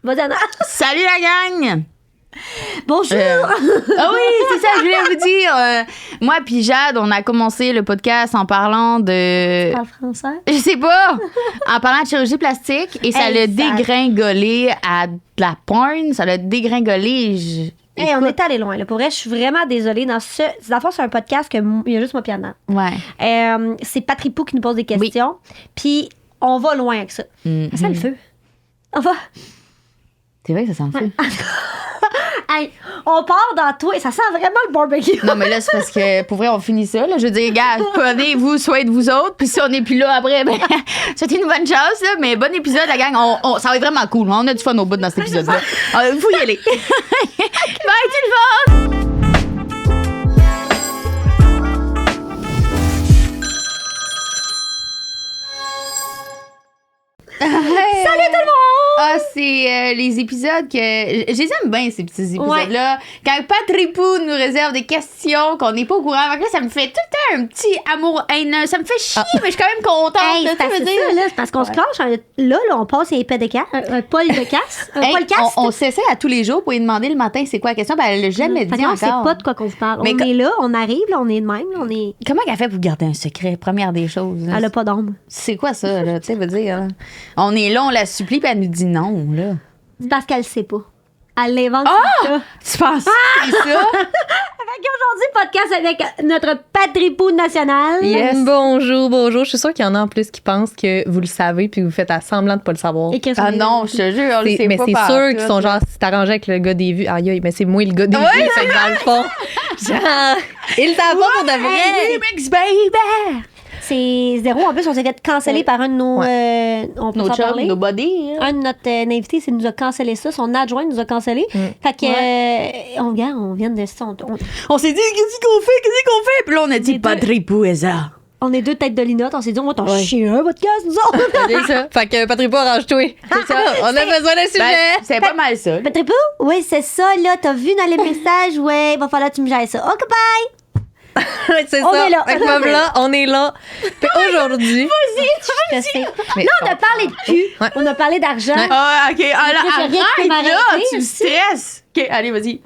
Vas-y, Anna. Salut la gang! Bonjour! Ah oui, c'est ça, je voulais vous dire. Moi puis Jade, on a commencé le podcast en parlant de... Tu parles français? Je sais pas! En parlant de chirurgie plastique et ça l'a dégringolé à de la porn. Ça l'a dégringolé. Hey, on est allé loin. Là. Pour vrai, je suis vraiment désolée. Dans la fois, c'est un podcast que il y a juste moi et Anna. Ouais. C'est Patrick Pou qui nous pose des questions. Puis on va loin avec ça. Ça sent le feu. On va... C'est vrai que ça sent le feu. Hey, on part dans tout et ça sent vraiment le barbecue. Non, mais là, c'est parce que pour vrai, on finit ça. Là. Je veux dire, gars, prenez-vous soin de vous autres. Puis si on n'est plus là après, ben, c'était une bonne chance. Là, mais bon épisode, la gang. Ça va être vraiment cool. On a du fun au bout dans cet épisode-là. Faut y aller. Bye, tout le monde! Salut tout le monde! Ah, c'est les épisodes que... Je les aime bien, ces petits épisodes-là. Quand Patrick Pou nous réserve des questions qu'on n'est pas au courant. Donc là, ça me fait tout le temps un petit amour haineux. Ça me fait chier, mais je suis quand même contente. Hey, c'est parce qu'on se clenche. Là, on passe un peu de casse. Un Paul de casse. Un Paul casse. On s'essaie à tous les jours pour lui demander le matin c'est quoi la question. Ben, elle l'a jamais dit encore. On sait pas de quoi qu'on se parle. Mais on est là, on arrive, là, on est de même. Là, on est... Comment elle fait pour garder un secret? Première des choses. Là. Elle a pas d'ombre. C'est quoi ça, là? Tu sais, veut dire. Là. On est là, on la supplie, puis elle nous dit non, là. C'est parce qu'elle sait pas. Elle l'invente. Ah! Tu penses que c'est ça? Aujourd'hui, podcast avec notre Patrick national. Yes. Bonjour. Je suis sûre qu'il y en a en plus qui pensent que vous le savez puis que vous faites à semblant de pas le savoir. Ah non, je te jure, on le sait mais pas. Mais c'est sûr qu'ils sont genre, si t'arranges avec le gars des vues, aïe, mais c'est moi le gars des vues, fait que dans le fond, genre, ils savent pas pour de vrai. Remix, baby! C'est zéro. En plus, on s'est fait canceller par un de nos... on peut nos s'en chums, parler. nos buddies. Un de notre invité, c'est nous a cancellé ça. Son adjoint nous a cancellé. Fait que, on vient de ça. On s'est dit, qu'est-ce qu'on fait? Puis là, on a dit, Patrick Pou est ça. On est deux têtes de linotte. On s'est dit, on va t'en chier un podcast, nous autres. C'est ça. Fait que Patrick Pou, arrange-toi. C'est ça. On a besoin d'un sujet. Ben, c'est pas mal ça. Patrick Pou? Oui, c'est ça, là. T'as vu dans les messages? Ouais, il va falloir que tu me gères ça. OK, bye! C'est on ça. Est là. Fait que même là, on est là. Puis aujourd'hui. Vas-y. Là, on a parlé de cul. Ouais. On a parlé d'argent. Ouais. Ah, OK. Alors, arrête, là, tu me aussi. stresses. OK, allez, vas-y.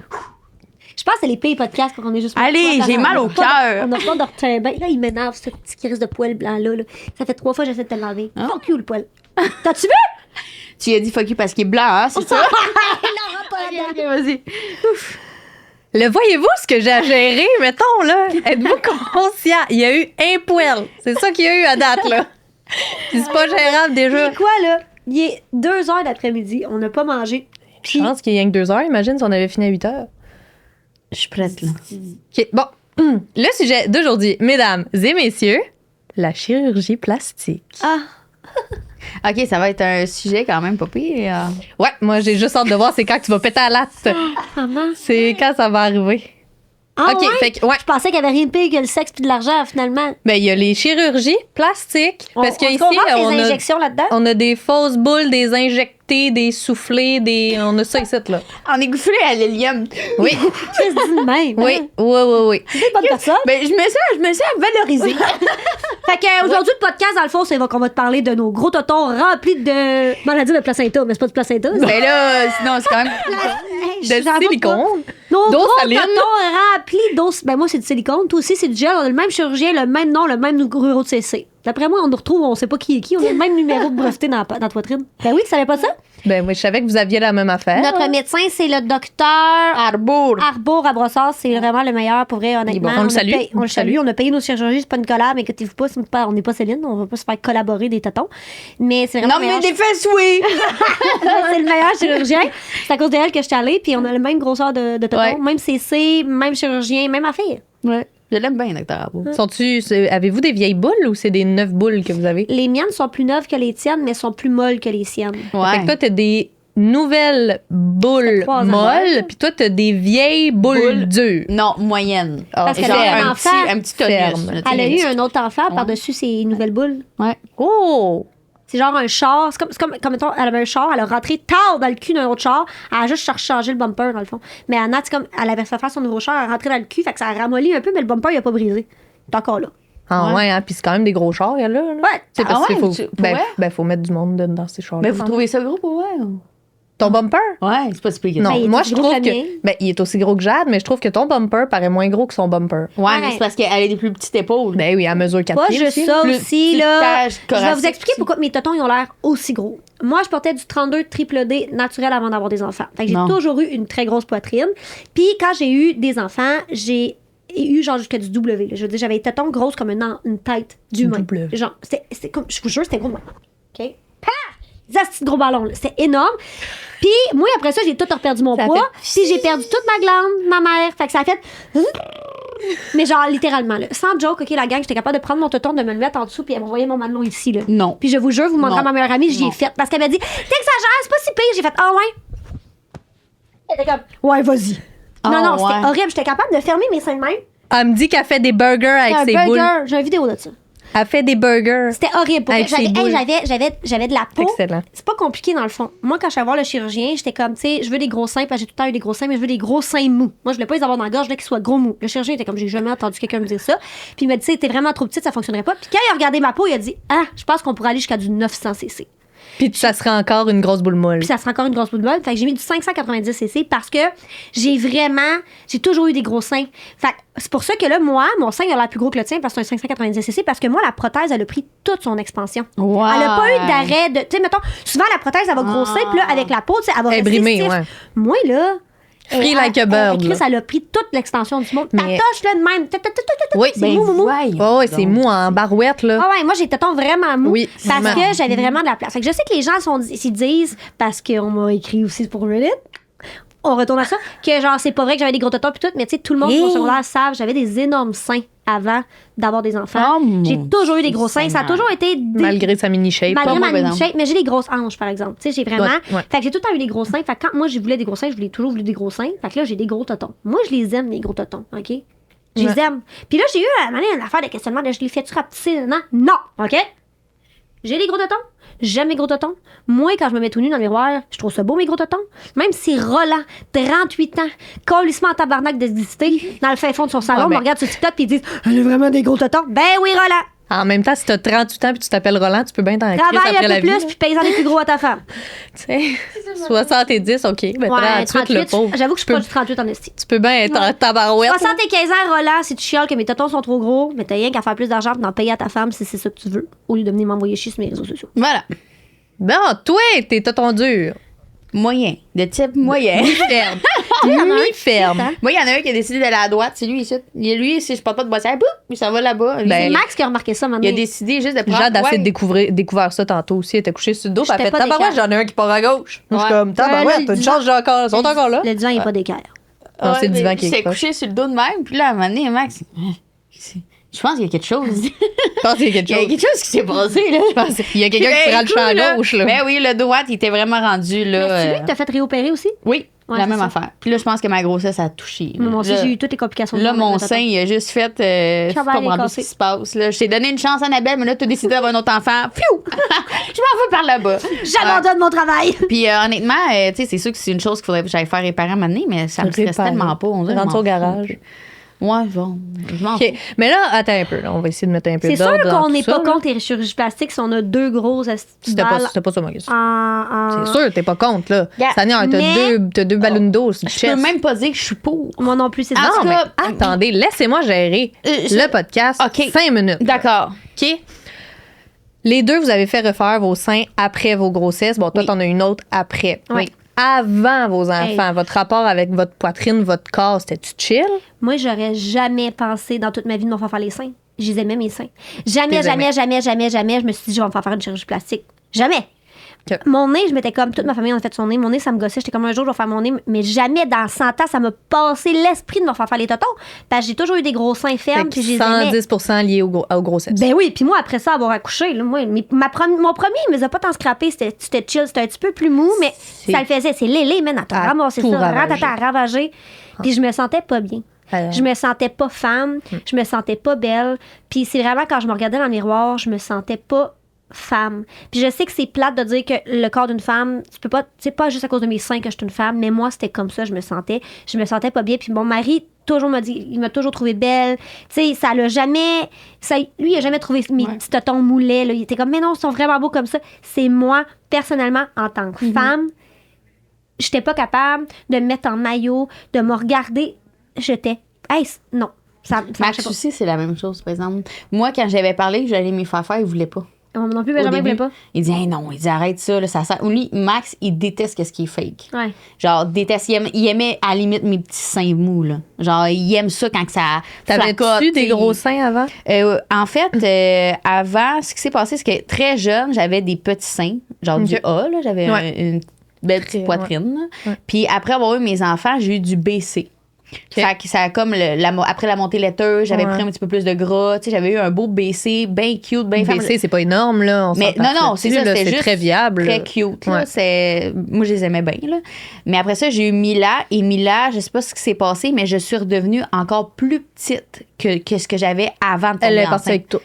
Je pense que c'est les pires podcasts quand on est juste... Allez, j'ai mal au cœur. On n'a pas de retin. Ben, là, il m'énerve, ce petit crise de poil blanc-là. Là. Ça fait 3 fois que j'essaie de te l'enlever. Hein? Fuck you, le poil. T'as-tu vu? Tu as dit fuck you parce qu'il est blanc, hein, c'est ça? Non, OK, vas-y. Ouf. Le voyez-vous ce que j'ai à gérer, mettons, là? Êtes-vous conscient? Il y a eu un poil. C'est ça qu'il y a eu à date, là. C'est pas gérable déjà. C'est quoi, là? Il est 2h d'après-midi. On n'a pas mangé. Je pense qu'il y a que 2 heures. Imagine si on avait fini à 8 heures. Je suis prête, là. OK, bon. Le sujet d'aujourd'hui, mesdames et messieurs, la chirurgie plastique. Ah! OK, ça va être un sujet quand même pas pire. Ouais, moi, j'ai juste hâte de voir c'est quand tu vas péter à latte. C'est quand ça va arriver. Ah, OK, ouais? fait que, ouais. Je pensais qu'il n'y avait rien de pire que le sexe puis de l'argent, finalement. Ben, il y a les chirurgies plastiques. Parce qu'ici, on a des injections là-dedans. On a des fausses boules, des injectés, des soufflés, on a ça ici, là. On est gonflé à l'hélium. Oui. Qu'est-ce que tu dis de même? Oui, oui. C'est une bonne personne. Ben, je me sens valorisée. Fait que aujourd'hui, le podcast, dans le fond, c'est qu'on va te parler de nos gros totons remplis de maladie de placenta. Mais c'est pas du placenta. Ben là, sinon, c'est quand même... de silicone. Nos D'eau gros saline. totons remplis d'os. Ben moi, c'est du silicone. Toi aussi, c'est du gel. On a le même chirurgien, le même nom, le même numéro de CC. D'après moi, on nous retrouve, on sait pas qui est qui. On a le même numéro de breveté dans la poitrine. Ben oui, tu savais pas ça? Ben moi, je savais que vous aviez la même affaire. Notre médecin, c'est le docteur Arbour à Brossard. C'est vraiment le meilleur, pour vrai, honnêtement. Bon, on le salue. On le salue. On a payé nos chirurgies. C'est pas une collab. Mais écoutez-vous pas, on n'est pas Céline. On va pas se faire collaborer des totons. Mais c'est vraiment Non, mais des fesses, oui! c'est le meilleur chirurgien. C'est à cause d'elle que je suis allée. Puis on a le même grosseur de totons. Ouais. Même CC, même chirurgien, même affaire. Ouais. Je l'aime bien, docteur Arbour. Avez-vous des vieilles boules ou c'est des neuves boules que vous avez? Les miennes sont plus neuves que les tiennes, mais sont plus molles que les siennes. Fait que toi, t'as des nouvelles boules 3 ans. molles, puis toi, t'as des vieilles boules dures. Non, moyenne. Parce Genre qu'elle a un un enfant. petit tonus. Ferme. là, tu sais, Elle a mais eu un autre enfant par-dessus ses nouvelles boules. Ouais. Oh! C'est genre un char. C'est comme mettons, elle avait un char, elle a rentré tard dans le cul d'un autre char. Elle a juste changé le bumper, dans le fond. Mais Anna, c'est comme, elle avait fait faire son nouveau char, elle a rentré dans le cul, fait que ça a ramolli un peu, mais le bumper, il a pas brisé. C'est encore là. Ah ouais, hein, puis c'est quand même des gros chars, elle, là. Ouais. C'est parce Ah qu'il ouais, faut, pour vrai? faut mettre du monde dans ces chars-là. Mais vous trouvez ça gros pour vrai? Ton bumper? Ouais, c'est pas si pire que ça. Non, Ben, il est moi, aussi je gros trouve que que. le mien. Ben, il est aussi gros que Jade, mais je trouve que ton bumper paraît moins gros que son bumper. Ouais, mais c'est parce qu'elle a des plus petites épaules. Ben oui, elle mesure 4 Pas pieds. juste aussi. ça Plus aussi, petite là. tache Je vais vous thoracique expliquer aussi. pourquoi mes tétons, ils ont l'air aussi gros. Moi, je portais du 32 triple D naturel avant d'avoir des enfants. Fait que j'ai Non. toujours eu une très grosse poitrine. Puis quand j'ai eu des enfants, j'ai eu genre jusqu'à du W. là. Je veux dire, j'avais les tétons grosses comme une tête d'humain. W. Genre, c'était comme, je vous jure, c'était gros. OK? Des astis de gros ballons, là. C'était énorme. Puis, moi, après ça, j'ai tout reperdu mon Ça poids. fait- Puis, j'ai perdu toute ma glande, ma mère. Fait que ça a fait. Mais genre, littéralement, là. Sans joke, OK, la gang, j'étais capable de prendre mon téton, de me le mettre en dessous, puis elle m'envoyait mon mamelon ici, là. Non. Puis, je vous jure, vous montrez à Non. ma meilleure amie, j'y ai Non. fait. Parce qu'elle m'a dit, t'exagères, c'est pas si pire. J'ai fait, ah ouais. Elle était comme, ouais, vas-y. Ah, non, non, ouais. c'était horrible. J'étais capable de fermer mes seins de même. Elle me dit qu'elle fait des burgers avec Un ses burger. boules. J'ai une vidéo de ça. Elle fait des burgers. C'était horrible. Pour Avec vrai. ses boules. J'avais de la peau. Excellent. C'est pas compliqué dans le fond. Moi, quand je suis allée voir le chirurgien, j'étais comme, tu sais, je veux des gros seins, parce que j'ai tout le temps eu des gros seins, mais je veux des gros seins mous. Moi, je voulais pas les avoir dans la gorge, je voulais qu'ils soient gros mous. Le chirurgien était comme, j'ai jamais entendu quelqu'un me dire ça. Puis il m'a dit, tu sais, t'es vraiment trop petite, ça fonctionnerait pas. Puis quand il a regardé ma peau, il a dit, ah, je pense qu'on pourrait aller jusqu'à du 900 cc. Puis ça serait encore une grosse boule molle. Puis ça sera encore une grosse boule de bol. Fait que j'ai mis du 590 cc parce que j'ai toujours eu des gros seins. Fait que c'est pour ça que là, moi, mon sein il a l'air plus gros que le tien parce que c'est un 590 cc parce que moi, la prothèse, elle a pris toute son expansion. Wow. Elle a pas eu d'arrêt de. Tu sais, mettons, souvent la prothèse, elle va grossir, puis là, avec la peau, tu sais, elle va Elle est rester brimée, stiff. ouais. Moi, là. Free like a bird, Chris, là. elle a pris toute l'extension du monde. Mais- Tatoche, là, de même. Oui, c'est mou, mou, mou. Oh, ouais, c'est mou en barouette, là. Ah ouais, moi, j'ai le téton vraiment mou. Oui, parce vraiment. que j'avais vraiment de la place. Fait que je sais que les gens s'y disent, parce qu'on m'a écrit aussi pour Reddit, on retourne à ça, que genre, c'est pas vrai que j'avais des gros tétons puis tout, mais tu sais, tout le monde Hey. au secondaire savent, j'avais des énormes seins avant d'avoir des enfants. Oh, mon J'ai toujours eu des gros seins. Ça a Seigneur. toujours été Malgré sa mini-shape. Malgré Pas moi, ma par mini exemple. shape, mais j'ai des grosses hanches, par exemple. Tu sais, j'ai vraiment. Ouais. Fait que j'ai tout le temps eu des gros seins. Fait que quand moi, je voulais des gros seins, je voulais toujours voulu des gros seins. Fait que là, j'ai des gros totons. Moi, je les aime, les gros totons, OK? Je les Ouais. aime. Puis là, j'ai eu à un moment donné, une affaire de questionnement de je les fais-tu rapetisser? Non, OK? J'ai des gros totons. J'aime mes gros totons. Moi, quand je me mets tout nu dans le miroir, je trouve ça beau, mes gros totons. Même si Roland, 38 ans, colissement en tabarnak d'exister, dans le fin fond de son salon, Ah, ben. me regarde sur TikTok et ils disent elle a vraiment des gros totons. Ben oui, Roland. En même temps, si t'as 38 ans puis tu t'appelles Roland, tu peux bien t'en crier Travaille après un la peu vie. plus, puis paye-en les plus gros à ta femme. Tu sais, 70, OK. Mais 38, le pauvre. J'avoue que je suis Tu pas peux- du 38 en esti. Tu peux bien être en tabarouette. là. 75 ans, Roland, si tu chiales que mes tétons sont trop gros, mais t'as rien qu'à faire plus d'argent pour d'en payer à ta femme si c'est ça que tu veux, au lieu de venir m'envoyer chier sur mes réseaux sociaux. Voilà. Bon, toi, t'es tétons durs. Moyen. De type moyen. Mi-ferme. Mi-ferme. Moi, il y en a un qui a décidé d'aller à droite. C'est lui ici. Lui, si je porte pas de bossière, boum, il s'en va là-bas. Lui, Ben, C'est Max qui a remarqué ça maintenant. il a décidé juste de prendre. Jade a ouais. découvert ça tantôt aussi. Elle était couchée sur le dos. puis Elle J'étais fait pas tabarouette, d'écart. j'en ai un qui part à gauche. Moi, je suis Ouais. comme tabarouette, le t'as une divan- chance, j'ai encore. Ils sont encore là. Le divan, il n'est pas d'équerre. Non, c'est le mais divan qui est Il s'est croche. couché sur le dos de même. Puis là, à un moment donné, Max, je pense qu'il y a quelque chose. Je pense qu'il y a quelque Il y a chose. quelque chose qui s'est passé, là. Je pense qu'il y a quelqu'un qui prend le champ à gauche, là. Ben oui, le droit, il était vraiment rendu, là. Mais c'est lui qui t'a fait réopérer aussi? Oui, Ouais, la c'est même ça. affaire. Puis là, je pense que ma grossesse a touché. Moi aussi, Là, j'ai eu toutes les complications. Là, de mon tétons. sein, il a juste fait. Je Cabane est comprends plus ce qui se passe. Là. Je t'ai donné une chance, Annabelle, mais là, tu as décidé d'avoir un autre enfant. Pfiou! Je m'en vais par là-bas. J'abandonne mon travail! Puis honnêtement, tu sais, c'est sûr que c'est une chose qu'il faudrait que j'aille faire réparer à un moment donné, mais ça me stresse Réparer. tellement pas. On dirait, Rentre je m'en au garage. fous. Ouais, bon. Je m'en OK. fous. Mais là, attends un peu. là. On va essayer de mettre un peu C'est sûr d'ordre dans qu'on tout n'est ça, pas là. contre les chirurgies plastiques si on a deux grosses C'était balles pas ça ma question. en... C'est sûr, t'es pas contre, là. Yeah. Seigneur, Mais- t'as deux ballons d'eau sur le Je chest. peux même pas dire que je suis pour. Moi non plus, c'est En ça. tout Non, cas, mais attendez, laissez-moi gérer je- le podcast. OK. 5 minutes. là. D'accord. OK? Les deux, vous avez fait refaire vos seins après vos grossesses. Bon, toi, Oui. t'en as une autre après. Oui. Avant vos enfants, Hey. votre rapport avec votre poitrine, votre corps, c'était-tu chill? Moi, j'aurais jamais pensé dans toute ma vie de me faire les seins. Je les aimais, mes seins. Jamais, T'es jamais, aimais. jamais, jamais, jamais, je me suis dit, je vais me faire une chirurgie plastique. Jamais. OK. Mon nez, je m'étais comme, toute ma famille en a fait son nez. Mon nez, ça me gossait. J'étais comme, un jour, je vais faire mon nez. Mais jamais dans 100 ans, ça m'a passé l'esprit de me faire les totons. Parce que j'ai toujours eu des gros seins fermes. Fait Puis que je les aimais. 110% lié aux grossesses. Ben oui, puis moi, après ça, avoir accouché, là, moi, mon premier, il me les a pas tant scrappé, c'était chill, c'était un petit peu plus mou, mais ça le faisait. C'est lélé, man, à te À ramasser tout ça, ravager. à ravager. Puis je me sentais pas bien. Je me sentais pas femme, je me sentais pas belle. Puis c'est vraiment quand je me regardais dans le miroir, je me sentais pas femme. Puis je sais que c'est plate de dire que le corps d'une femme, tu peux pas, c'est pas juste à cause de mes seins que je suis une femme, mais moi c'était comme ça, je me sentais pas bien. Puis mon mari toujours m'a dit, il m'a toujours trouvé belle. Tu sais, ça l'a jamais, lui il a jamais trouvé mes petits totons moulets. Là. Il était comme, mais non, ils sont vraiment beaux comme ça. C'est moi personnellement en tant que femme. j'étais pas capable de me mettre en maillot, de me regarder. J'étais, non. Ça Max marchait pas. aussi, c'est la même chose, par exemple. Moi, quand j'avais parlé que j'allais m'y faire, il voulait pas. Non plus, Au Benjamin début, voulait pas. il dit, hey, non, il dit, arrête ça, là, ça sert. Lui, Max, il déteste ce qui est fake. Ouais. Genre, déteste. Il aimait à la limite mes petits seins mous, là. Genre, il aime ça quand ça. T'avais-tu flacote, des gros seins avant? En fait, avant, ce qui s'est passé, c'est que très jeune, j'avais des petits seins, genre du A, là. J'avais une belle petite poitrine. Là. Puis après avoir eu mes enfants, j'ai eu du BC. Fait que ça a comme après la montée laiteuse, j'avais pris un petit peu plus de gras, tu sais, j'avais eu un beau BC, bien cute, bien femme. BC, c'est pas énorme, là. On Mais non, c'est ça, c'était juste très viable. très cute. Là, moi, je les aimais bien. Là. Mais après ça, j'ai eu Mila. Et Mila, je sais pas ce qui s'est passé, mais je suis redevenue encore plus petite que ce que j'avais avant de tomber Elle est enceinte. partie avec tout.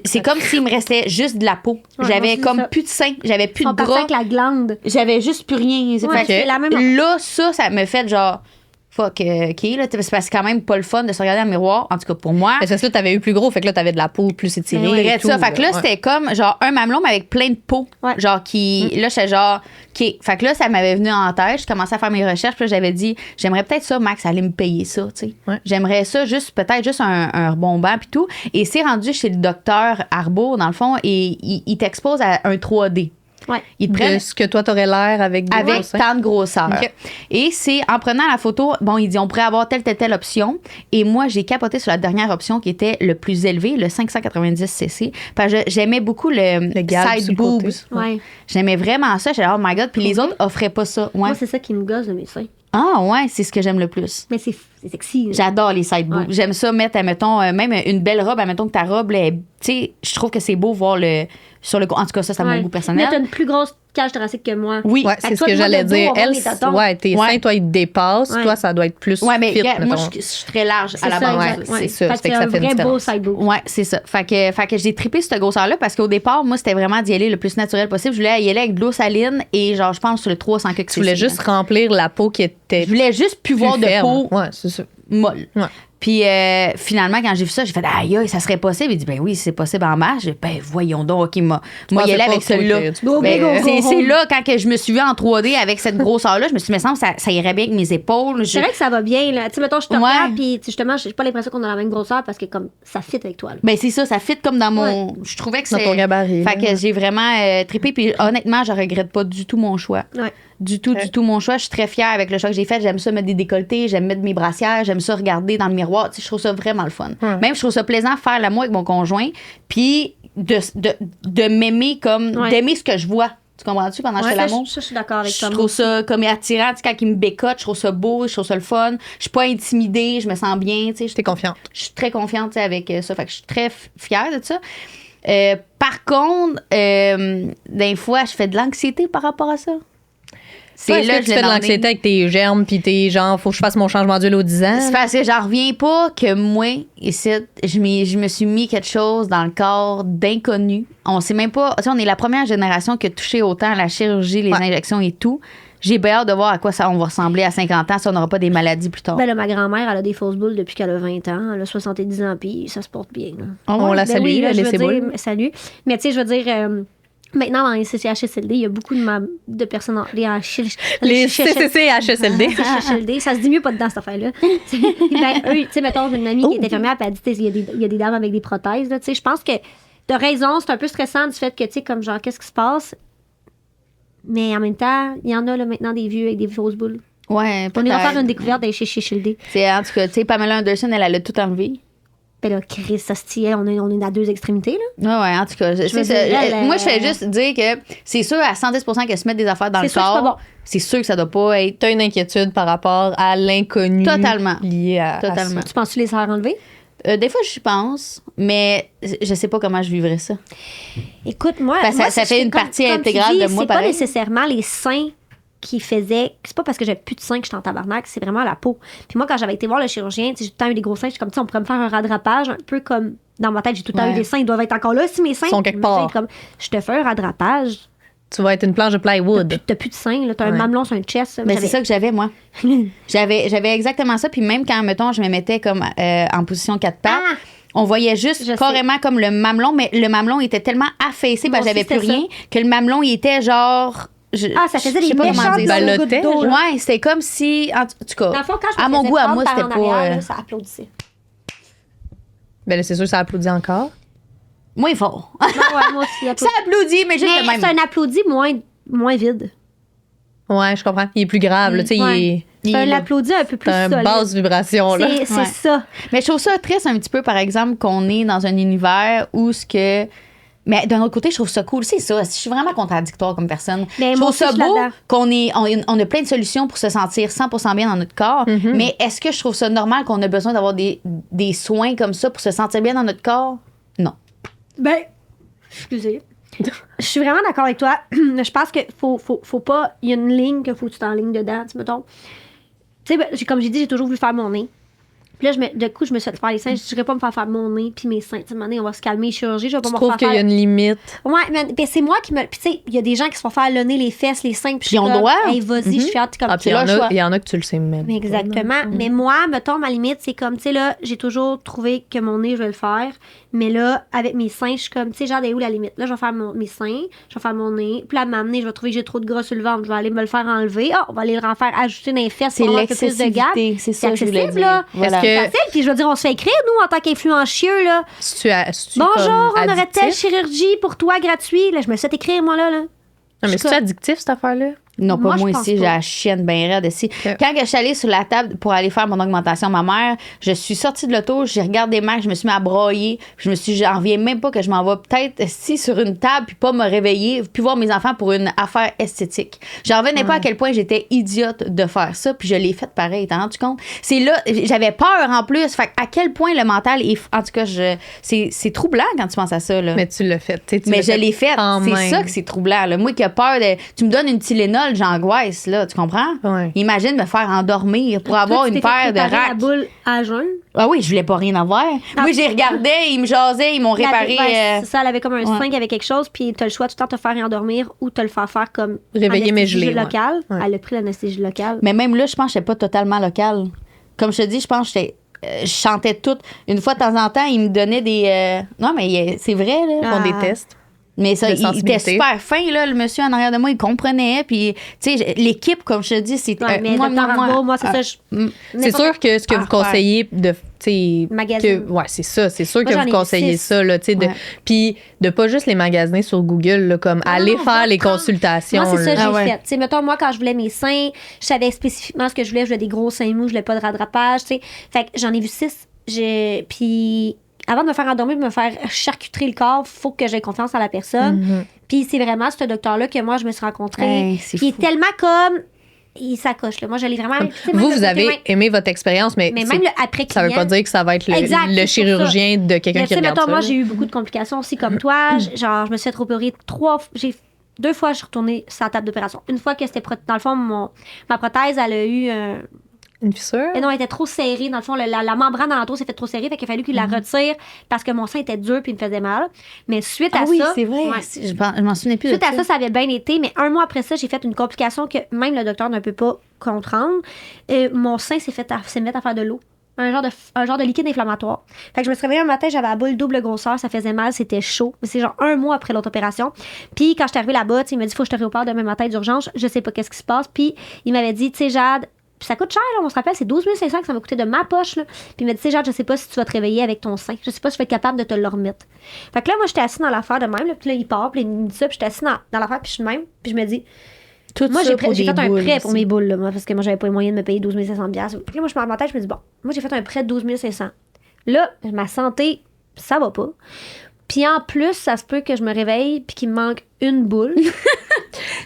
C'est comme s'il me restait juste de la peau. Ouais, j'avais moi, comme c'est ça. plus de seins, j'avais plus On de partait gras. avec la glande. J'avais juste plus rien. Ouais, Fait que c'est la même. là, ça me fait genre... Fuck, OK, là, c'est parce que c'est quand même pas le fun de se regarder dans le miroir, en tout cas pour moi. Mais c'est ça, t'avais eu plus gros, fait que là, t'avais de la peau plus étirée. C'est et vrai, tout, ça. Fait que là, ouais. c'était comme genre un mamelon, mais avec plein de peau. Ouais. Genre qui. Là, j'étais genre. OK. Fait que là, ça m'avait venu en tête. Je commençais à faire mes recherches. Puis là, j'avais dit, j'aimerais peut-être ça, Max, aller me payer ça, tu sais. Ouais. J'aimerais ça, peut-être juste un rebombant, puis tout. Et c'est rendu chez le docteur Arbour, dans le fond, et il t'expose à un 3D. Ouais. Ils te De prennent ce que toi, t'aurais l'air avec des gros avec seins. tant de grosseur. OK. Et c'est en prenant la photo, bon, il dit on pourrait avoir telle option. Et moi, j'ai capoté sur la dernière option qui était le plus élevé, le 590 cc. Parce que j'aimais beaucoup le galbe sur side le côté. boobs. Ouais. J'aimais vraiment ça. J'étais oh my god. Puis les autres offraient pas ça. Ouais. Moi, c'est ça qui me gosse de mes seins. Ah ouais, c'est ce que j'aime le plus. Mais c'est sexy. là. J'adore les side boobs. Ouais. J'aime ça mettre, admettons, même une belle robe, admettons que ta robe, tu sais, je trouve que c'est beau voir sur le... En tout cas, ça, c'est à mon Ouais. goût personnel. Mais t'as une plus grosse cage thoracique que moi. Oui. Ouais, Fait c'est que ce toi, que moi, j'allais de dos, dire. on voit Elle, mes tatons. tes Ouais. seins, toi, ils te dépassent. Ouais. Toi, ça doit être plus Ouais, mais fit, regarde, moi, mettons. je suis très large à C'est la ça, base. exact. Ouais, c'est ça. Fait C'est que que c'est ça un fait une vrai beau différence. side boob. Ouais, c'est ça. Fait que j'ai trippé cette grosseur-là parce qu'au départ, moi, c'était vraiment d'y aller le plus naturel possible. Je voulais y aller avec de l'eau saline et genre, je pense sur le 300 que Tu voulais juste remplir la peau qui était Je voulais juste plus voir de ferme. peau Ouais, c'est ça. molle. Ouais. Puis finalement, quand j'ai vu ça, j'ai fait aïe, aïe, ça serait possible. Il dit ben oui, c'est possible en marche. J'ai dit, ben voyons donc, OK, moi y pensais aller pas avec que toi, celui-là. tu Go, Ben, go, go, go, c'est go. là, quand que je me suis vue en 3D avec cette grosseur-là, je me suis dit, mais ça irait bien avec mes épaules. C'est vrai que ça va bien, là. Tu sais, mettons, je te Ouais. regarde, puis justement, j'ai pas l'impression qu'on a la même grosseur parce que, comme, ça fit avec toi, là. Ben c'est ça, ça fit comme dans mon. Je trouvais que Dans c'est. ton gabarit, Fait là. que j'ai vraiment trippé. Puis honnêtement, je regrette pas du tout mon choix. Ouais. Du tout mon choix. Je suis très fière avec le choix que j'ai fait. J'aime ça mettre des décolletés, j'aime mettre mes brassières, j'aime ça regarder dans le miroir. Tu sais, je trouve ça vraiment le fun. Même, je trouve ça plaisant faire l'amour avec mon conjoint, puis de m'aimer comme. Ouais. D'aimer ce que je vois. Tu comprends-tu pendant que je fais Ça, l'amour? je suis d'accord avec Je toi. trouve ça comme attirant. Tu sais, quand il me bécote, je trouve ça beau, je trouve ça le fun. Je suis pas intimidée, je me sens bien. Tu sais, T'es confiante. je suis très confiante tu sais, avec ça. Fait que je suis très fière de ça. Par contre, des fois, je fais de l'anxiété par rapport à ça. C'est là que tu fais de l'anxiété avec tes germes, puis t'es genre, faut que je fasse mon changement d'huile aux 10 ans. C'est parce que j'en reviens pas que moi, ici, je me suis mis quelque chose dans le corps d'inconnu. On sait même pas. Tu sais, on est la première génération qui a touché autant à la chirurgie, les injections et tout. J'ai bien hâte de voir à quoi ça on va ressembler à 50 ans si on n'aura pas des maladies plus tard. Ben là, ma grand-mère, elle a des fausses boules depuis qu'elle a 20 ans. Elle a 70 ans, puis ça se porte bien, là. On la Ben salue, oui, là, elle je est veux ses dire, boules. salut. Mais tu sais, je veux dire, maintenant, dans les CCHSLD, il y a beaucoup de personnes Les CCC HSLD. CCHSLD, ça se dit mieux pas dedans, cette affaire-là. Ben, eux, tu sais, mettons, j'ai une amie qui est infirmière, puis elle dit, tu sais, il y a des dames avec des prothèses, là, tu sais. Je pense que t'as raison, c'est un peu stressant du fait que, tu sais, comme genre, qu'est-ce qui se passe? Mais en même temps, il y en a, là, maintenant, des vieux avec des fausses boules. Ouais, On est en peut-être. faire une découverte des CCHSLD. C'est, en tout cas, tu sais, Pamela Anderson, elle a tout enlevé. Ben là, Chris, ça se tient, on est à deux extrémités, là. Ouais, en tout cas, veux dire, elle, moi, je fais juste dire que c'est sûr à 110% qu'elle se met des affaires dans C'est le sûr que c'est corps. pas bon. C'est sûr que ça doit pas être. T'as une inquiétude par rapport à l'inconnu. Totalement. Lié à Totalement. ça. Tu penses-tu les faire enlever? Des fois, je pense, mais je sais pas comment je vivrais ça. Écoute, moi, Parce que moi, ça c'est- fait une comme- partie comme tu intégrale dis, de moi, c'est pas pareil. nécessairement les seins qui faisaient. C'est pas parce que j'avais plus de seins que j'étais en tabarnak, c'est vraiment la peau. Puis moi, quand j'avais été voir le chirurgien, tu sais, j'ai tout le temps eu des gros seins, j'étais comme, tu sais, on pourrait me faire un radrapage, un peu comme dans ma tête, j'ai tout le temps Ouais. eu des seins, ils doivent être encore là. Si mes seins Sont quelque je me part. dis, comme, je te fais un radrapage, Tu vas être une planche de plywood. t'as plus de seins, là, t'as un Ouais. mamelon sur un chest. Ben, c'est ça que j'avais, moi. J'avais exactement ça. Puis même quand, mettons, je me mettais comme en position 4 pattes, Ah! on voyait juste Je sais. carrément comme le mamelon, mais le mamelon était tellement affaissé, ben Moi j'avais aussi, plus c'était rien, que le mamelon, il était genre Ça faisait je sais des pas comment méchantes dire. Ballottait, gouttes d'eau. là. Ouais, c'était comme si. En tout cas, Dans le fond, quand je me à mon faisais goût, à prendre moi, par c'était en pas. arrière, là, ça applaudissait. Ben là, c'est sûr que ça applaudit encore. Moins fort. Ouais, moi aussi, Ça applaudit, mais juste le Mais même. c'est un applaudi moins vide. Ouais, je comprends. Il est plus grave, là. Tu sais, Ouais. Il C'est est un là. applaudi un peu plus c'est une solide. basse vibration, là. C'est Ouais. ça. Mais je trouve ça triste un petit peu, par exemple, qu'on est dans un univers où ce que. Mais d'un autre côté, je trouve ça cool. C'est ça. Je suis vraiment contradictoire comme personne. Mais je moi trouve aussi, ça je suis beau là-dedans. on a plein de solutions pour se sentir 100% bien dans notre corps. Mais est-ce que je trouve ça normal qu'on a besoin d'avoir des soins comme ça pour se sentir bien dans notre corps? Non. Ben, excusez. Je suis vraiment d'accord avec toi. Je pense que faut pas. Il y a une ligne qu'il faut que tu t'enlignes dedans, tu mettons. Tu sais, ben, comme j'ai dit, j'ai toujours voulu faire mon nez. Puis là, de coup, je me suis fait faire les seins. Je dirais pas me faire mon nez puis mes seins. Tu sais, à un moment donné, on va se calmer, chirurgie. Je vais pas Je me trouve refaire qu'il y a faire. une limite. Ouais, mais ben, c'est moi qui me. Puis tu sais, il y a des gens qui se font faire le nez, les fesses, les seins. Puis Puis on doit. Hey, vas-y, je suis hâte comme Ah, puis il y, là, en le choix. a, il y en a que tu le sais même. Exactement. Mais moi, mettons, ma limite, c'est comme, tu sais, là, j'ai toujours trouvé que mon nez, je vais le faire. Mais là, avec mes seins, je suis comme, tu sais, genre, où la limite? Là, je vais faire mes seins, je vais faire mon nez. Puis là, à m'amener, je vais trouver que j'ai trop de gras sur le ventre. Je vais aller me le faire enlever. Ah, on va aller le faire ajouter dans les fesses C'est pour avoir un peu plus de gap. l'excessivité. C'est ça que je voulais accessible, dire. là. Voilà. Est-ce C'est que- facile. Puis je veux dire, on se fait écrire, nous, en tant qu'influencieux, là. Si-tu Bonjour, comme on aurait telle addictif? chirurgie pour toi gratuit. Là, je me suis fait écrire, moi, là. Non, mais Je c'est suis addictif, cette affaire-là? Non, pas Moi, moi je pense ici, pas. j'ai la chienne bien raide ici. Ok. Quand je suis allée sur la table pour aller faire mon augmentation mammaire, je suis sortie de l'auto, j'ai regardé Mac, je me suis mis à broyer. Je me suis dit, j'en reviens même pas que je m'en vais peut-être si sur une table puis pas me réveiller puis voir mes enfants pour une affaire esthétique. J'en revenais pas à quel point j'étais idiote de faire ça puis je l'ai fait pareil, t'as rendu compte? C'est là, j'avais peur en plus. Fait à quel point le mental est, en tout cas, c'est troublant quand tu penses à ça, là. Mais tu l'as fait. Tu sais, tu Mais l'as je l'ai fait. quand C'est même. ça que c'est troublant. Là. Moi qui ai peur de. Tu me donnes une Tylenol, j'angoisse, là. Tu comprends? Ouais. Imagine me faire endormir pour avoir Toi, tu une t'es fait paire de préparer la racks. boule à jeun. Ah oui, je voulais pas rien avoir. Moi, j'ai regardé, ils me jasaient, ils m'ont réparé. Ouais, c'est ça, elle avait comme un ouais. 5 avec quelque chose, puis t'as le choix tout le temps de te faire endormir ou te le faire faire comme Réveiller mes anesthésie gelées, ouais. locale. Ouais. Elle a pris l'anesthésie locale. Mais même là, je pense que j'étais pas totalement locale. Comme je te dis, je pense que je chantais tout. Une fois de temps en temps, ils me donnaient des. Non, mais c'est vrai, là. On Ah. déteste. Mais ça, De il était sensibilité. super fin, là, le monsieur en arrière de moi, il comprenait. Puis, tu sais, l'équipe, comme je te dis, c'est. Ouais, mais Dr. Arbo, moi, c'est ça. C'est sûr que ce que vous Ah, conseillez de. tu sais, Magasiner. ouais, c'est ça. C'est sûr Moi, que j'en vous ai conseillez 6. ça. Là, tu sais, Ouais. puis de pas juste les magasiner sur Google, là, comme aller non, faire va les prendre. consultations. Moi, c'est ça que là. j'ai Ah ouais. fait. Tu sais, mettons, moi, quand je voulais mes seins, je savais spécifiquement ce que je voulais. Je voulais des gros seins mous, je voulais pas de rattrapage, tu sais. Fait que j'en ai vu 6. Puis, avant de me faire endormir, de me faire charcuter le corps, faut que j'aie confiance en la personne. Mhm. Puis, c'est vraiment ce docteur-là que moi, je me suis rencontrée. Hey, c'est Puis, il est fou. tellement comme. Il s'accroche, là. Moi, je l'ai vraiment. tu sais, même Vous, le vous côté avez même- aimé votre expérience, mais, Mais c'est- même le après ça veut pas dire que ça va être Exact, c'est le pour chirurgien de quelqu'un Mais qui tu sais, regarde mettons, ça. moi, là. j'ai eu beaucoup de complications aussi comme toi. Genre, je me suis fait opérer 3 fois. 2 fois, je suis retournée sur la table d'opération. Une fois que c'était. Dans le fond, ma prothèse, elle a eu. Une fissure? Et non, elle était trop serrée. Dans le fond, la membrane en entour s'est fait trop serrée. Fait qu'il a fallu qu'il la retire parce que mon sein était dur puis il me faisait mal. Mais suite Ah à oui, ça. c'est vrai. Ouais. Je m'en souvenais plus Suite de à ça avait bien été, mais un mois après ça, j'ai fait une complication que même le docteur ne peut pas comprendre. Mon sein s'est mis à faire de l'eau. Un genre de liquide inflammatoire. Fait que je me suis réveillée un matin, j'avais la boule double grosseur, ça faisait mal, c'était chaud. Mais c'est genre un mois après l'autre opération. Puis quand je suis arrivée là-bas, il m'a dit, faut que je te réopère demain matin d'urgence. Je sais pas qu'est-ce qui se passe. Puis il m'avait dit, tu sais, Jade, puis ça coûte cher, là, on se rappelle, c'est 12 500 que ça m'a coûté de ma poche. Là. Puis il m'a dit, tu sais, Jade, je sais pas si tu vas te réveiller avec ton sein. Je sais pas si tu vas être capable de te le remettre. Fait que là, moi, j'étais assise dans l'affaire de même. Là, puis là, il part, puis il me dit ça, puis j'étais assise dans l'affaire, puis je suis de même. Puis je me dis, Tout moi, ça j'ai pour fait des un boules prêt pour aussi. mes boules, là, moi, parce que moi, j'avais pas les moyens de me payer 12 500 $. Puis là, moi, je me remets en tête, je me dis, bon, moi, j'ai fait un prêt de 12 500. Là, ma santé, ça va pas. Puis en plus, ça se peut que je me réveille puis qu'il me manque une boule.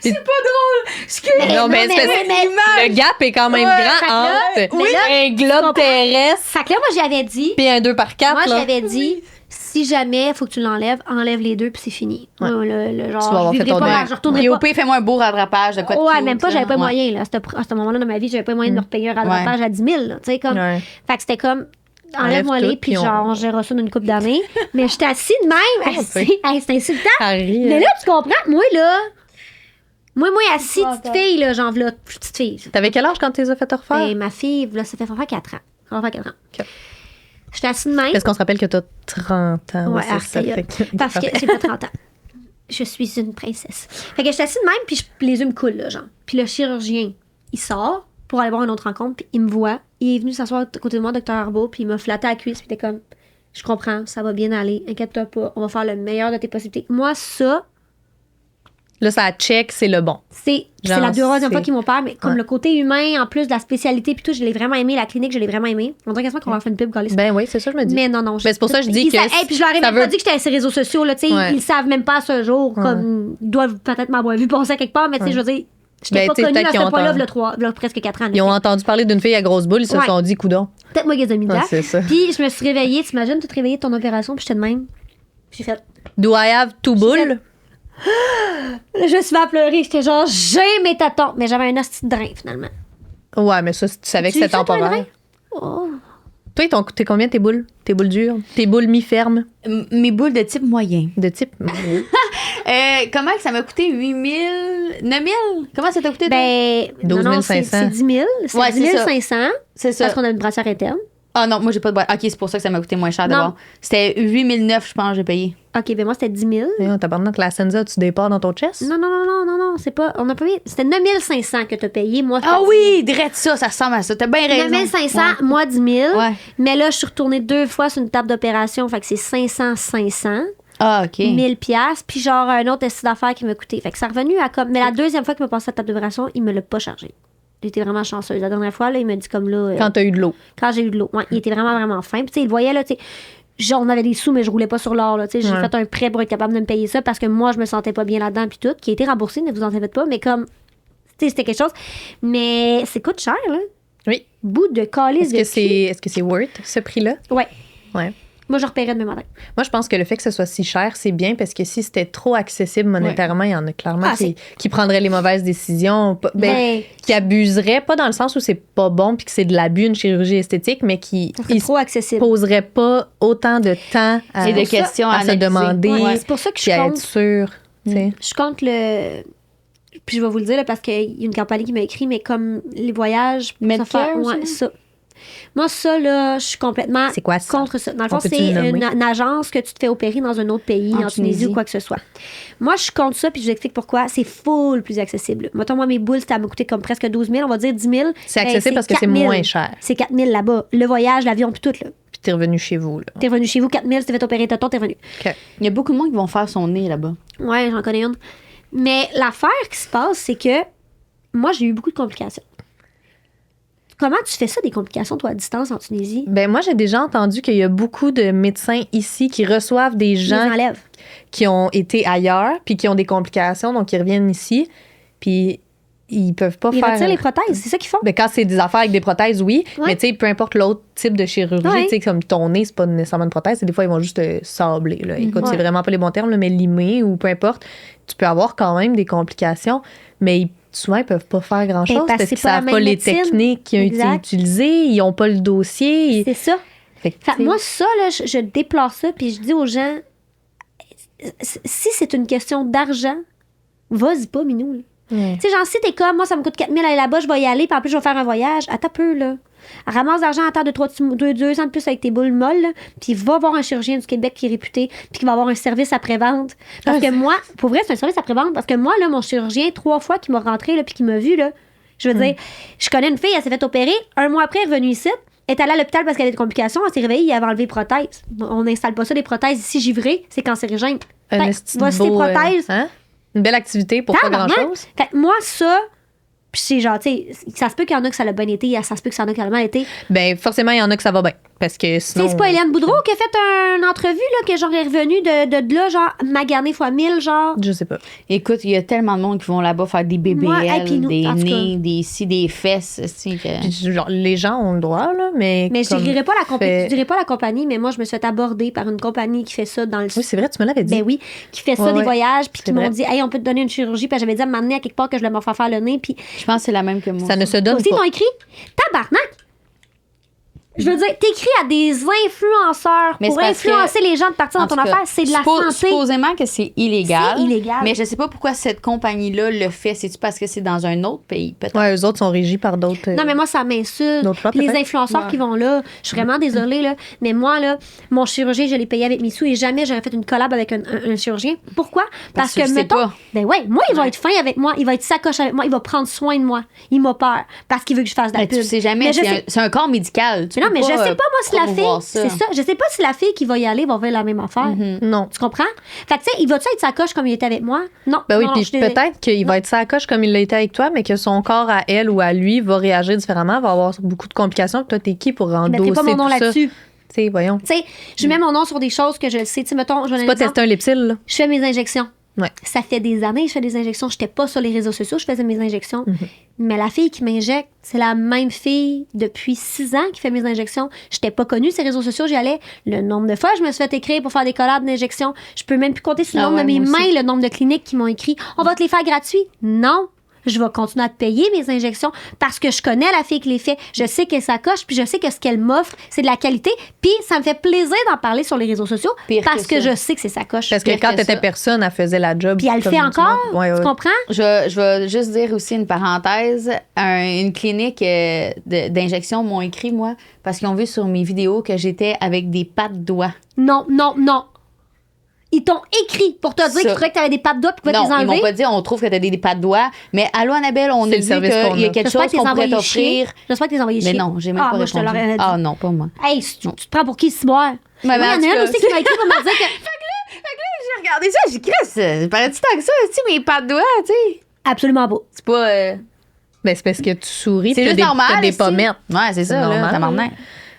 C'est pas drôle. Non, mais c'est parce que le gap est quand même Fait que grand là, entre mais là, un globe terrestre Fait que là, moi, j'avais dit, puis un 2x4. moi, là. j'avais dit, si jamais il faut que tu l'enlèves, enlève les deux puis c'est fini. Ouais. Le genre, Tu vas avoir je fait vivrai ton pas là, deuil. je retournerai Et pas. au pire, fais-moi un beau rattrapage de quoi de Ouais, cute, même pas, là. j'avais pas Ouais. moyen, là. À ce moment-là de ma vie, j'avais pas moyen de me repayer un rattrapage à 10 000, là. Tu sais, comme. Ouais. Fait que c'était comme, enlève-moi Enlève les, tout, puis puis on- genre, on gérera ça d'une couple d'années. Mais j'étais assis de même. Oh, assis. Hey, c'est insultant. Harry, Mais là, tu comprends, moi, assis, petite fille, là, j'en veux petite fille. T'avais quel âge quand tu les as fait refaire? Ben, ma fille, là, ça fait 4 ans. Ça va faire 4 ans. Ok. J'étais assis de même. Parce qu'on se rappelle que t'as 30 ans. Ouais, c'est ça. arrête, Fait que- Parce que j'ai pas 30 ans. je suis une princesse. Fait que je suis assise de même, puis les yeux me coulent, là, genre. Puis le chirurgien, il sort pour aller voir une autre rencontre, puis il me voit. Il est venu s'asseoir à côté de moi, Dr. Arbo, puis il m'a flatté à la cuisse, puis il était comme, je comprends, ça va bien aller, inquiète-toi pas, on va faire le meilleur de tes possibilités. Moi, ça, Là, ça check, c'est le bon. c'est Genre, la deuxième fois c'est- qu'ils m'ont parlé, mais comme Ouais. le côté humain, en plus de la spécialité, puis tout, je l'ai vraiment aimé, la clinique, je l'ai vraiment aimé. On dirait quasiment qu'on va faire une pub, Gaulis. Ben oui, c'est ça que je me dis. Mais non. Ben, c'est pour ça que je dis Ils que hey, puis je leur ai ça même veut- pas dit que j'étais sur les réseaux sociaux, là, tu sais, Ouais. ils savent même pas à ce jour, comme, ils doivent peut-être m'avoir vu passer quelque part, mais tu sais, je veux dire, j'étais Ben, pas tu sais, connue peut-être à qu'ils ce ont point-là, entendu- v'là presque 4 ans. là. Ils ont entendu parler d'une fille à grosse boule, ils se Ouais. sont dit, coudon. Peut-être moi, Gaza Media. Ouais, c'est ça. Puis je me suis réveillée, t'imagines, tu te réveillée de ton opération, puis j'étais de même. J'ai fait, Do I have two bull? je me suis mis à pleurer, j'étais genre, j'ai mes tatons. Mais j'avais un hostie de drain, finalement. Ouais, mais ça, tu savais que Tu c'était fais, toi, un temporaire. drain? Oh. Toi, t'es combien tes boules? Tes boules dures? Tes boules mi-fermes? Mes boules de type moyen. De type? Comment que ça m'a coûté 8 000? 9 000? Comment ça t'a coûté? toi? Ben, 12 non, c'est 500. 10 000. C'est Ouais, 10 c'est ça. 500. C'est ça. Parce qu'on a une brassière interne. Ah non, moi, j'ai pas de boîte. OK, c'est pour ça que ça m'a coûté moins cher Non. d'abord. C'était 8 900, je pense, j'ai payé. OK, ben moi, c'était 10 000. Voyons, tabarnak, la Senza, tu départs dans ton chest? Non, c'est pas. On a payé. C'était 9 500 que t'as payé. Moi, Ah c'était oui, direct ça ressemble à ça. T'as bien raison. 9 500, Ouais. moi, 10 000. Ouais. Mais là, je suis retournée 2 fois sur une table d'opération. Fait que c'est 500. Ah, OK. 1000 piastres, puis genre un autre essai d'affaires qui m'a coûté. Fait que ça revenu à comme. Mais la deuxième fois qu'il m'a passé la table d'opération, il me l'a pas chargé. J'étais vraiment chanceuse. La dernière fois, là, il m'a dit comme là. Quand t'as eu de l'eau. Quand j'ai eu de l'eau. Ouais, il était vraiment fin. Puis tu sais, il voyait là, tu sais. Genre, on avait des sous, mais je roulais pas sur l'or. Là, tu sais. J'ai Ouais. fait un prêt pour être capable de me payer ça parce que moi, je me sentais pas bien là-dedans, puis tout, qui a été remboursé, ne vous en faites pas, mais comme. Tu sais, c'était quelque chose. Mais ça coûte cher, là. Oui. Bout de calice Est-ce que c'est worth ce prix-là? Ouais. Ouais. Moi, je repaierais demain matin. Moi, je pense que le fait que ce soit si cher, c'est bien parce que si c'était trop accessible monétairement, il y en a clairement Ah, qui prendraient les mauvaises décisions, Ben, qui abuseraient, pas dans le sens où c'est pas bon puis que c'est de l'abus, une chirurgie esthétique, mais qui ça serait ils trop accessible. poseraient pas autant de temps à, Et de questions à à se analyser. demander Ouais, c'est pour ça que puis je à être compte. sûr. tu sais. Je compte le. Puis je vais vous le dire là, parce qu'il y a une compagnie qui m'a écrit, mais comme les voyages. pour Medcare, se faire- ouais, ça. Moi, ça, là, je suis complètement C'est quoi ça? contre ça. Dans le fond, On peut-tu c'est le nommer? une agence que tu te fais opérer dans un autre pays, en Tunisie ou quoi que ce soit. Moi, je suis contre ça, puis je vous explique pourquoi. C'est full plus accessible. Mettons, moi, mes boules, ça m'a coûté comme presque 12 000, on va dire 10 000. C'est Ben, accessible parce que c'est 4 000. moins cher. C'est 4 000 là-bas. Le voyage, l'avion, puis tout, là. Puis t'es revenu chez vous. Là. T'es revenu chez vous, 4 000, tu t'es fait opérer, t'as t'es revenu. OK. Il y a beaucoup de monde qui vont faire son nez là-bas. Ouais, j'en connais une. Mais l'affaire qui se passe, c'est que moi, j'ai eu beaucoup de complications. Comment tu fais ça, des complications, toi, à distance en Tunisie? Ben moi, j'ai déjà entendu qu'il y a beaucoup de médecins ici qui reçoivent des Ils gens les enlèvent. qui ont été ailleurs puis qui ont des complications, donc ils reviennent ici, puis ils peuvent pas Ils faire... retirent les prothèses, c'est ça qu'ils font. Ben, quand c'est des affaires avec des prothèses, oui, Ouais. mais tu sais, peu importe l'autre type de chirurgie, Ouais. tu sais, comme ton nez, c'est pas nécessairement une prothèse, des fois, ils vont juste sabler, là. Écoute, Ouais. c'est vraiment pas les bons termes, là, mais limer ou peu importe, tu peux avoir quand même des complications, mais souvent, ils peuvent pas faire grand-chose Ben, parce parce que qu'ils c'est pas la savent même pas les médecine. techniques qui ont été Exact. utilisées, ils ont pas le dossier. C'est ça. Fait que, Fait tu que sais, moi, ça, là, je déplore ça, puis je dis aux gens, si c'est une question d'argent, vas-y pas, minou. là. ouais. Tu sais, genre, si t'es comme, moi, ça me coûte 4 000 aller là-bas, je vais y aller, puis en plus, je vais faire un voyage. Attends un peu, là. Ramasse d'argent à terre de 200 de plus avec tes boules molles, là, puis va voir un chirurgien du Québec qui est réputé, puis qui va avoir un service après-vente. Parce Ah, que moi, pour vrai, c'est un service après-vente, parce que moi, là, mon chirurgien, 3 fois qui m'a rentré, là, puis qui m'a vu, là, je veux dire, je connais une fille, elle s'est fait opérer, un mois après, elle est revenue ici, elle est allée à l'hôpital parce qu'elle a des complications, elle s'est réveillée, il avait enlevé les prothèses. On n'installe pas ça, des prothèses ici givrées, c'est cancérigène. Un Fait, esti de voici tes beau, prothèses. hein? Une belle activité pour pas Tabarnak! grand-chose. Fait que moi, ça, puis c'est genre, tu sais, ça se peut qu'il y en a que ça l'a bien été, ça se peut que ça en a qui a mal été. Ben, forcément, il y en a que ça va bien. Parce que Tu sinon. sais, c'est pas Hélène Boudreau qui a fait une entrevue, là, que genre est revenue de là, genre, magané fois 1000, genre. Je sais pas. Écoute, il y a tellement de monde qui vont là-bas faire des BBL, Ouais, hey, puis nous, des en tout cas. nez, des fesses. Puis, genre, les gens ont le droit, là, mais. Mais je comme dirais pas fait- je dirais pas la compagnie, mais moi, je me suis fait aborder par une compagnie qui fait ça dans le Oui, c'est vrai, tu me l'avais dit. Ben oui, qui fait ça, Ouais, des ouais. voyages, puis C'est qui m'ont vrai. dit, hey, on peut te donner une chirurgie, puis j'avais dit à m'amener à quelque part que je voulais me faire le nez, puis Je pense que c'est la même que moi. Ça ne se toi donne aussi, ils pas. t'ont écrit, tabarnak! Je veux dire, t'écris à des influenceurs Mais pour c'est parce influencer que, les gens de partir en dans ton tout cas, affaire. C'est de la santé. Supposément que c'est illégal. C'est illégal. Mais je sais pas pourquoi cette compagnie-là le fait. C'est-tu parce que c'est dans un autre pays, peut-être? Ouais, eux autres sont régis par d'autres. Non, mais moi, ça m'insulte. D'autres lois, Puis les peut-être? influenceurs qui vont là, je suis vraiment désolée, là. Mais moi, là, mon chirurgien, je l'ai payé avec mes sous et jamais j'aurais fait une collab avec un chirurgien. Pourquoi? Parce que tu que, le sais mettons. pas. Ben ouais, moi, il va être fin avec moi. Il va être sacoche avec moi. Il va prendre soin de moi. Il m'opère parce qu'il veut que je fasse de la Mais pub. tu sais jamais. Mais je sais- C'est un corps médical. Tu Mais non, peux mais je sais pas, moi, si la promouvoir fille. C'est ça. Je sais pas si la fille qui va y aller va faire la même affaire. Non. Tu comprends? Fait que, tu sais, il va-tu être sacoche comme il était avec moi? Non. Ben oui, non, puis je suis désolée. peut-être qu'il va être sa coche comme il l'a été avec toi, mais que son corps à elle ou à lui va réagir différemment, va avoir beaucoup de complications. Puis toi, t'es qui pour Je endosser mettrai pas mon nom tout ça? là-dessus. Tu sais, voyons. Tu sais, je mets mon nom sur des choses que je le sais. Tu sais, mettons, je vais C'est donner pas un exemple. tester un lipsil, là. Je fais mes injections. Ouais. Ça fait des années que je fais des injections. Je n'étais pas sur les réseaux sociaux, je faisais mes injections. Mais la fille qui m'injecte, c'est la même fille depuis 6 ans qui fait mes injections. Je n'étais pas connue, ces réseaux sociaux, j'y allais. Le nombre de fois, je me suis fait écrire pour faire des collabs d'injections. Je peux même plus compter sur le nombre de mes mains, le nombre de cliniques qui m'ont écrit. On va te les faire gratuits. Non. Je vais continuer à te payer mes injections parce que je connais la fille qui les fait. Je sais qu'elle s'accroche, puis je sais que ce qu'elle m'offre, c'est de la qualité. Puis ça me fait plaisir d'en parler sur les réseaux sociaux Pire parce que que ça. je sais que c'est sa coche. Parce que Pire quand que t'étais ça. personne, elle faisait la job. Puis elle le comme fait tout le encore. monde. Ouais, Tu ouais. comprends? Je vais juste dire aussi une parenthèse. Une clinique d'injection m'ont écrit, moi, parce qu'ils ont vu sur mes vidéos que j'étais avec des pattes doigts. Non, non, non. Ils t'ont écrit pour te dire qu'ils trouvaient que t'avais des pattes d'oie puis qu'ils pouvaient te Non, les ils m'ont enlever. pas dit on trouve que t'as des pattes doigts. Mais allô, Annabelle, on C'est a le dit service qu'on qu'il y a a. quelque J'espère chose que qu'on t'es pourrait envoyé chier. t'offrir. J'espère que t'es envoyé Mais chier. non, j'ai même Ah, pas moi, je te répondu. l'aurais dit. Ah non, pas moi. Hey, tu te prends pour qui, Ciboire? Mais Moi, il y en en tout a cas, un aussi qui m'a écrit pour me dire que... J'ai regardé ça, j'ai dit, Chris, paraît-tu tant que ça, tu sais, mes pattes doigts, tu sais. Absolument pas. C'est pas. Ben, c'est parce que tu souris. C'est t'as juste des, normal. t'as des esti. pommettes. Ouais, c'est ça, là, normal. tabarnak.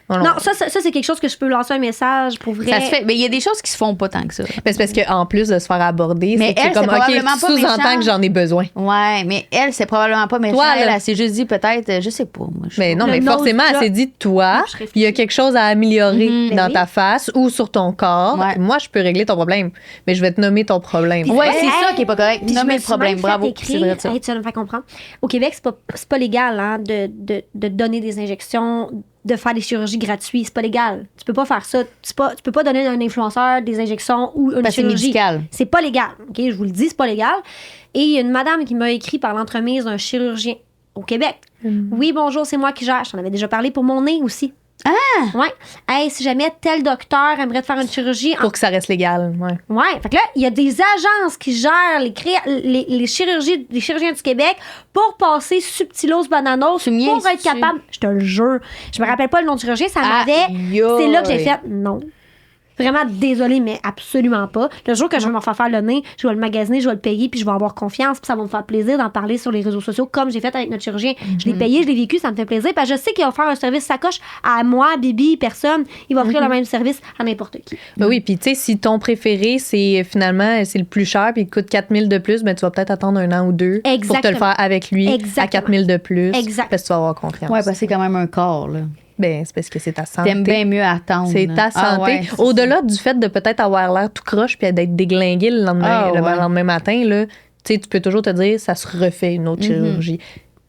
Non, ça c'est quelque chose que je peux lancer un message pour vrai. Ça se fait. Mais il y a des choses qui se font pas tant que ça. Ben, c'est parce qu'en plus de se faire aborder, Mais c'est que elle, c'est comme, c'est OK, probablement tu pas sous-entends méchant. que j'en ai besoin. Ouais, mais elle, c'est probablement pas méchant. Toi, là. Elle s'est juste dit peut-être, je sais pas, moi. je sais Mais pas. non, Le mais nose forcément, elle job. s'est dit, toi, Moi, je réfléchis. il y a quelque chose à améliorer Mhm. dans Ben ta face ou sur ton corps. Ouais. Moi, je peux régler ton problème, mais je vais te nommer ton problème. Puis- Ouais, Hey, c'est ça qui est pas correct. Puis je Nommer me le suis problème. même fait Bravo. écrire- C'est vrai de ça. Hey, tu vas me faire comprendre. Au Québec, c'est pas légal hein, de donner des injections, de faire des chirurgies gratuites. C'est pas légal. Tu peux pas faire ça. Tu peux pas donner à un influenceur des injections ou une Parce que c'est chirurgie. médical. C'est pas légal. OK, je vous le dis, c'est pas légal. Et il y a une madame qui m'a écrit par l'entremise d'un chirurgien au Québec. Oui, bonjour, c'est moi qui gère. Je t'en avais déjà parlé pour mon nez aussi. Ah! Ouais. Hey, si jamais tel docteur aimerait te faire une chirurgie en Pour que ça reste légal. Ouais. Ouais, fait que là, il y a des agences qui gèrent les chirurgies, les chirurgiens du Québec pour passer subtilos bananos Tu me pour niaises-tu? être capable. Je te le jure. Je me rappelle pas le nom du chirurgien, ça m'avait. Aïe, C'est là que j'ai aïe. fait non. Vraiment désolée, mais absolument pas. Le jour que je vais me faire le nez, je vais le magasiner, je vais le payer, puis je vais avoir confiance, puis ça va me faire plaisir d'en parler sur les réseaux sociaux, comme j'ai fait avec notre chirurgien. Je l'ai payé, je l'ai vécu, ça me fait plaisir, parce que je sais qu'il va faire un service sacoche à moi, Bibi, personne. Il va offrir le même service à n'importe qui. Ben oui, puis tu sais, si ton préféré, c'est finalement, c'est le plus cher, puis il coûte 4 000 de plus, ben tu vas peut-être attendre 1 an ou 2 pour te le Exactement. faire avec lui à Exactement. 4 000 de plus. Exact. Parce que tu vas avoir confiance. Ouais, parce que c'est quand même un corps, là. Ben, c'est parce que c'est ta santé. T'aimes bien mieux attendre. C'est là. ta santé. Ah ouais, c'est Au-delà du fait de peut-être avoir l'air tout croche puis d'être déglingué le lendemain, Ah ouais. lendemain matin, là, tu sais, tu peux toujours te dire ça se refait une autre chirurgie.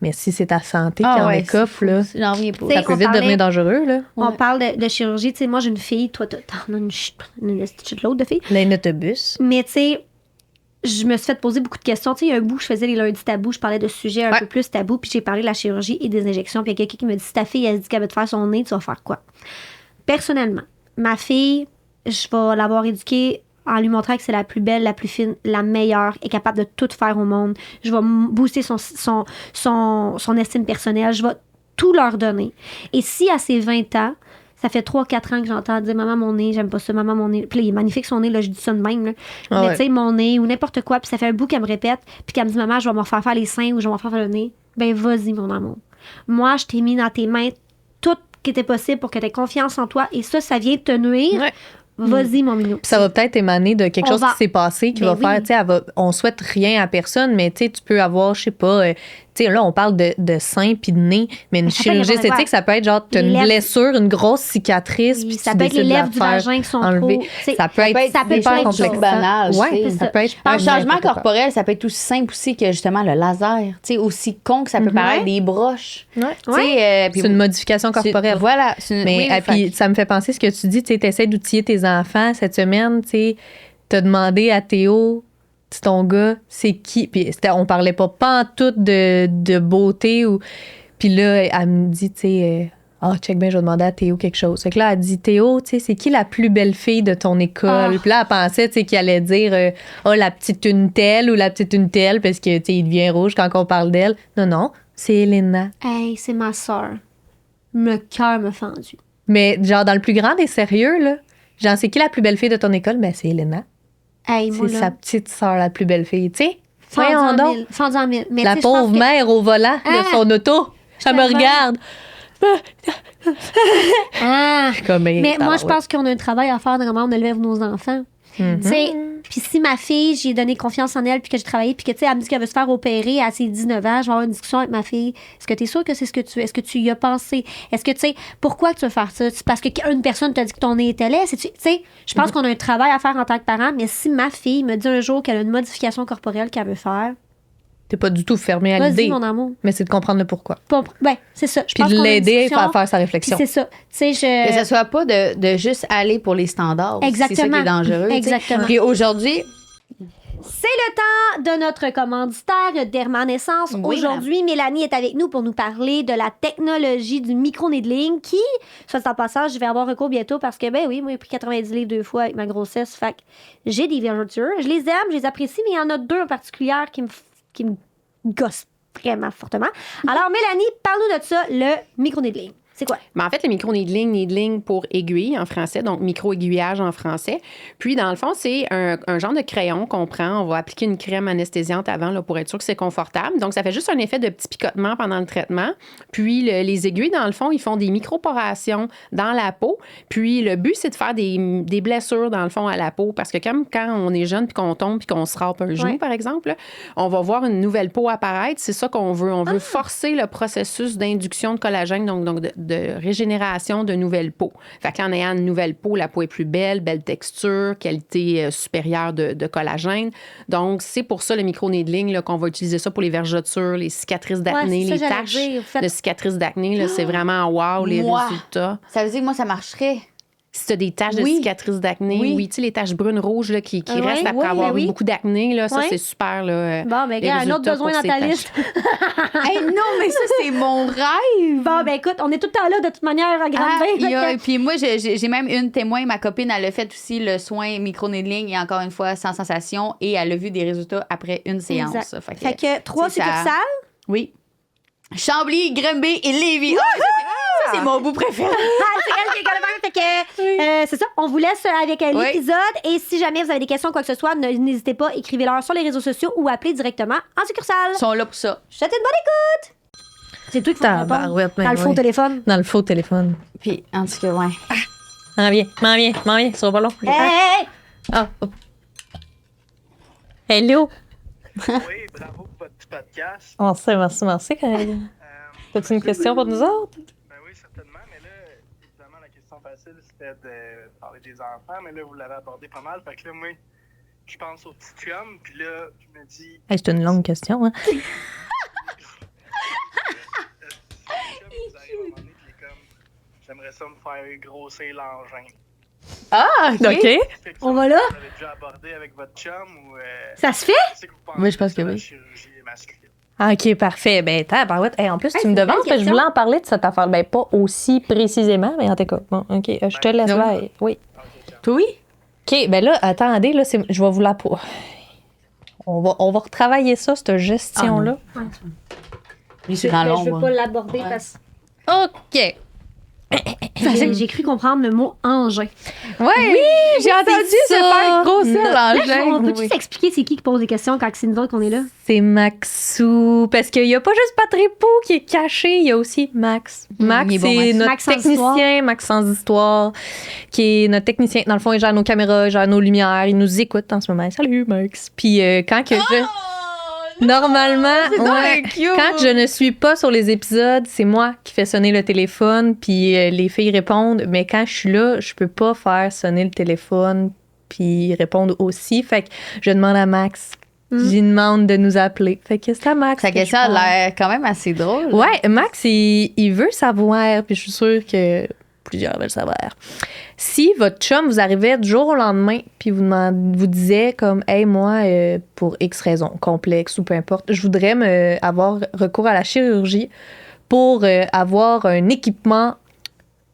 Mais si c'est ta santé Ah qui en ouais, écoffe, c'est là, fou. J'en reviens pas. T'sais, ça peut on vite parlait- devenir dangereux. Là. On Ouais. parle de chirurgie. Tu sais, moi, j'ai une fille. Toi, t'en as une petite l'autre de fille. Là, un autobus. Mais tu sais, je me suis fait poser beaucoup de questions. Tu sais, il y a un bout, je faisais les lundis tabous, je parlais de sujets un Ouais. peu plus tabous, puis j'ai parlé de la chirurgie et des injections. Puis il y a quelqu'un qui me dit si ta fille, elle se dit qu'elle veut te faire son nez, tu vas faire quoi? Personnellement, ma fille, je vais l'avoir éduquée en lui montrant que c'est la plus belle, la plus fine, la meilleure, est capable de tout faire au monde. Je vais booster son estime personnelle. Je vais tout leur donner. Et si à ses 20 ans, ça fait 3-4 ans que j'entends dire maman mon nez, j'aime pas ça, maman mon nez. Puis là, il est magnifique son nez, là, je dis ça de même. Là. Ah Mais ouais. tu sais, mon nez ou n'importe quoi, puis ça fait un bout qu'elle me répète, puis qu'elle me dit maman, je vais me refaire faire les seins ou je vais me refaire faire le nez. Ben vas-y, mon amour. Moi, je t'ai mis dans tes mains tout ce qui était possible pour que tu aies confiance en toi et ça vient te nuire. Ouais. Vas-y, mon minou. Puis ça va peut-être émaner de quelque On chose va- qui s'est passé, qui Ben va faire, oui. tu sais, on souhaite rien à personne, mais tu sais, tu peux avoir, je sais pas, tu sais, là, on parle de sein puis de nez, mais une Ça peut être chirurgie n'importe quoi. esthétique, ça peut être genre, t'as Les une lèvres. blessure, une grosse cicatrice, Oui, puis ça tu peut être les décides de la lèvres du faire vagin qui sont enlever. trop. C'est- Ça peut être Ça peut être hyper plein de complexe. choses. banal. Ouais, c'est ça ça. peut être Un changement n'importe quoi. corporel, ça peut être aussi simple aussi que justement le laser. Tu sais, aussi con que ça peut paraître des broches. Ouais. Tu sais, puis C'est une modification corporelle. Voilà. Mais puis ça me fait penser ce que tu dis, tu essaies d'outiller tes enfants. Cette semaine, tu as demandé à Théo, c'est ton gars, c'est qui? Puis on parlait pas en tout de beauté. Puis là, elle me dit, tu sais, check bien, je vais demander à Théo quelque chose. Fait que là, elle dit, Théo, tu sais, c'est qui la plus belle fille de ton école? Puis là, elle pensait, tu sais, qu'il allait dire, la petite une telle ou la petite une telle, parce que, tu sais, il devient rouge quand on parle d'elle. Non, c'est Elena. Hey, c'est ma soeur. Le cœur me fendu. Mais genre, dans le plus grand des sérieux, là, genre, c'est qui la plus belle fille de ton école? Ben, c'est Elena. Hey, moi, C'est là, sa petite sœur, la plus belle fille, tu sais. fendu Voyons en donc. mille, fendu en mille. Mais La tu sais, je pense pauvre que- mère au volant Ah! de son auto. Elle me tellement- regarde. Ah! Comme, Mais moi, je pense qu'on a un travail à faire dans comment on élève nos enfants. Mhm. Tu sais, puis si ma fille, j'ai donné confiance en elle, puis que j'ai travaillé, puis que, tu sais, elle me dit qu'elle veut se faire opérer à ses 19 ans, je vais avoir une discussion avec ma fille. Est-ce que tu es sûre que c'est ce que tu veux? Est-ce que tu y as pensé? Est-ce que, tu sais, pourquoi tu veux faire ça? C'est parce qu'une personne t'a dit que ton nez était laid? Tu sais, je pense qu'on a un travail à faire en tant que parent, mais si ma fille me dit un jour qu'elle a une modification corporelle qu'elle veut faire, T'es pas du tout fermé à vas-y, l'idée. mon amour. Mais c'est de comprendre le pourquoi. Ben, c'est ça. Je Puis pense de qu'on a une l'aider discussion, à faire sa puis réflexion. c'est ça. Tu sais, je. Que ça soit pas de juste aller pour les standards. C'est ça qui Exactement. est dangereux. tu sais. Exactement. Puis aujourd'hui, C'est le temps de notre commanditaire Derma Naissance. Oui, Aujourd'hui, Mélanie est avec nous pour nous parler de la technologie du micro-needling qui, soit en passage, je vais avoir recours bientôt parce que, ben oui, moi, j'ai pris 90 livres 2 fois avec ma grossesse. Fait que j'ai des vergetures. Je les aime, je les apprécie, mais il y en a 2 en particulier qui me gossent vraiment fortement. Alors, Mélanie, parle-nous de ça, le micro-needling. C'est quoi? Mais en fait, le micro-needling pour aiguille en français, donc micro-aiguillage en français. Puis, dans le fond, c'est un genre de crayon qu'on prend. On va appliquer une crème anesthésiante avant là, pour être sûr que c'est confortable. Donc, ça fait juste un effet de petit picotement pendant le traitement. Puis, les aiguilles, dans le fond, ils font des microporations dans la peau. Puis, le but, c'est de faire des blessures, dans le fond, à la peau. Parce que comme quand on est jeune puis qu'on tombe puis qu'on se râpe un genou, Ouais. par exemple, là, on va voir une nouvelle peau apparaître. C'est ça qu'on veut. On veut forcer le processus d'induction de collagène, donc de régénération de nouvelles peaux. Fait qu'en ayant une nouvelle peau, la peau est plus belle texture, qualité supérieure de collagène. Donc, c'est pour ça le micro-needling là, qu'on va utiliser ça pour les vergetures, les cicatrices d'acné, c'est ça, les j'allais taches dire. Faites- de cicatrices d'acné. Là, c'est vraiment wow, les Moi. résultats. ça veut dire que moi, ça marcherait. Si tu as des taches de Oui. cicatrices d'acné, Oui. oui, tu sais, les taches brunes rouges là, qui Ah ouais, restent après oui, avoir ben oui. eu beaucoup d'acné, là, ça, Ouais. c'est super. Là, Bon, ben, les regarde, un autre résultats besoin pour dans ces ta taches. liste. Hey, non, mais ça, c'est mon rêve. Bon, ben, écoute, on est tout le temps là, de toute manière, à Ah, Grande-Bain. il y a- fait que- puis moi, j'ai même une témoin, ma copine, elle a fait aussi le soin micro-needling et encore une fois, sans sensation, et elle a vu des résultats après une séance. Exact. Fait que, Fait que 3 c'est ça. succursales. oui. Chambly, Granby et Lévis. Ah, ça, c'est mon bout préféré. Ah, c'est elle qui est carrément. Fait que, c'est ça. On vous laisse avec Oui. l'épisode. Et si jamais vous avez des questions ou quoi que ce soit, n'hésitez pas, écrivez-leur sur les réseaux sociaux ou appelez directement en succursale. Ils sont là pour ça. Je te souhaite une bonne écoute. C'est toi qui faut répondre. Tabarouette, mais Dans le faux oui. téléphone. Dans le faux téléphone. Puis, en tout cas, ouais. M'en viens, ça sera pas long. Hey, hey, hey. Ah, oh. Hello. Oui, bravo pour votre petit podcast. Merci. T'as-tu une question pour nous autres? Ben oui, certainement, mais là, évidemment, la question facile, c'était de parler des enfants, mais là, vous l'avez abordé pas mal. Fait que là, moi, je pense au petit chum, puis là, je me dis... Hey, c'est une longue question, hein? Le petit chum, il vous arrive à un moment donné, puis il est comme... J'aimerais ça me faire grossir l'engin. Ah, OK. Fait que ça, On va là? Vous avez déjà abordé avec votre chum ou... Ça se fait? qu'est-ce que vous pensez Oui, je pense que de la oui. chirurgie masculine? Ah, OK, parfait. Ben, tabarouette. Hey, en plus, Hey, tu me c'est une devances, belle parce que je question. voulais en parler de cette affaire. Ben, pas aussi précisément, mais en tout cas. Bon, OK, je te laisse non. là. Oui. Toi, oui? OK, ben là, attendez, là, je vais vous la... On va retravailler ça, cette gestion-là. Lui, c'est dans Je veux l'ombre. pas l'aborder Ouais. parce OK. que j'ai cru comprendre le mot engin. Oui, j'ai entendu se faire grossir l'engin. On peut-tu Oui. s'expliquer c'est qui pose des questions quand c'est nous autres qu'on est là? C'est Maxou. Parce qu'il n'y a pas juste Patrick Pou qui est caché, il y a aussi Max. Max, il est bon, c'est Max. notre Max sans technicien, Max sans histoire, qui est notre technicien. Dans le fond, il gère nos caméras, il gère nos lumières, il nous écoute en ce moment. Salut, Max. Puis quand que je... Normalement, C'est donc ouais, cute. quand je ne suis pas sur les épisodes, c'est moi qui fais sonner le téléphone, puis les filles répondent. Mais quand je suis là, je peux pas faire sonner le téléphone, puis répondre aussi. Fait que je demande à Max. J'y demande de nous appeler. Fait que c'est à Max. Ça que je question a parle. l'air quand même assez drôle. Ouais, Max, il veut savoir, puis je suis sûre que plusieurs veulent savoir. Si votre chum vous arrivait du jour au lendemain, puis vous disait comme, hey, moi, pour X raison, complexe ou peu importe, je voudrais avoir recours à la chirurgie pour avoir un équipement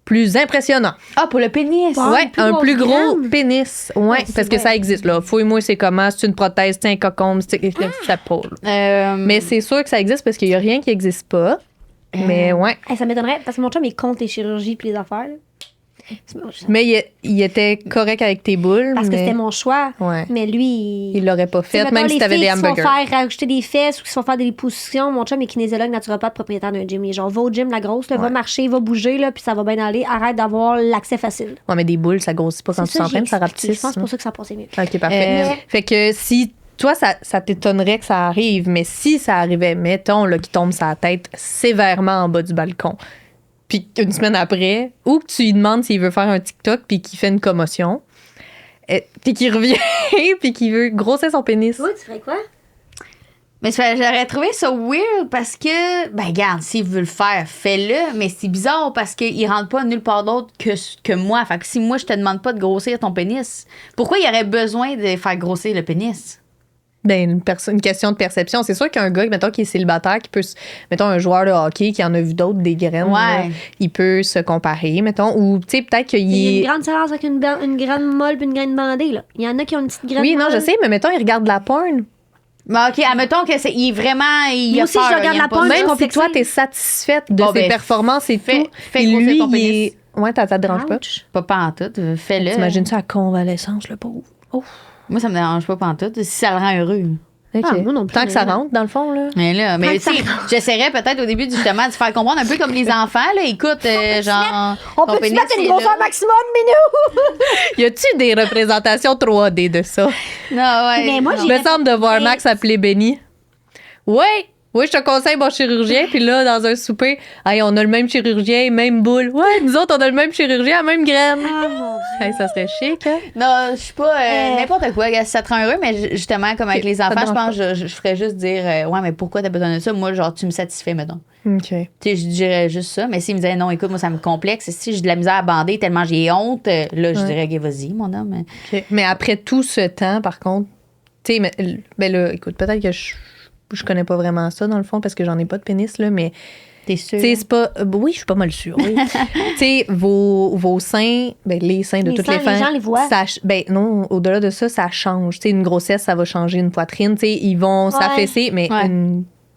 plus impressionnant. Ah, pour le pénis. Wow. Ouais, plus un grosse plus gros graine. pénis. Ouais, Ouais, c'est parce que vrai. ça existe, là. Fouille-moi, c'est comment? C'est une prothèse, c'est un cocon, c'est ça pas. Mais c'est sûr que ça existe parce qu'il y a rien qui existe pas. Mais ouais. Hey, ça m'étonnerait, parce que mon chum, il compte les chirurgies puis les affaires. Là. Mais il était correct avec tes boules. Parce que mais c'était mon choix. Ouais. Mais lui, Il l'aurait pas Tu sais, fait, mettons, même les si t'avais filles des qui se font hamburgers. faire rajouter des fesses ou qui se font faire des liposuctions. Mon chum est kinésiologue, naturopathe, propriétaire d'un gym. Il est genre, va au gym, la grosse, là, va marcher, va bouger, là, puis ça va bien aller. Arrête d'avoir l'accès facile. Ouais, mais des boules, ça grossit pas quand tu C'est ça, s'entraînes, j'ai ça expliqué. rapetisse. Je pense que c'est pour ça que ça passait mieux. OK, parfait. Fait que si toi, ça t'étonnerait que ça arrive, mais si ça arrivait, mettons, là, qu'il tombe sa tête sévèrement en bas du balcon, puis une semaine après, ou que tu lui demandes s'il veut faire un TikTok puis qu'il fait une commotion, puis qu'il revient puis qu'il veut grossir son pénis. Oui, tu ferais quoi? Mais j'aurais trouvé ça weird parce que, ben, regarde, s'il veut le faire, fais-le. Mais c'est bizarre parce qu'il rentre pas nulle part d'autre que moi. Fait que si moi, je te demande pas de grossir ton pénis, pourquoi il y aurait besoin de faire grossir le pénis? Ben, une question de perception. C'est sûr qu'un gars, mettons, qui est célibataire, qui peut, mettons, un joueur de hockey qui en a vu d'autres, des graines, là, il peut se comparer, mettons. Ou, tu sais, peut-être qu'il Il y a est. une grande différence avec une graine molle puis une graine bandée, là. Il y en a qui ont une petite graine Oui, non, molle. je sais, mais mettons, il regarde de la porn. Ben, OK, admettons que il est vraiment. Il Moi a aussi, peur, je regarde il la aime pas porn, ça. je Même si complexé. toi, t'es satisfaite de Bon, ses ben, performances et fais tout. grossir lui, ton il pénis. est. Ouais, ça te dérange pas? Ouch. Pas pantoute, fais-le. T'imagines-tu la convalescence, le pauvre? Oh. Moi, ça me dérange pas pantoute, si ça le rend heureux. OK. Ah, moi non plus, Tant que ça mais- rentre, dans le fond, là. Mais là, mais tu Tant sais, que j'essaierais peut-être au début, justement, de faire comprendre un peu comme les enfants, là. Écoute, genre. On ton peut-tu pénis, mettre une c'est grosseur là. maximum, Minou? Y a-tu des représentations 3D de ça? Non, ouais. Mais moi, non. Je me semble de voir Mais- Max appeler Benny. Ouais! Oui, je te conseille mon chirurgien. Puis là, dans un souper, hey, on a le même chirurgien, même boule. Ouais, nous autres, on a le même chirurgien, la même graine. Ah, mon Dieu. Hey, ça serait chic, hein? Non, je suis pas n'importe quoi. Regarde, si ça te rend heureux, mais justement, comme avec Ok, les ça enfants, te je dérange pense que je ferais juste dire ouais, mais pourquoi t'as besoin de ça? Moi, genre, tu me satisfais, mettons. OK. Tu sais, je dirais juste ça. Mais s'il me disait non, écoute, moi, ça me complexe. Si j'ai de la misère à bander tellement j'ai honte, là, je dirais, OK, vas-y, mon homme. OK. Mais après tout ce temps, par contre, tu sais, ben là, écoute, peut-être que je connais pas vraiment ça, dans le fond, parce que j'en ai pas de pénis, là, mais. T'es sûr? Tu sais, c'est pas. Oui, je suis pas mal sûre. Oui. Tu sais, vos seins, ben, les seins de Les toutes seins, les femmes. les gens les voient. Ben non, au-delà de ça, ça change. Tu sais, une grossesse, ça va changer une poitrine. Tu sais, ils vont s'affaisser, mais Ouais. tu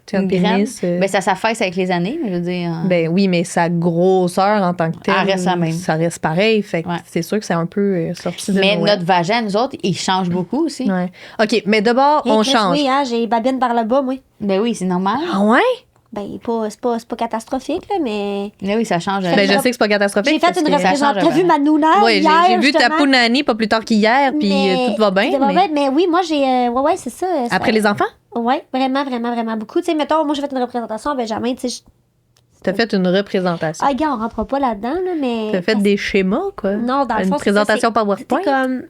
sais, un Une graine. pénis. Ben, ça s'affaisse avec les années, mais je veux dire. Ben oui, mais sa grosseur en tant que telle, Elle reste la même. ça reste pareil. Fait que Ouais. c'est sûr que c'est un peu sorti de mais nowhere. notre vagin, nous autres, il change beaucoup aussi. Ouais. OK, mais d'abord, Hey, on Chris, change. Oui, hein, j'ai babine par le bas, moi. Ben oui, c'est normal. Ah ouais? Ben, c'est pas catastrophique, là, mais. Ben oui, ça change. Ben, je sais que c'est pas catastrophique. J'ai fait parce une que- représentation. change T'as vu ma nouna Ouais, hier, j'ai vu ta justement? Pounani pas plus tard qu'hier, puis tout va bien. Mais oui, moi, j'ai. Ouais, c'est ça. Après les enfants? Ouais, vraiment, vraiment, vraiment beaucoup. Tu sais, mettons, moi, j'ai fait une représentation à Benjamin, tu sais. T'as fait une représentation. Ah, gars, on rentre pas là-dedans, là, mais. T'as fait des schémas, quoi. Non, dans le Une fond, c'est présentation ça, PowerPoint. C'est comme.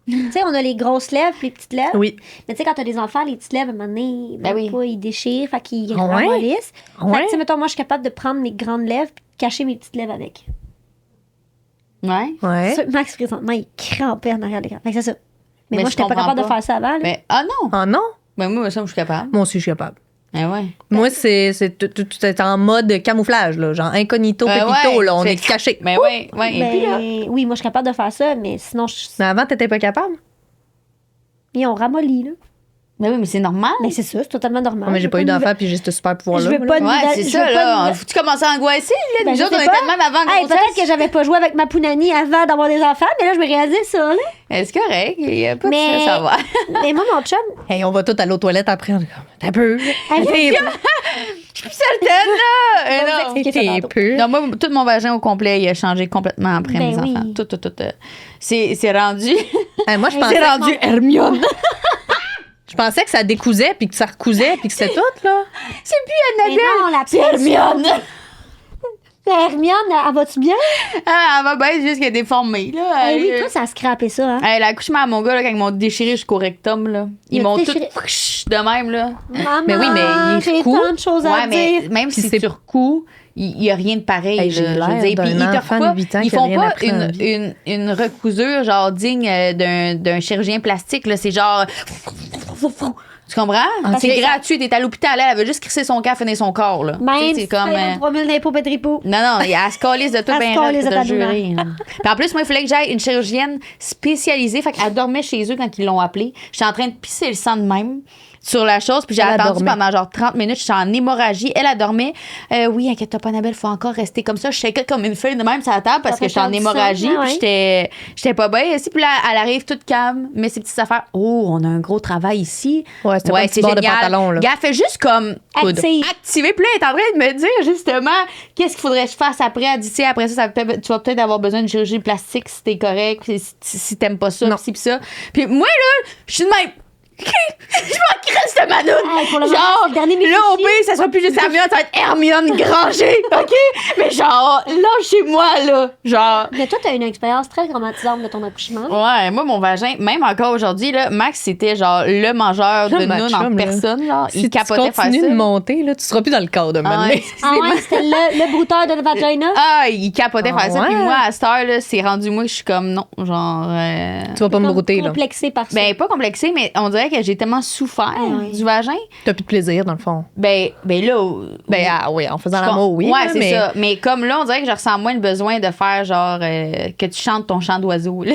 Tu sais, on a les grosses lèvres puis les petites lèvres. Oui. Mais tu sais, quand t'as des enfants, les petites lèvres, à un moment donné, Ben oui. pas, ils déchirent, fait qu'ils Ah ouais? ramollissent. Ah Fait ouais? que, tu sais, mettons, moi, je suis capable de prendre mes grandes lèvres puis de cacher mes petites lèvres avec. Ouais. Ouais. Ça, Max, présentement, il crampait en arrière de l'écran. Fait que c'est ça. Mais Mais moi, je j'étais pas comprends capable de pas. faire ça avant, là. Ben, ah non. Ah non? Ben moi, ça, je suis capable. Moi aussi, je suis capable. Ben ouais. Moi, c'est tout est en mode camouflage, là. Genre incognito, pépito, ouais, là. On fait- est caché. Ben ouais, ouais. Et puis là. Ben, oui, moi, je suis capable de faire ça, mais sinon, Mais avant, t'étais pas capable? ils ont ramolli, là. Ben oui, mais c'est normal. Mais c'est ça, c'est totalement normal. Ouais, mais j'ai Je pas eu veux d'enfant, puis j'ai ce super Je pouvoir-là. veux pas de Ouais, nouvelles- c'est je ça, veux pas de là. nouvelles- Faut-tu commencer à angoisser, là? Ben, Nous je autres, on sais était pas. de même avant Hey, grossesse. peut-être que j'avais pas joué avec ma Pounani avant d'avoir des enfants, mais là, je me réalise ça, là. C'est correct. Il n'y a pas Mais- de stress à voir. Mais moi, mon chum, Hey, on va tous aller aux toilettes après. On est comme, t'as peu. Hey, T'es Je suis certaine, là! Je vais vous non. expliquer ça t'es tantôt. peu. Non, moi, tout mon vagin au complet, il a changé complètement après Ben mes oui. enfants. Tout. C'est rendu. Hey, moi, je Hey, pensais. c'est rendu Hermione. Je pensais que ça décousait, puis que ça recousait, puis que c'était tout, là. C'est plus Mais non, la c'est Hermione. Hermione, elle va-tu bien? Elle va bien, juste qu'elle est déformée, là. Eh oui, toi, ça a scrappé ça, hein? L'accouchement à mon gars, là, quand ils m'ont déchiré jusqu'au rectum, là. Ils Ils m'ont ont tout déchiré. de même, là. Maman, Mais oui, mais il j'ai recoue. tant de choses à Ouais, mais dire. même Puis si c'est- tu recoues, il n'y a rien de pareil. Hey, j'ai là, je veux l'air dire. d'un Puis ils te enfant refont de 8 ans ils qui a font rien pas appris dans la vie. une recousure genre digne d'un chirurgien plastique. Là. C'est genre. Tu comprends? C'est gratuit, t'es à l'hôpital, elle veut juste crisser son camp, finir son corps. Là. Même Tu sais, si c'est comme. 3 000 d'impôts pétripo. Non, elle se calisse de tout Elle bien se calisse raide, de je te ta jurer. Puis en plus, moi, il fallait que j'aille une chirurgienne spécialisée. Fait qu'elle dormait chez eux quand ils l'ont appelée. J'étais en train de pisser le sang de même sur la chose. Puis j'ai Elle attendu dormait. pendant genre 30 minutes. J'étais en hémorragie. Elle dormait. Oui, inquiète-toi pas, Annabelle, faut encore rester comme ça. Je shakeais comme une feuille de même sur la table parce Ça fait que j'étais en perdre du sang, hémorragie. ouais. Puis j'étais pas bien. Ici, puis là, elle arrive toute calme. Mais ses petites affaires. Oh, on a un gros travail ici. Ouais, c'était pas un petit bord de pantalon, là. Gars, fait juste comme Active. activer. Puis là, elle est en train de me dire justement qu'est-ce qu'il faudrait que je fasse après. Elle dit, tu sais, après ça, tu vas peut-être avoir besoin de chirurgie plastique si t'es correct, puis si t'aimes pas ça, Non. puis ci, puis ça. Puis moi, là, je suis de même. Je m'en crisse de ma noune. Hey, pour le moment, Genre, c'est le dernier là, au Mickey. pire, ça sera plus juste Hermione, ça va être Hermione Granger, OK? Mais genre, lâchez-moi, là. Genre. Mais toi, t'as une expérience très traumatisante de ton accouchement. Ouais, moi, mon vagin, même encore aujourd'hui, là, Max, c'était genre le mangeur de Là, ma nounes en chum, là. personne. Genre, Si il capotait tu faire continues ça. de monter, là, tu seras plus dans le cadre, Ah maintenant. ouais. Ah ouais, c'était le brouteur de vagina. Ah, il capotait Ah faire ça. ouais? Puis moi, à cette heure, là, c'est rendu moi que je suis comme non. Genre. Tu vas pas me brouter, là. Complexé par ça. Ben, pas complexé, mais on dirait que j'ai tellement souffert ouais. du vagin. T'as plus de plaisir, dans le fond. Ben là. Ben, ah oui, en faisant je l'amour, oui. Ouais, là, c'est mais ça. Mais comme là, on dirait que je ressens moins le besoin de faire genre que tu chantes ton chant d'oiseau. là.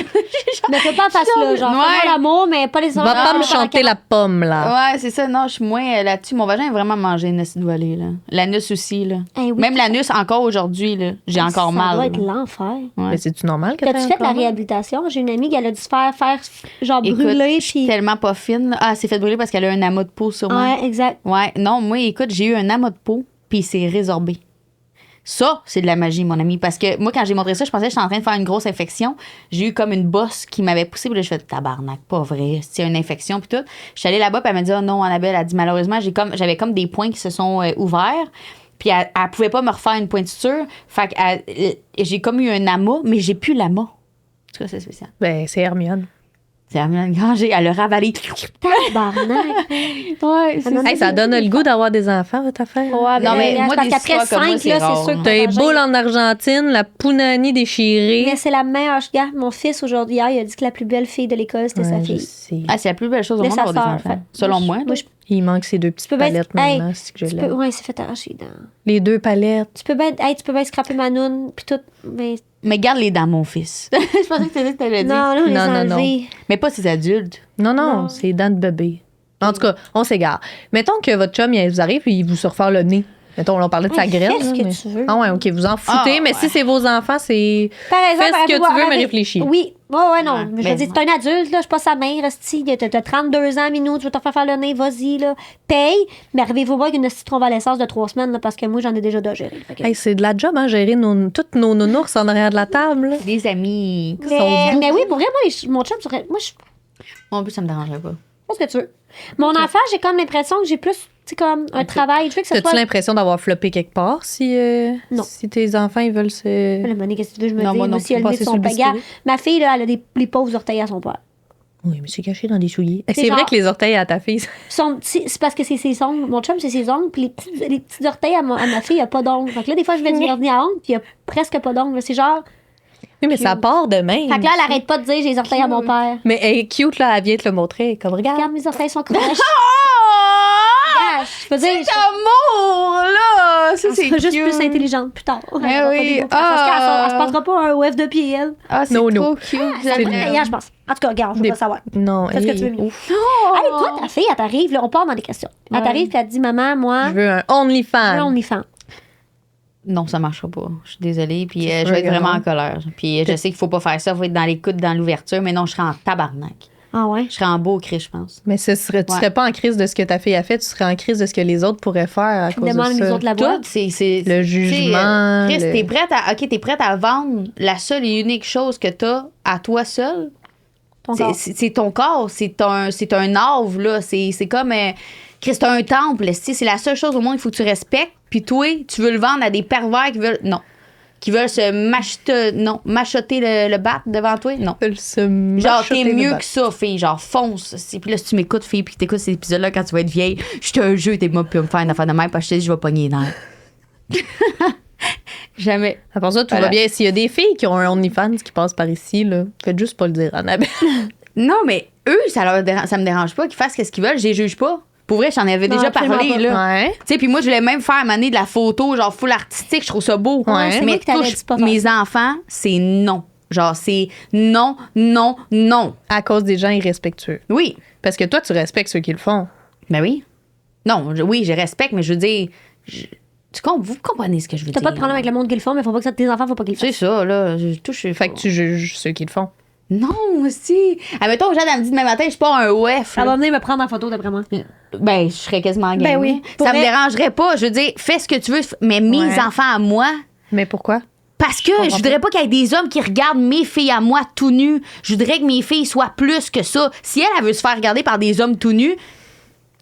Mais fais pas face là, genre, Ouais. fais-moi l'amour, mais pas les va pas me chanter la pomme, là. Ouais, c'est ça. Non, je suis moins là-dessus. Mon vagin a vraiment mangé une acide volée, là. L'anus aussi, là. Eh oui, Même l'anus, encore aujourd'hui, là. J'ai encore mal. Ça doit là. être l'enfer. Ouais. Mais c'est-tu normal que T'as-tu t'aies fait la encore mal? réhabilitation? J'ai une amie qui elle a dû se faire genre Écoute, brûler. je suis Puis... tellement pas fine. Là. Ah, elle s'est fait brûler parce qu'elle a un amas de peau sur moi. Ouais, exact. Ouais, non, moi, écoute, j'ai eu un amas de peau, puis il s'est résorbé. Ça, c'est de la magie, mon ami. Parce que moi, quand j'ai montré ça, je pensais que j'étais en train de faire une grosse infection. J'ai eu comme une bosse qui m'avait poussé. Puis là, je fais tabarnak, pas vrai. C'est une infection, puis tout. Je suis allée là-bas, puis elle m'a dit, oh non, Annabelle, elle dit, malheureusement, j'avais comme des points qui se sont ouverts. Puis elle pouvait pas me refaire une pointure. Fait que j'ai comme eu un amas, mais j'ai plus l'amas. En tout cas, c'est spécial. Ben, c'est Hermione. C'est Hermione Granger, elle a ravalé. Tabarnak. Ouais, c'est non, Hey, ça donne le goût d'avoir des enfants, votre affaire. Ouais, Non, mais moi, parce des qu'après histoires comme moi, 5, c'est là, rare. c'est sûr que T'as les ton vagin- boules en Argentine, la Punani déchirée. Mais c'est la meilleure. Regarde, mon fils aujourd'hui, hier, il a dit que la plus belle fille de l'école, c'était sa Ouais, je fille. sais. Ah, c'est la plus belle chose au Mais monde sa d'avoir des sœur. enfants. Fait- Selon moi. Moi, je Il manque ces deux petites peux bien- palettes hey, maintenant, c'est que je tu l'aime. peux, ouais, il s'est fait arracher les dents. Les deux palettes. Tu peux bien scraper ma noune, puis tout. Mais Mais garde les dents, mon fils. Je pensais que c'était ça que t'avais dit. non, là, on les Non, a non, non. enlevés. Mais pas ces adultes. Non, non, Non. c'est les dents de bébé. En tout cas, on s'égare. Mettons que votre chum, il vous arrive et il vous surfait le nez. Mettons, on parlait de sa Hey, graine. fais ce là, que mais- tu veux. Ah ouais, OK, vous en foutez, Ah, mais ouais. si c'est vos enfants, c'est... Par exemple, Fais ce que tu veux, mais avec- réfléchis. Oui, ouais, non. Ouais, Mais je ben, veux dire, c'est un adulte, là, je suis pas sa mère, hostie. T'as 32 ans, Minou, tu veux te faire le nez, vas-y, là. Paye, mais arrivez-vous voir avec une hostie de convalescence de 3 semaines, là, parce que moi, j'en ai déjà deux géré. Fait que- Hey, c'est de la job, hein, gérer toutes nos nounours en arrière de la table. là. Des amis. mais oui, pour vrai, mon chum, moi, je Moi, en plus, ça me dérangerait pas. pense que tu veux. Mon enfant, j'ai comme l'impression que j'ai plus, tu sais, comme un travail. Je veux que ça T'as-tu soit. l'impression d'avoir floppé quelque part si, Non. si tes enfants, ils veulent se... Le monnaie, qu'est-ce que tu veux, je me Non, dis, moi non aussi, elle plus, le nez de passer son sur le pagard. bistouri. Ma fille, là, elle a les pauvres orteils à son père. Oui, mais c'est caché dans des souliers. C'est genre- vrai que les orteils à ta fille... C'est parce que c'est ses ongles. Mon chum, c'est ses ongles. Puis les petits orteils à ma fille, il n'y a pas d'ongles. Fait que là, des fois, je vais du vernis à ongles, puis il n'y a presque pas d'ongles. C'est genre. Oui, mais ça part de même. Fait que là, elle arrête pas de dire j'ai les orteils à mon père. Mais elle est cute, là, elle vient te le montrer. Comme, regarde. Regarde, mes orteils sont croches. Oh! Regarde, je peux dire. C'est amour, là! Ça, Elle c'est sera juste cute. plus intelligente plus tard. Elle Eh aura pas oui. des beaux traits. Parce qu'elle se passera pas un OF de pied, elle. Ah, c'est No, no. trop cute. Ça j'aime. va être payant, je pense. En tout cas, regarde, je veux Des- pas savoir. Non, Fais ce que tu veux, Minou. Hey, toi, ta fille, elle t'arrive, là, on part dans des questions. Elle Ouais. t'arrive, puis elle te dit, maman, moi, Je veux un je veux OnlyFans. OnlyFans. Non, ça marchera pas. Je suis désolée. Puis C'est je vais être sûr que vraiment non. en colère. Puis je sais qu'il faut pas faire ça. Il faut être dans l'écoute, dans l'ouverture. Mais non, je serais en tabarnak. Ah ouais? Je serais en beau cri, je pense. Mais tu Ouais. serais pas en crise de ce que ta fille a fait, tu serais en crise de ce que les autres pourraient faire à cause Demande de les ça. autres la boîte. Tout, c'est Le jugement, Chris, le- t'es prête à vendre la seule et unique chose que t'as à toi seul? Ton corps. C'est ton corps, c'est un âve, là. C'est comme. Chris, c'est un temple, c'est la seule chose au monde qu'il faut que tu respectes. Puis toi, tu veux le vendre à des pervers qui veulent. Non. Qui veulent se machoter le bat devant toi. Non. Genre, t'es mieux que ça, fille. Genre, fonce. Puis là, si tu m'écoutes, fille, puis que t'écoutes cet épisode-là quand tu vas être vieille, je te jure, t'es moi, puis me faire une affaire de même, parce que je te dis, je vais pogner les nerfs. Jamais. À part ça, tout va bien. S'il y a des filles qui ont un OnlyFans qui passent par ici, là, faites juste pas le dire, Annabelle. Non, mais eux, ça me dérange pas qu'ils fassent ce qu'ils veulent. Je les juge pas. Pour vrai, j'en avais déjà parlé, là. Ouais. Tu sais, puis moi, je voulais même faire amener de la photo, genre full artistique. Je trouve ça beau. Ouais. Mais touche mes enfants, c'est non. Genre, c'est non, non, non. À cause des gens irrespectueux. Oui. Parce que toi, tu respectes ceux qui le font. Ben oui. Non, oui, je respecte, mais je veux dire... vous comprenez ce que je veux T'as dire? pas de problème avec le monde qui le font, mais faut pas que ça, tes enfants, faut pas qu'ils le fassent. C'est ça, là. Je touche... Fait que tu juges ceux qui le font. Non, aussi. Admettons que Jade, elle me dit demain matin, je suis pas un OF. Ça va venir me prendre en photo, d'après moi. Ben, je serais quasiment gagnée. Ben oui. Ça me dérangerait pas. Je veux dire, fais ce que tu veux, mais mes enfants à moi... Mais pourquoi? Parce que je voudrais pas qu'il y ait des hommes qui regardent mes filles à moi tout nues. Je voudrais que mes filles soient plus que ça. Si elle veut se faire regarder par des hommes tout nus,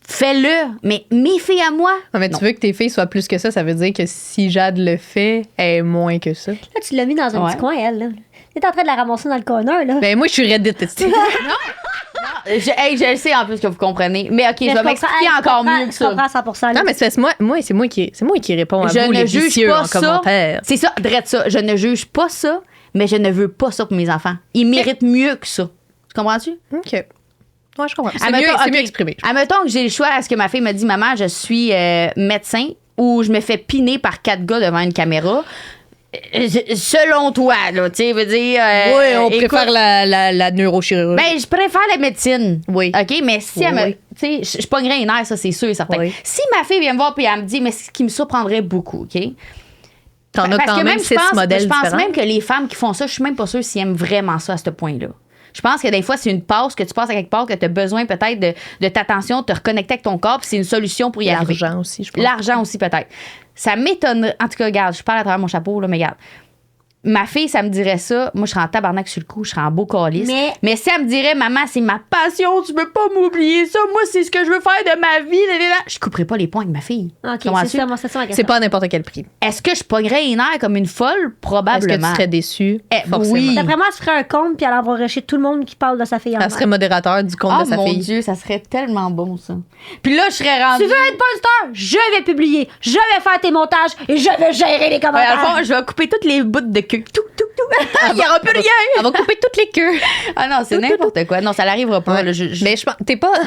fais-le. Mais mes filles à moi... Non, mais tu veux que tes filles soient plus que ça veut dire que si Jade le fait, elle est moins que ça. Là, tu l'as mis dans un petit coin, elle, là. T'es en train de la ramasser dans le corner, là. Ben moi, je suis Reddit. Je le sais en plus que vous comprenez. Mais OK, je vais m'expliquer encore mieux que ça. Je comprends 100%. Non, mais c'est moi qui réponds à Je vous, ne les juge vicieux pas en ça. commentaire. C'est ça, drette ça. Je ne juge pas ça, mais je ne veux pas ça pour mes enfants. Ils méritent mieux que ça. Tu comprends-tu? OK. Ouais, je comprends. C'est Admettons, mieux exprimé. Admettons que j'ai le choix à ce que ma fille me dit, maman, je suis médecin, ou je me fais piner par 4 gars devant une caméra. Selon toi, là, tu sais, veut dire... Oui, on écoute, préfère la neurochirurgie. Ben, je préfère la médecine. Oui. OK, mais si elle me... Oui. Tu sais, je pognerais les nerfs, ça, c'est sûr et certain. Oui. Si ma fille vient me voir puis elle me dit, mais ce qui me surprendrait beaucoup, OK? T'en as Parce quand que même 6 modèles je pense différents. même que les femmes qui font ça, je suis même pas sûre s'ils aiment vraiment ça à ce point-là. Je pense que des fois, c'est une passe que tu passes à quelque part, que tu as besoin peut-être de t'attention, de te reconnecter avec ton corps, puis c'est une solution pour y arriver. L'argent aussi, je pense. L'argent aussi, peut-être. Ça m'étonnerait. En tout cas, regarde, je parle à travers mon chapeau, là, mais regarde. Ma fille, ça me dirait ça. Moi, je serais en tabarnak sur le coup, je serais en beau calice. Mais si elle me dirait, maman, c'est ma passion, tu veux pas m'oublier ça, moi, c'est ce que je veux faire de ma vie, je couperais pas les points avec ma fille. OK, Comprends-tu? c'est ça, moi, c'est ça ma question. C'est pas à n'importe quel prix. Est-ce que je pognerais les nerfs comme une folle? Est-ce Probablement. que tu serais déçu? Forcément. oui. D'après moi, elle se ferait un compte, puis elle envoierait tout le monde qui parle de sa fille en Elle serait modérateur du compte Oh de sa mon fille. Dieu, ça serait tellement bon, ça. Puis là, je serais rendue... Tu veux être poster? Je vais publier. Je vais faire tes montages et je vais gérer les Ouais, commentaires. à fond, je vais couper toutes les bouts de queue. Tout. Il n'y aura plus rien. Elle va couper toutes les queues. Ah non, c'est n'importe quoi. Non, ça n'arrivera pas. Ouais. Là, Mais je pense,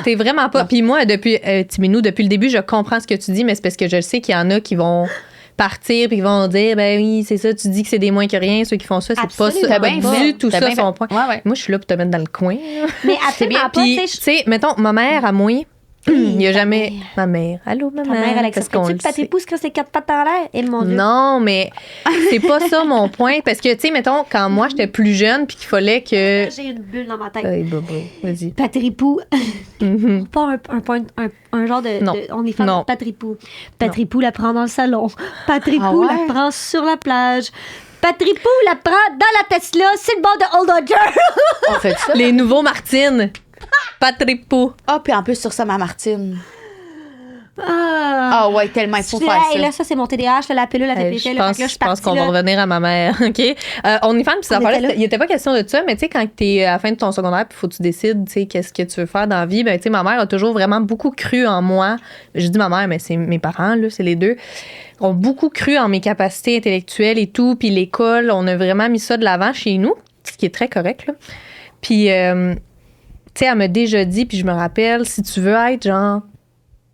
t'es vraiment pas. Puis moi, depuis Timinou, depuis le début, je comprends ce que tu dis, mais c'est parce que je sais qu'il y en a qui vont partir puis qui vont dire, ben oui, c'est ça, tu dis que c'est des moins que rien, ceux qui font ça, c'est pas Absolument. ça, T'as bien pas fait. du tout T'as ça bien son fait. point. Ouais. Moi, je suis là pour te mettre dans le coin. Mais absolument pas. Puis, tu tu sais, sais, mettons, ma mère à moi, il y a jamais. Ma mère. Allô, maman. ta mère, Alexa, parce qu'on tu le te pètes sait. les pouces quand c'est 4 pattes en l'air? Et mon Dieu. Non, mais c'est pas ça mon point. Parce que, tu sais, mettons, quand moi, j'étais plus jeune, puis qu'il fallait que. J'ai une bulle dans ma tête. Hey, bobo, vas-y. Patripou. Mhm. Pas un genre de. Non. On est fan Non. de Patripou. Patripou la prend dans le salon. Patripou Ah ouais? la prend sur la plage. Patripou la prend dans la Tesla, c'est le bord de Old Dodger. On fait ça. Les nouveaux Martine. Patripou. Ah, puis en plus, sur ça, ma Martine. Ah. Ah ouais, tellement, il faut Je faire fais, hey, ça. là, ça, c'est mon TDAH, je fais la pilule à Hey, TPK. je pense qu'on va revenir à ma mère. OK? On y fait On était là. il n'était pas question de ça, mais tu sais, quand tu es à la fin de ton secondaire, puis faut que tu décides, tu sais, qu'est-ce que tu veux faire dans la vie, ben, tu sais, ma mère a toujours vraiment beaucoup cru en moi. Je dis ma mère, mais c'est mes parents, là, c'est les deux. Ont beaucoup cru en mes capacités intellectuelles et tout. Puis l'école, on a vraiment mis ça de l'avant chez nous, ce qui est très correct, là. Puis, tu sais, elle m'a déjà dit, puis je me rappelle, si tu veux être genre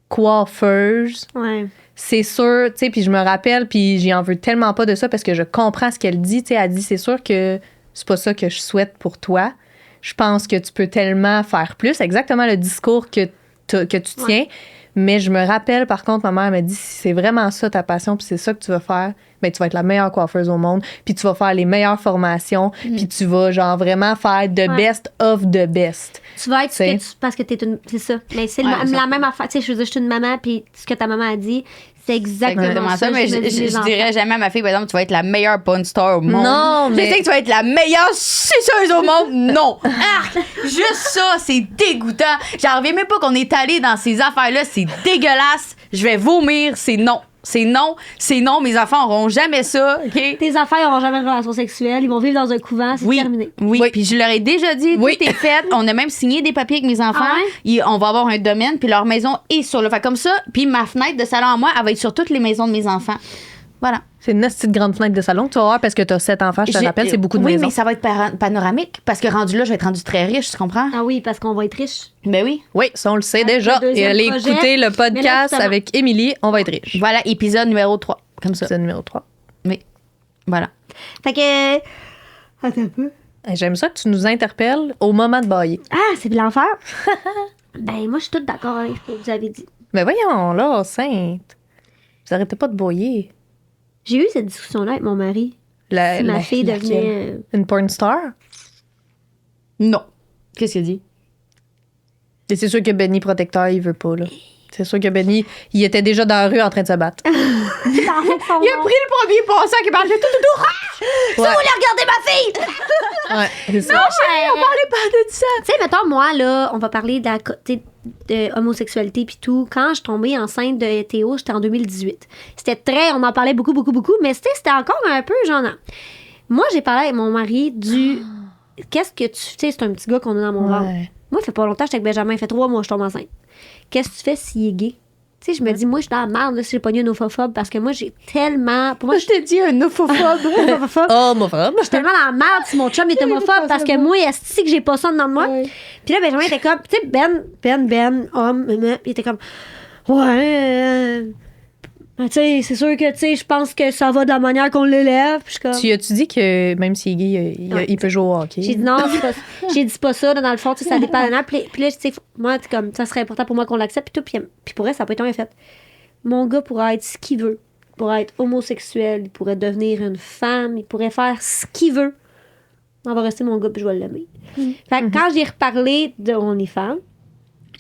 coiffeuse, Ouais. c'est sûr, tu sais, puis je me rappelle, puis j'y en veux tellement pas de ça parce que je comprends ce qu'elle dit. Tu sais, elle dit, c'est sûr que c'est pas ça que je souhaite pour toi. Je pense que tu peux tellement faire plus. Exactement le discours que tu tiens. Mais je me rappelle, par contre, ma mère m'a dit, si c'est vraiment ça ta passion, puis c'est ça que tu vas faire, ben tu vas être la meilleure coiffeuse au monde, puis tu vas faire les meilleures formations, puis tu vas genre vraiment faire the best of the best. Tu vas être C'est- parce que t'es une. C'est ça. Mais c'est Ouais, la même affaire. Tu sais, je veux dire, je suis une maman, puis ce que ta maman a dit, C'est exactement ça. Mais je dirais jamais à ma fille, par exemple, tu vas être la meilleure porn star au monde. Non, mais- Je sais que tu vas être la meilleure suceuse au monde. Non. Juste ça, c'est dégoûtant. J'en reviens même pas qu'on est allé dans ces affaires-là. C'est dégueulasse. Je vais vomir. C'est non. C'est non. C'est non. Mes enfants n'auront jamais ça. OK? Tes enfants n'auront jamais de relation sexuelle. Ils vont vivre dans un couvent. C'est terminé. Oui, puis je leur ai déjà dit, Oui. tout est fait. On a même signé des papiers avec mes enfants. Ah On va avoir un domaine, puis leur maison est sur le... Fait comme ça, puis ma fenêtre de salon à moi, elle va être sur toutes les maisons de mes enfants. Voilà. C'est une petite grande fenêtre de salon que tu vas avoir parce que tu as 7 enfants, je te rappelle, c'est beaucoup de Oui, maisons. mais ça va être panoramique, parce que rendu là, je vais être rendu très riche, tu comprends? Ah oui, parce qu'on va être riche. Ben oui. Oui, ça, on le sait Avec déjà. le deuxième Et allez projet. écouter le Mais là, podcast justement- avec Émilie, on va être riche. Voilà, épisode numéro 3. Comme ça. C'est le numéro 3. Mais voilà. Fait que. Attends un peu. J'aime ça que tu nous interpelles au moment de bailler. Ah, c'est de l'enfer. Ben, moi, je suis toute d'accord avec ce que vous avez dit. Mais voyons, là, sainte. Vous arrêtez pas de bailler. J'ai eu cette discussion-là avec mon mari. Si ma fille laquelle? devenait. Une porn star? Non. Qu'est-ce qu'il a dit? Et c'est sûr que Benny Protecteur, il veut pas, là. C'est sûr que Benny, il était déjà dans la rue en train de se battre. Il a Il a pris le premier passant qui parlait tout. Ouais. Regardez ma fille! Ouais, c'est ça. on parlait pas de ça. Tu sais, mettons, moi, là, on va parler de homosexualité puis tout. Quand je suis tombée enceinte de Théo, j'étais en 2018. C'était très... On en parlait beaucoup, mais c'était encore un peu genre... non. Moi, j'ai parlé avec mon mari du... Qu'est-ce que tu... Tu sais, c'est un petit gars qu'on a dans mon ventre. Ouais. Moi, il fait pas longtemps, j'étais avec Benjamin. Il fait 3 mois, je tombe enceinte. Qu'est-ce que tu fais s'il est gay? Tu sais, je me dis, moi, je suis dans la merde là, si j'ai pogné un homophobe parce que moi, j'ai tellement... Pour moi, je t'ai dit un homophobe. suis homophobe. Homophobe. Je suis tellement dans la merde si mon chum est homophobe parce que moi, est-ce que j'ai pas ça dedans de moi? Puis là, Benjamin était comme, tu sais, Ben, homme, puis il était comme, ouais, tu sais, c'est sûr que, tu sais, je pense que ça va de la manière qu'on l'élève. Puis je suis comme, Tu as-tu dit que même s'il est gay, il peut jouer au hockey? j'ai dit non, j'ai dit pas ça, là, dans le fond, tu sais, ça dépend. Puis là, tu sais, moi, c'est comme, ça serait important pour moi qu'on l'accepte, puis tout, puis pour elle, ça peut être un fait. Mon gars pourrait être ce qu'il veut. Il pourrait être homosexuel, il pourrait devenir une femme, il pourrait faire ce qu'il veut. On va rester mon gars, puis je vais l'aimer. Fait que quand j'ai reparlé de On est femme,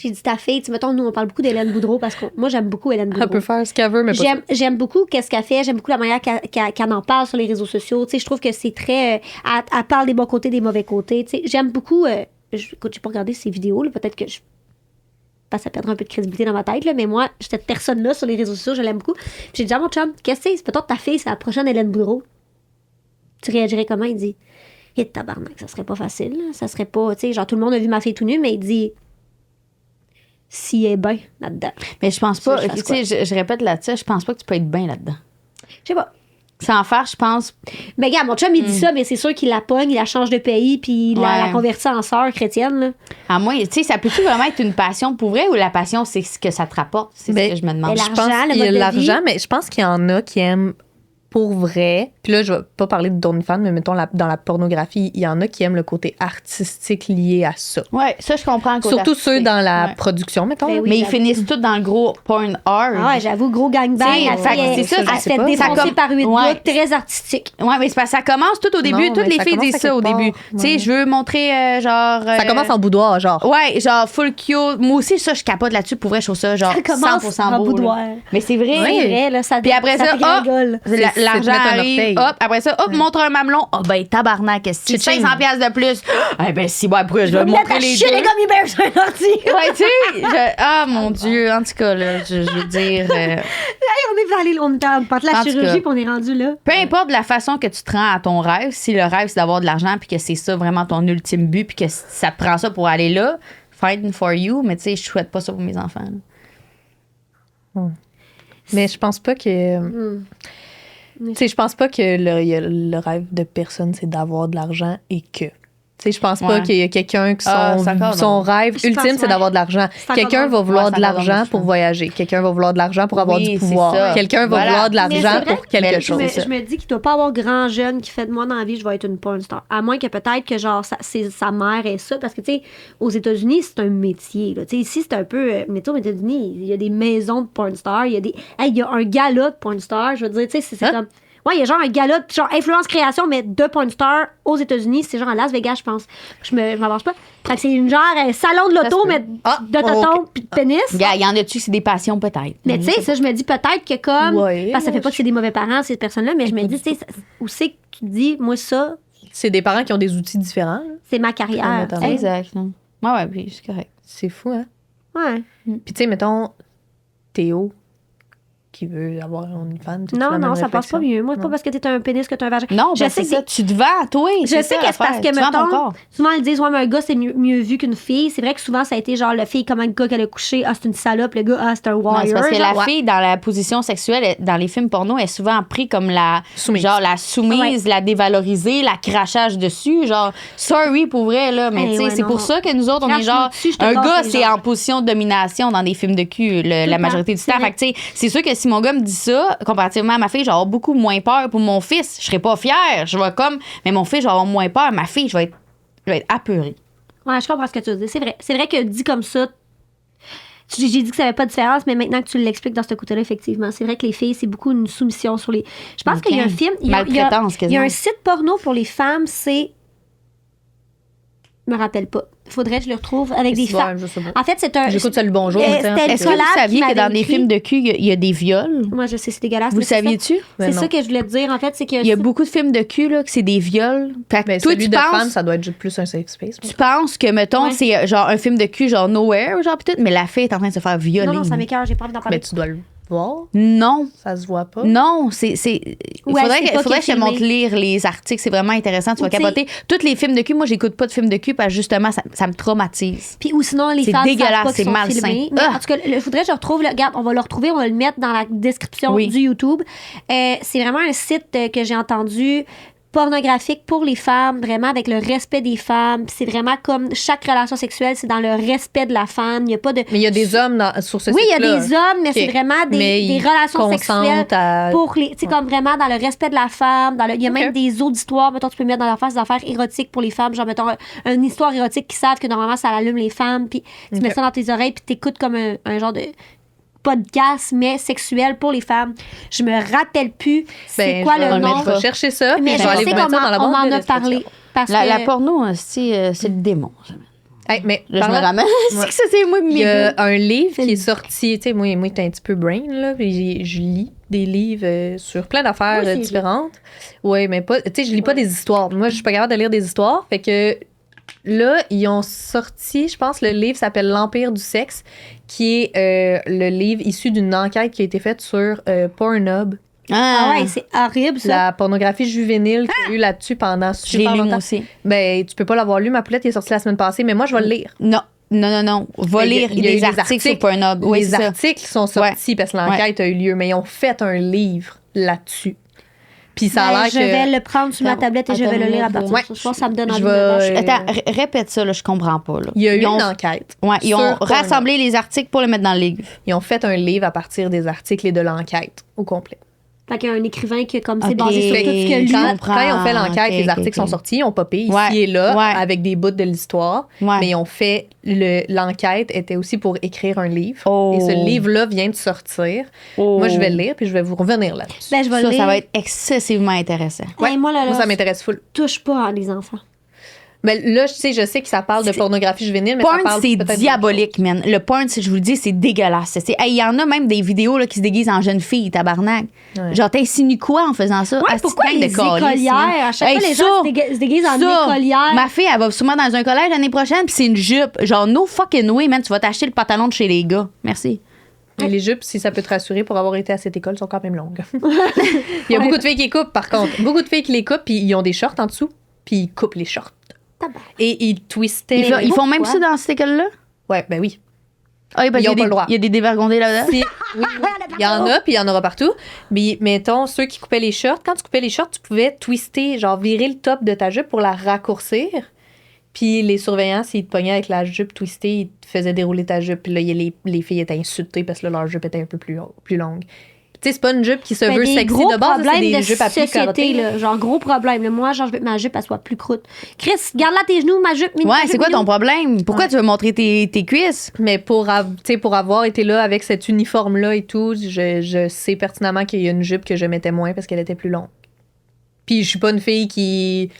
j'ai dit ta fille, tu sais, mettons, nous, on parle beaucoup d'Hélène Boudreau parce que moi, j'aime beaucoup Hélène Boudreau. Elle peut faire ce qu'elle veut, mais pas J'aime beaucoup qu'est-ce qu'elle fait, j'aime beaucoup la manière qu'elle en parle sur les réseaux sociaux. Tu sais, je trouve que c'est très. Elle parle des bons côtés, des mauvais côtés. Tu sais, j'aime beaucoup. Écoute, j'ai pas regardé ses vidéos, là, peut-être que je passe à perdre un peu de crédibilité dans ma tête, là, mais moi, cette personne-là sur les réseaux sociaux, je l'aime beaucoup. Puis j'ai dit à mon chum, qu'est-ce que c'est? Peut-être ta fille, c'est la prochaine Hélène Boudreau. Tu réagirais comment? Il dit, hé, tabarnak, ça serait pas facile, là. Ça serait pas. Tu sais, genre, tout le monde a vu ma fille tout nue, mais il dit. S'il est bien là-dedans. Mais je pense pas, Ça, je fasse tu sais, je répète là-dessus, je pense pas que tu peux être bien là-dedans. Je sais pas. Sans faire, je pense. Mais regarde, mon chum, il dit ça, mais c'est sûr qu'il la pogne, il la change de pays, puis il la convertit en sœur chrétienne. Là. À moi, tu sais, ça peut-tu vraiment être une passion pour vrai ou la passion, c'est ce que ça te rapporte? C'est ce que je me demande. elle a Je pense L'argent, le qu'il y a mode de l'argent, vie. mais je pense qu'il y en a qui aiment pour vrai. Puis là, je vais pas parler de OnlyFans, mais mettons dans la pornographie, il y en a qui aiment le côté artistique lié à ça. Ouais, ça, je comprends. le côté Surtout ceux artistique. dans la Ouais. production, mettons. Ben oui, Mais ils j'avoue. finissent tous dans le gros porn art. Ah ouais, j'avoue, gros gangbang. T'sais, Elle fait que fait, c'est ça, elle je se sais fait pas. défoncer Ça comme- par 8 ouais. gars, très artistique. Ouais, mais c'est parce que ça commence tout au début. Non, Toutes mais les ça filles commence disent à ça au quelque début. part. Tu sais, je veux montrer genre. Ça commence en boudoir, genre. Ouais, genre full cute. Moi aussi, ça, je capote là-dessus. Pour vrai, je trouve ça genre Ça commence 100% en beau. boudoir. là. Mais c'est vrai. C'est vrai, là, ça Puis après ça, dégringole. C'est l'argent de mettre un arrive, orteil. hop, après ça, hop, montre un mamelon. Oh, ben, tabarnak, si Tching. 500 piastres de plus. Eh ben, si, ouais, après, je vais Mettre montrer à les chier deux. les gummy bears sur un ordi. Ouais, tu sais, ah, mon Dieu, en tout cas, là, je veux dire, On est en part de la En tout chirurgie, cas. puis on est rendu là. peu importe la façon que tu te rends à ton rêve, si le rêve, c'est d'avoir de l'argent, puis que c'est ça vraiment ton ultime but, puis que ça te prend ça pour aller là, fighting for you, mais tu sais, je souhaite pas ça pour mes enfants. là. Mais je pense pas que. Tu sais, je pense pas que le rêve de personne, c'est d'avoir de l'argent et que. Tu sais, je pense pas Ouais. qu'il y a quelqu'un qui Ah, c'est encore son drôle. rêve Je ultime, pense, c'est ouais. d'avoir de l'argent. C'est encore Quelqu'un drôle. va vouloir Ouais, de c'est encore l'argent drôle, je pour pense. voyager. Quelqu'un va vouloir de l'argent pour avoir Oui, du c'est pouvoir. ça. Quelqu'un va Voilà. vouloir de Mais c'est l'argent vrai, pour quelque mais chose. Je me dis qu'il doit pas avoir grand jeune qui fait de moi dans la vie, je vais être une porn star. À moins que peut-être que genre sa mère est ça. Parce que tu sais, aux États-Unis, c'est un métier. Là. Tu sais, ici, c'est un peu. Mais tu sais, aux États-Unis, il y a des maisons de porn star. Il y a un gala de porn star. Je veux dire, tu sais, c'est Hein? comme. Ouais, il y a genre un gala, genre influence création, mais de porn star aux États-Unis. C'est genre à Las Vegas, je pense. Je m'avance pas. Fait que c'est une genre salon de l'auto, mais de tonton puis de pénis. Gars, il y en a-tu, c'est des passions peut-être. Mais tu sais, ça, je me dis peut-être que comme. Ouais, parce que ça fait pas que c'est des mauvais parents, ces personnes-là, mais je me dis, tu sais, où c'est que tu te dis, moi, ça, C'est des parents qui ont des outils différents. là. c'est ma carrière. Notamment. tu sais. Exact. Ouais, puis c'est correct. C'est fou, hein? Ouais. Puis tu sais, mettons, Théo, qui veut avoir un OnlyFans. t'as-tu la Non, même non, ça passe pas réflexion? mieux. Moi, c'est pas Non. parce que t'es un pénis que t'es un vagin. Non, je ben sais c'est ça. que Tu te vends, toi. Je sais que c'est parce que, tu vends ton mettons, corps. souvent, ils disent, ouais, mais un gars, c'est mieux vu qu'une fille. C'est vrai que souvent, ça a été genre, le fille, comme un gars qu'elle a couché, ah, c'est une salope, le gars, ah, c'est un Non, warrior. c'est parce que genre. la fille, dans la position sexuelle, dans les films porno, est souvent prise comme la Soumise. genre la soumise, la dévalorisée, la crachage dessus. Genre, sorry pour vrai, là. Mais Hey, tu sais, ouais, c'est non, pour non. ça que nous autres, on est Crache-moi genre. dessus, je te Un casse gars, les c'est jambes. en position de domination dans des films de cul, la le temps. majorité du C'est temps. vrai. Fait que, tu sais, c'est sûr que si mon gars me dit ça, comparativement à ma fille, j'aurais beaucoup moins peur pour mon fils. Je serais pas fière. Je vais comme. Mais mon fils, j'aurai moins peur. Ma fille, je vais être apeurée. Ouais, je comprends ce que tu veux dire. C'est vrai. C'est vrai que dit comme ça, j'ai dit que ça n'avait pas de différence, mais maintenant que tu l'expliques dans ce côté-là, effectivement, c'est vrai que les filles, c'est beaucoup une soumission sur les. Je pense qu'il y a un film. Il y a Maltraitance, il y a quasiment. un site porno pour les femmes, c'est. Je me rappelle pas. Faudrait que je le retrouve avec des Ouais, femmes. je sais pas. En fait, c'est un. J'écoute Salut Bonjour. C'était tiens. le Est-ce que vous collab saviez qui que dans m'avait des écrit. films de cul, il y a des viols? Moi, je sais, c'est dégueulasse. Vous mais c'est ça. saviez-tu? Mais C'est non. ça que je voulais te dire, en fait, c'est qu'il Il y a beaucoup de films de cul, là, que c'est des viols. Fait que Ben, toi, celui tu de penses, femme, ça doit être plus un safe space. tu penses que, mettons, Ouais. c'est genre un film de cul, genre Nowhere, genre, pis tout, mais la fille est en train de se faire violer. Non, non, ça m'écoeure, j'ai pas envie d'en parler. Mais tu dois le voir. Non, Ça se voit pas. non, il Ouais, faudrait c'est pas que je te filmé. montre lire les articles, c'est vraiment intéressant, tu vas Ou tu sais- capoter. Tous les films de cul, moi, j'écoute pas de films de cul parce que justement, ça me traumatise. Puis ou sinon, les C'est femmes dégueulasse, savent pas qu'ils c'est sont malsain. filmés. Mais Ah! en tout cas, il faudrait que je retrouve. Regarde, on va le retrouver, on va le mettre dans la description Oui. du YouTube. C'est vraiment un site que j'ai entendu pornographique pour les femmes, vraiment avec le respect des femmes. Puis c'est vraiment comme chaque relation sexuelle, c'est dans le respect de la femme. Il n'y a pas de... Mais il y a des hommes sur ce Oui, il y a site-là. des hommes, mais Ok. c'est vraiment des Mais ils relations sexuelles consentent à- pour les... Tu sais, comme vraiment dans le respect de la femme. Il y a même Ok. des auditoires. Mettons, tu peux mettre dans la face des affaires érotiques pour les femmes. Genre, mettons, une histoire érotique qui savent que normalement, ça allume les femmes. Puis tu mets ça dans tes oreilles, puis t'écoutes comme un genre de podcast, mais sexuel pour les femmes. Je me rappelle plus c'est Ben, quoi je vais le le nom. mettre, je vais chercher ça. puis Mais je je vais aller sais vous qu'on mettre ça dans la on boîte m'en de a description. parlé. Parce La que... porno, c'est le démon. Hey, mais Là, je me parlant- ramène. C'est que ça, c'est moi, Il y a mes un livre qui est sorti. Tu sais, moi, j'étais un petit peu brain, là. Puis je lis des livres sur plein d'affaires Moi aussi, différentes. Oui, mais pas. Tu sais, je lis pas des histoires. Moi, je suis pas capable de lire des histoires. Fait que là, ils ont sorti, je pense, le livre s'appelle L'Empire du sexe, qui est le livre issu d'une enquête qui a été faite sur Pornhub. Ah ouais, c'est horrible, ça. La pornographie juvénile qu'il y a eu là-dessus pendant Je l'ai super lu, longtemps. moi aussi. Ben, tu peux pas l'avoir lu, ma poulette, il est sorti la semaine passée, mais moi, je vais le lire. Non. Va Mais lire il y a eu des des articles sur Pornhub. Oui, les c'est ça. articles sont sortis parce que l'enquête a eu lieu, mais ils ont fait un livre là-dessus. Puis ça a Ben, l'air je que... vais le prendre sur ma tablette et je vais le lire à partir Ouais. de ce soir. Ça me donne envie Je de me vais- lâcher. Attends, répète ça, là, je comprends pas. Là. Il y a eu Ils ont- une enquête. Ouais, ils ont sur Pornhub. rassemblé les articles pour les mettre dans le livre. Ils ont fait un livre à partir des articles et de l'enquête au complet. Fait qu'il y a un écrivain qui, comme c'est Ok. basé sur tout ce que lui. Quand, comprends. quand ils ont fait l'enquête, Ok, les ok, articles ok. sont sortis, ils ont popé ici Ouais, et là ouais. avec des bouts de l'histoire. Ouais. Mais ils ont fait l'enquête était aussi pour écrire un livre. Oh. Et ce livre-là vient de sortir. Oh. Moi, je vais le lire puis je vais vous revenir là-dessus. Ben, je vais le Ça, lire. ça va être excessivement intéressant. Ouais, moi, là, Moi, ça m'intéresse full. touche pas à les enfants. Mais là, je sais que ça parle de pornographie juvénile, mais ça Porn, parle c'est peut-être diabolique, man. Le porn, si je vous le dis, c'est dégueulasse. Il y en a même des vidéos là, qui se déguisent en jeune fille, tabarnak. Ouais. Genre, t'insinues quoi en faisant ça? Ouais, Asti, pourquoi gang les de câlisses, écolières? man. À chaque Hey, fois, les ça, gens se déguisent en ça, écolière. Ma fille, elle va sûrement dans un collège l'année prochaine, puis c'est une jupe. Genre, no fucking way, man. Tu vas t'acheter le pantalon de chez les gars. Merci. Mais les jupes, si ça peut te rassurer, pour avoir été à cette école, sont quand même longues. Il y a beaucoup de filles qui coupent, par contre. Beaucoup de filles qui les coupent, puis ils ont des shorts en dessous, puis ils coupent les shorts. Tabarnak. Et ils twistaient. Ils font même pourquoi? ça dans cette école-là? Ouais, ben oui. Ah, oui, parce Ils qu'il ont pas le droit. il y a des dévergondés là-dedans. Oui, oui. Il y en a, puis il y en aura partout. Mais mettons, ceux qui coupaient les shorts, quand tu coupais les shorts, tu pouvais twister, genre virer le top de ta jupe pour la raccourcir. Puis les surveillants, s'ils te pognaient avec la jupe twistée, ils te faisaient dérouler ta jupe. Puis là, les filles étaient insultées parce que là, leur jupe était un peu plus longue. sais, c'est pas une jupe qui se Ben, veut des sexy gros de base, là, c'est problèmes des de jupes à plis société, carottés. là. Genre, gros problème. Là. Moi, genre, je veux que ma jupe, elle soit plus croûte. Chris, garde-la tes genoux, ma jupe. Ouais, c'est quoi ton problème? Pourquoi tu veux montrer tes cuisses? Mais pour avoir été là avec cet uniforme-là et tout, je sais pertinemment qu'il y a une jupe que je mettais moins parce qu'elle était plus longue. Puis je suis pas une fille qui...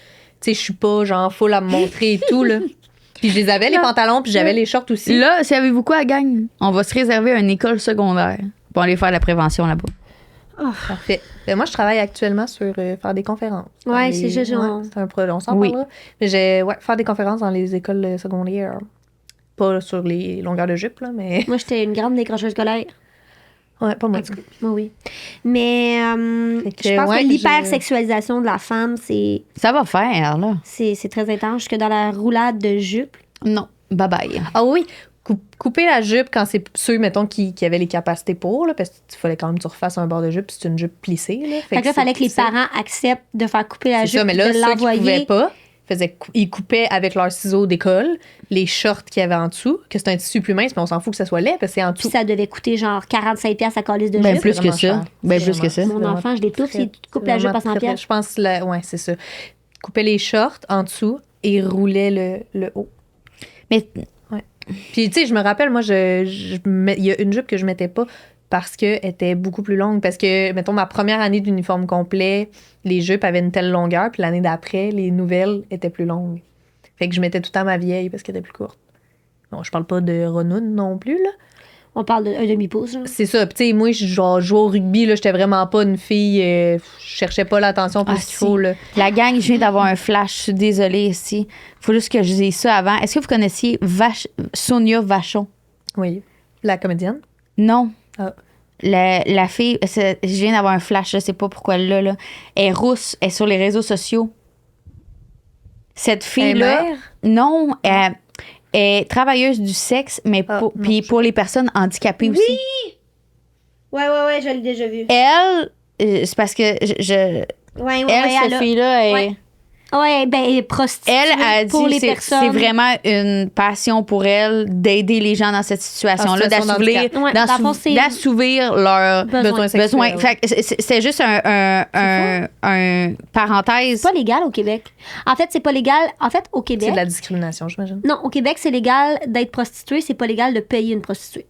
Tu sais, je suis pas genre full à me montrer et tout, là. Puis je les avais, les pantalons, puis j'avais les shorts aussi. Là, savez-vous quoi, gang? On va se réserver une école secondaire pour aller faire la prévention là-bas. Parfait. Moi, je travaille actuellement sur faire des conférences. Ouais, c'est juste... C'est un projet, on s'en Oui. parlera. Mais faire des conférences dans les écoles secondaires. Pas sur les longueurs de jupe, là, mais... Moi, j'étais une grande décrocheuse scolaire. Ouais, pas moi. Moi, oui. Mais Fait que, je pense ouais, que l'hypersexualisation de la femme, c'est Ça va faire, là. très intense. Jusque dans la roulade de jupe. Non. Bye-bye. Ah oui, couper la jupe quand c'est ceux, mettons, qui avaient les capacités pour, là, parce qu'il fallait quand même que tu refasses un bord de jupe, puis c'est une jupe plissée. Là. Fait que là, il fallait que les c'est- parents acceptent de faire couper la C'est jupe ça, mais et là, de ceux qui pouvaient l'envoyer. pas, ils coupaient avec leurs ciseaux d'école les shorts qu'il y avait en dessous, que c'est un tissu plus mince, mais on s'en fout que ça soit laid, parce que c'est en Puis dessous. ça devait coûter genre 45$ à calice de Ben, jupe. plus que vraiment ça. cher. Ben, C'est plus que vraiment- ça. Mon vraiment enfant, je l'étouffe s'il coupe la jupe à 100$. Je pense, ouais, c'est ça. Coupait les shorts en dessous et roulait le haut. Mais Puis, tu sais, je me rappelle, moi, il y a une jupe que je mettais pas parce qu'elle était beaucoup plus longue. Parce que, mettons, ma première année d'uniforme complet, les jupes avaient une telle longueur, puis l'année d'après, les nouvelles étaient plus longues. Fait que je mettais tout le temps ma vieille parce qu'elle était plus courte. Bon, je parle pas de Ronoun non plus, là. On parle d'un demi-pouce. genre. C'est ça. Puis, tu sais, moi, je jouais au rugby, là, j'étais vraiment pas une fille. Je cherchais pas l'attention plus Ah, qu'il si. faut, là. la gang, je viens d'avoir un flash. Je suis désolée ici. Faut juste que je dise ça avant. Est-ce que vous connaissiez Sonia Vachon? Oui. La comédienne. Non. Ah. La fille, je viens d'avoir un flash, je sais pas pourquoi là. Elle est rousse, elle est sur les réseaux sociaux. Cette fille-là, mère? non, elle est travailleuse du sexe, mais Ah, pour, non, puis pour les personnes handicapées aussi. Ouais, je l'ai déjà vu. Elle, c'est parce que Ouais, elle, cette fille-là, elle, Ouais. Ouais, ben, elle est prostituée elle a pour dit les c'est personnes. vraiment une passion pour elle d'aider les gens dans cette situation-là, En situation de handicap. Ouais, dans le fond, c'est- d'assouvir leurs Besoin. besoins. Fait que c'était juste un parenthèse. C'est pas légal au Québec. En fait, c'est pas légal. En fait, au C'est Québec. de la discrimination, j'imagine. Non, au Québec, c'est légal d'être prostituée, c'est pas légal de payer une prostituée.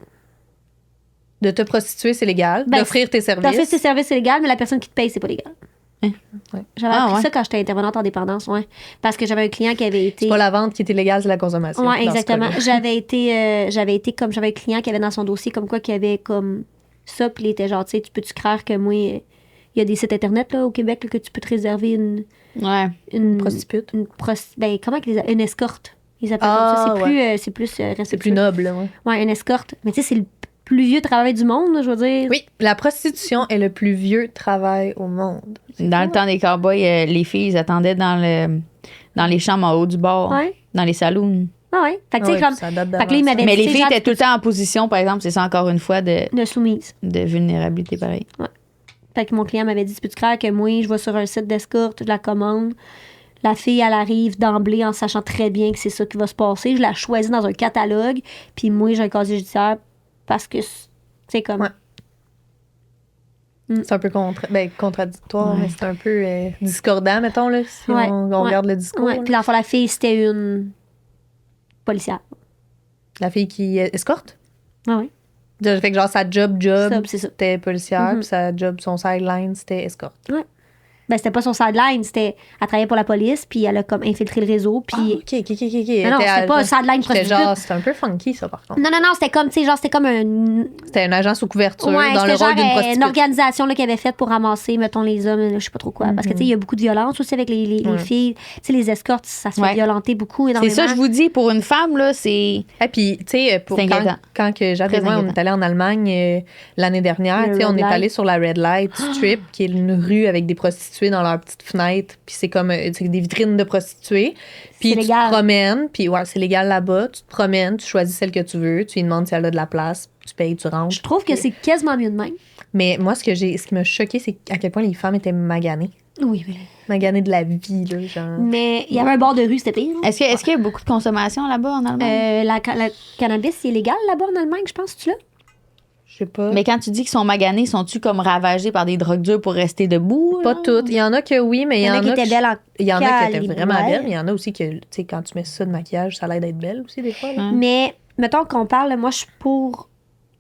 De te prostituer, c'est légal. Ben, D'offrir tes services. D'offrir tes services, c'est légal, mais la personne qui te paye, c'est pas légal. Hein? Ouais. J'avais Ah, appris ouais. ça quand j'étais intervenante en dépendance, ouais. Parce que j'avais un client qui avait été. C'est pas la vente qui est illégale, c'est la consommation. Ouais, dans ce exactement. cas-là. J'avais été comme j'avais un client qui avait dans son dossier comme quoi qu'il avait comme ça, puis il était genre, tu sais, tu peux-tu croire que moi, il y a des sites internet là au Québec là, que tu peux te réserver une Prostitute. ben comment qu'ils une escorte. Ils appellent Ah, comme ça, c'est plus C'est respectueux. plus noble, ouais. Ouais, une escorte. Mais tu sais, c'est le plus vieux travail du monde, là, je veux dire. Oui, la prostitution est le plus vieux travail au monde. Dans le temps des cowboys, les filles, ils attendaient dans les chambres en haut du bord, Ouais. dans les saloons. Ah ouais. Fait que tu sais Ouais, comme ça date fait que là, il d'avant ça. m'avait Mais dit, les tu sais, filles genre, étaient tout le temps en position, par exemple, c'est ça encore une fois de de soumise. vulnérabilité pareil. Fait que mon client m'avait dit, peux-tu croire que moi, je vais sur un site d'escorte, je la commande. La fille, elle arrive d'emblée en sachant très bien que c'est ça qui va se passer. Je la choisis dans un catalogue, puis moi, j'ai un casier judiciaire parce que, c'est comme... Ouais. C'est un peu contradictoire, Ouais. mais c'est un peu discordant, mettons, là, si Ouais, on ouais. regarde le discours. Ouais. là. Puis l'enfant, la fille, c'était une policière. La fille qui escorte. Ah oui. Fait que genre, sa job, Ça, c'est ça. c'était policière, Mhm. puis sa job, son sideline, c'était escorte. Ben, c'était pas son sideline, c'était... Elle travaillait pour la police, puis elle a comme infiltré le réseau, puis... Ah, ok. Non, non, Était c'était pas un sideline J'étais prostitute. genre, c'était un peu funky, ça, par contre. Non, c'était comme, tu sais, genre, c'était comme un... C'était un agent sous couverture Ouais, dans le c'était rôle d'une genre prostituée. une organisation là, qui avait faite pour ramasser, mettons, les hommes, je sais pas trop quoi. Parce que, tu sais, il y a beaucoup de violence aussi avec les Ouais. filles. Tu sais, les escortes, ça se fait Ouais. violenter beaucoup, C'est énormément. ça, je vous dis, pour une femme, là, c'est. Et puis, tu sais, C'est inquiétant. quand que Jade et Très moi, on inquiétant. est allés en Allemagne l'année dernière, Le tu sais, on Red est Light. allé sur la Red Light Strip, qui est une rue avec des prostituées dans leurs petites fenêtres, puis c'est comme c'est des vitrines de prostituées. Puis C'est tu légal. te promènes, puis ouais, c'est légal là-bas, tu te promènes, tu choisis celle que tu veux, tu lui demandes si elle a de la place, tu payes, tu rentres. Je trouve que c'est quasiment mieux de même. Mais moi, ce qui m'a choqué, c'est à quel point les femmes étaient maganées. Oui, oui. Maganées de la vie, là, genre. Mais il y avait un bord de rue, c'était pire. Est-ce qu'il y a beaucoup de consommation là-bas en Allemagne? La cannabis, c'est légal là-bas en Allemagne, je pense, tu l'as? sais pas. Mais quand tu dis qu'ils sont maganés, sont-tu comme ravagés par des drogues dures pour rester debout? Pas là? toutes. Il y en a que oui, mais Il y en a qui étaient belles en Il y en a qui étaient Cali- vraiment ouais. belles, mais il y en a aussi que, tu sais, quand tu mets ça de maquillage, ça l'aide d'être belle aussi, des fois. Là. Ouais. Mais, mettons qu'on parle, moi, je suis pour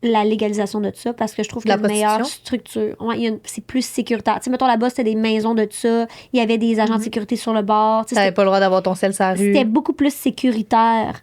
la légalisation de ça parce que je trouve La qu'il y a une meilleure prostitution? structure. Ouais, c'est plus sécuritaire. Tu sais, mettons, là-bas, c'était des maisons de ça. Il y avait des agents de sécurité sur le bord. Tu sais, T'avais c'était pas le droit d'avoir ton sel sur la rue. c'était beaucoup plus sécuritaire.